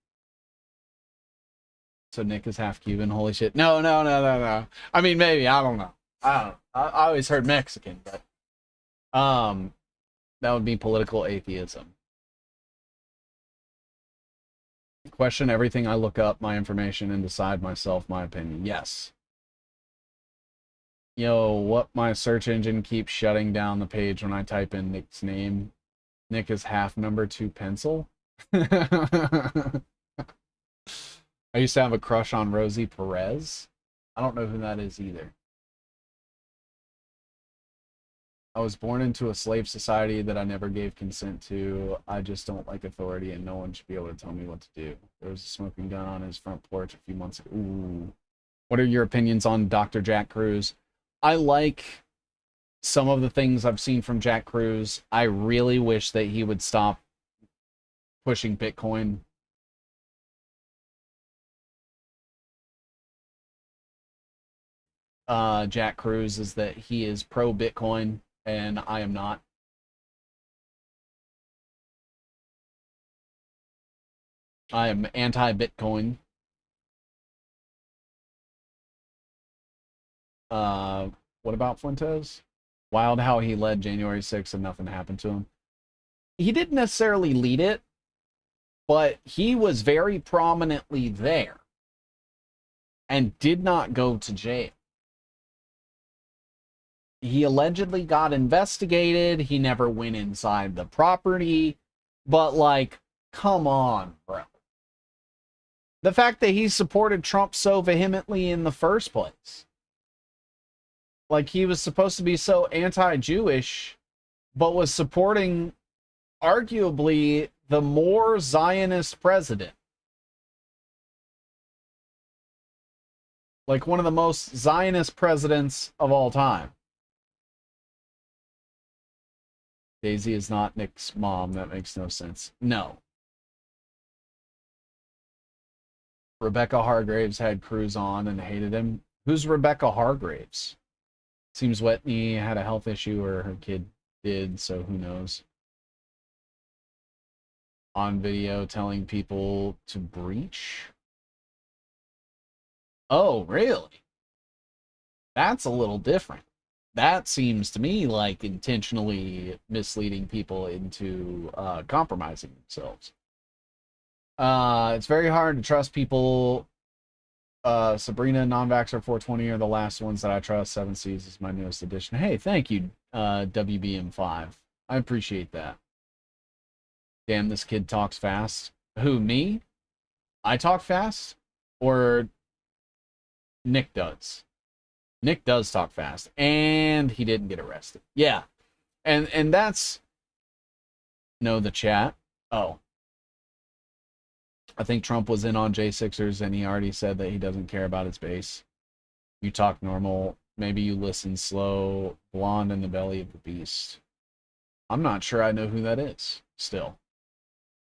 So Nick is half Cuban. Holy shit. No. I mean, maybe. I don't know. I always heard Mexican, but that would be political atheism. Question everything I look up, my information, and decide myself my opinion. Yes. Yo, what my search engine keeps shutting down the page when I type in Nick's name. Nick is half number 2 pencil. I used to have a crush on Rosie Perez. I don't know who that is either. I was born into a slave society that I never gave consent to. I just don't like authority and no one should be able to tell me what to do. There was a smoking gun on his front porch a few months ago. Ooh. What are your opinions on Dr. Jack Cruz? I like some of the things I've seen from Jack Cruz. I really wish that he would stop pushing Bitcoin. Jack Cruz is that he is pro Bitcoin and I am not. I am anti-Bitcoin. What about Fuentes? Wild how he led January 6th and nothing happened to him. He didn't necessarily lead it, but he was very prominently there and did not go to jail. He allegedly got investigated. He never went inside the property, but like, come on, bro. The fact that he supported Trump so vehemently in the first place. Like, he was supposed to be so anti-Jewish, but was supporting arguably the more Zionist president. Like, one of the most Zionist presidents of all time. Daisy is not Nick's mom. That makes no sense. No. Rebecca Hargraves had Cruz on and hated him. Who's Rebecca Hargraves? Seems Whitney had a health issue, or her kid did, so who knows. On video telling people to breach. Oh, really? That's a little different. That seems to me like intentionally misleading people into compromising themselves. It's very hard to trust people. Sabrina, non-vaxxer 420 are the last ones that I trust. 7 C's is my newest addition. Hey, thank you, WBM5. I appreciate that. Damn, this kid talks fast. Who, me? I talk fast? Or Nick does? Nick does talk fast. And he didn't get arrested. Yeah. And that's... No, the chat. Oh. I think Trump was in on J6ers and he already said that he doesn't care about his base. You talk normal. Maybe you listen slow. Blonde in the belly of the beast. I'm not sure I know who that is still.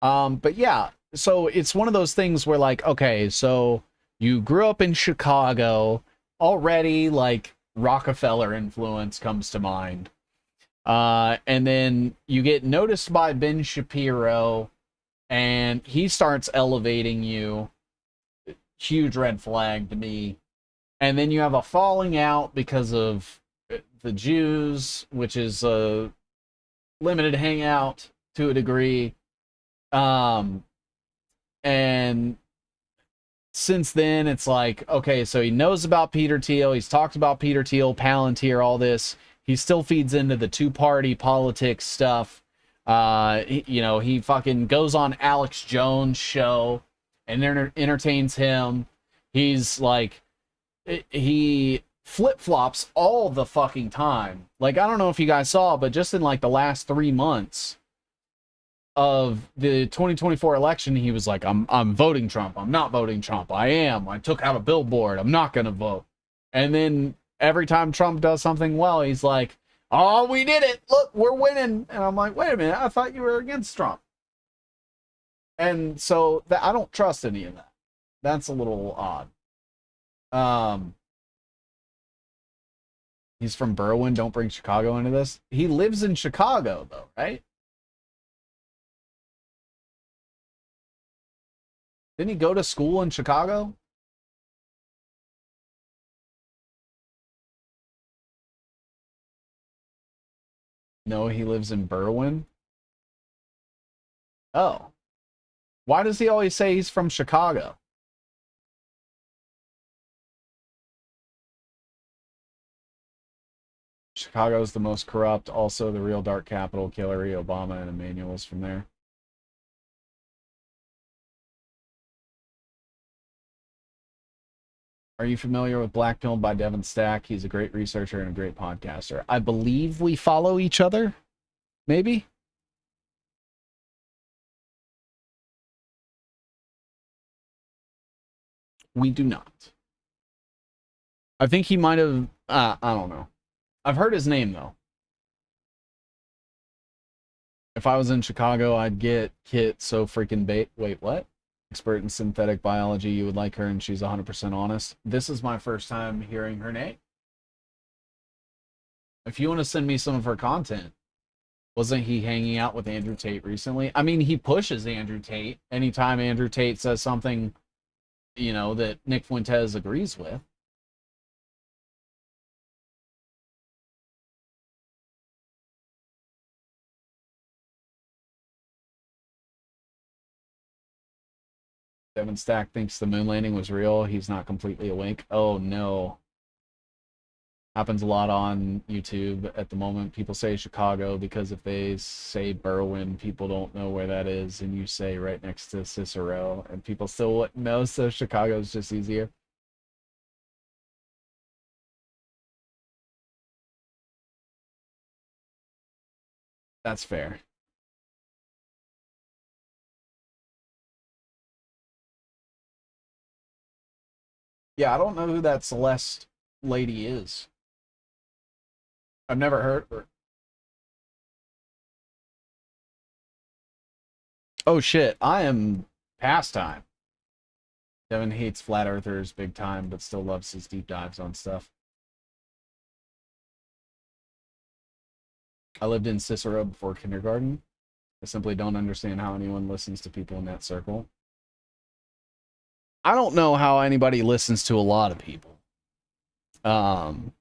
But yeah, so it's one of those things where like, okay, so you grew up in Chicago, already like Rockefeller influence comes to mind. And then you get noticed by Ben Shapiro and he starts elevating you. Huge red flag to me. And then you have a falling out because of the Jews, which is a limited hangout to a degree. And since then, it's like, okay, so he knows about Peter Thiel. He's talked about Peter Thiel, Palantir, all this. He still feeds into the two-party politics stuff. He fucking goes on Alex Jones' show and entertains him. He's like, he flip-flops all the fucking time. Like, I don't know if you guys saw, but just in like the last 3 months of the 2024 election, he was like, I'm voting Trump. I'm not voting Trump. I am. I took out a billboard. I'm not going to vote. And then every time Trump does something well, he's like, oh, we did it. Look, we're winning. And I'm like, wait a minute. I thought you were against Trump. And so I don't trust any of that. That's a little odd. He's from Berwyn. Don't bring Chicago into this. He lives in Chicago, though, right? Didn't he go to school in Chicago? No, he lives in Berwyn. Oh. Why does he always say he's from Chicago? Chicago's the most corrupt. Also, the real dark capital. Hillary, Obama, and Emmanuel's from there. Are you familiar with Black Pill by Devin Stack? He's a great researcher and a great podcaster. I believe we follow each other. Maybe? We do not. I think he might have... I don't know. I've heard his name, though. If I was in Chicago, I'd get Kit so freaking bait. Wait, what? Expert in synthetic biology. You would like her, and she's 100% honest. This is my first time hearing her name. If you want to send me some of her content, wasn't he hanging out with Andrew Tate recently? I mean, he pushes Andrew Tate anytime Andrew Tate says something, that Nick Fuentes agrees with. Devin Stack thinks the moon landing was real. He's not completely awake. Oh, no. Happens a lot on YouTube at the moment. People say Chicago because if they say Berwyn, people don't know where that is. And you say right next to Cicero, and people still wouldn't know, so Chicago's just easier. That's fair. Yeah, I don't know who that Celeste lady is. I've never heard her. Oh shit, I am past time. Devin hates flat earthers big time, but still loves his deep dives on stuff. I lived in Cicero before kindergarten. I simply don't understand how anyone listens to people in that circle. I don't know how anybody listens to a lot of people. Man,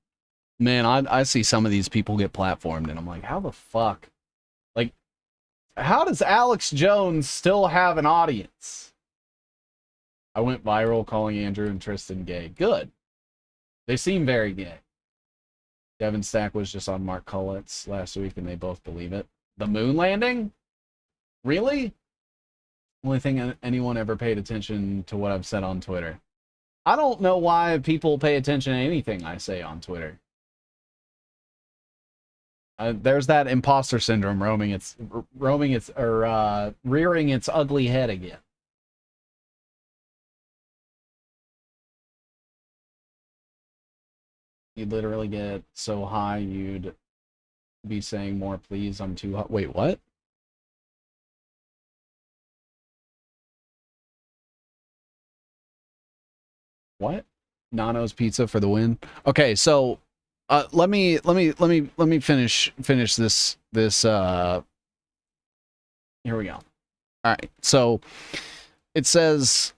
I see some of these people get platformed, and I'm like, how the fuck? Like, how does Alex Jones still have an audience? I went viral calling Andrew and Tristan gay. Good. They seem very gay. Devin Stack was just on Mark Cullett's last week, and they both believe it. The moon landing? Really? Only thing anyone ever paid attention to what I've said on Twitter. I don't know why people pay attention to anything I say on Twitter. There's that imposter syndrome rearing its ugly head again. You'd literally get so high you'd be saying more, please, I'm too hot. Wait, what? What? Nano's Pizza for the win. Okay, so let me finish this here we go. All right. So it says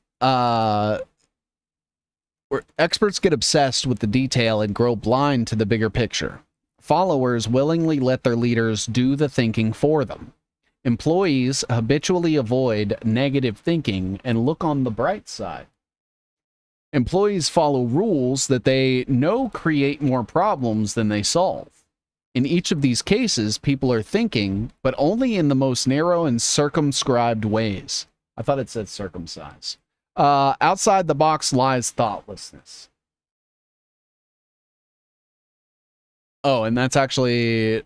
where experts get obsessed with the detail and grow blind to the bigger picture. Followers willingly let their leaders do the thinking for them. Employees habitually avoid negative thinking and look on the bright side. Employees follow rules that they know create more problems than they solve. In each of these cases, people are thinking, but only in the most narrow and circumscribed ways. I thought it said circumcised. Outside the box lies thoughtlessness. Oh, and that's actually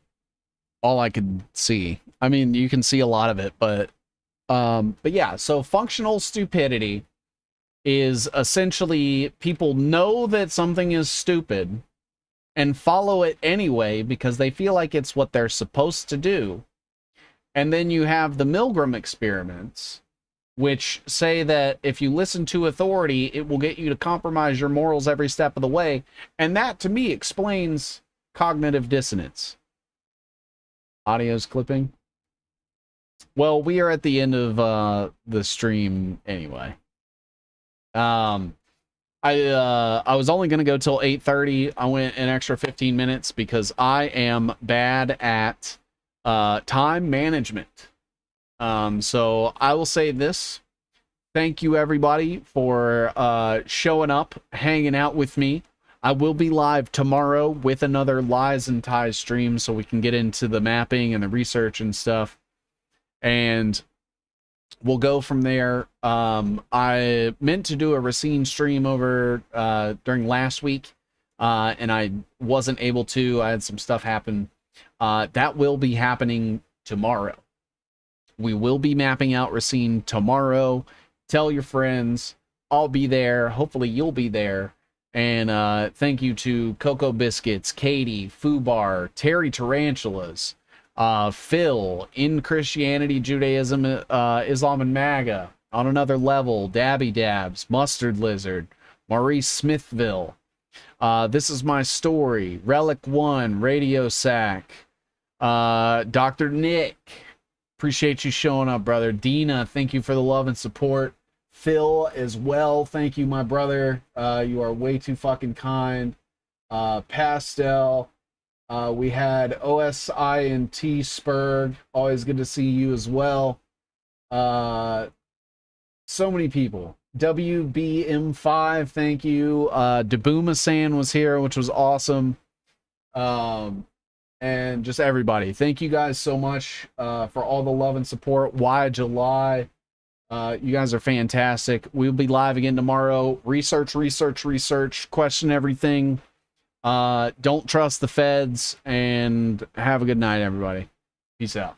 all I could see. I mean, you can see a lot of it, but yeah, so functional stupidity is essentially people know that something is stupid and follow it anyway because they feel like it's what they're supposed to do. And then you have the Milgram experiments, which say that if you listen to authority, it will get you to compromise your morals every step of the way. And that, to me, explains cognitive dissonance. Audio's clipping. Well, we are at the end of the stream anyway. I was only going to go till 8:30. I went an extra 15 minutes because I am bad at time management. So I will say this. Thank you, everybody, for showing up, hanging out with me. I will be live tomorrow with another Lies and Ties stream so we can get into the mapping and the research and stuff. And we'll go from there. I meant to do a Racine stream over during last week, and I wasn't able to. I had some stuff happen. That will be happening tomorrow. We will be mapping out Racine tomorrow. Tell your friends. I'll be there. Hopefully you'll be there. And thank you to Cocoa Biscuits, Katie, Fubar, Terry Tarantulas, Phil, In Christianity, Judaism, Islam, and MAGA, On Another Level, Dabby Dabs, Mustard Lizard, Maurice Smithville, This Is My Story, Relic One, Radio Sack, Dr. Nick, appreciate you showing up, brother. Dina, thank you for the love and support. Phil as well, thank you, my brother. You are way too fucking kind. Pastel. We had OSI and T Spurg. Always good to see you as well. So many people. WBM5, thank you. Dabuma-san was here, which was awesome. And just everybody. Thank you guys so much for all the love and support. Why July? You guys are fantastic. We'll be live again tomorrow. Research, question everything. Don't trust the feds, and have a good night, everybody. Peace out.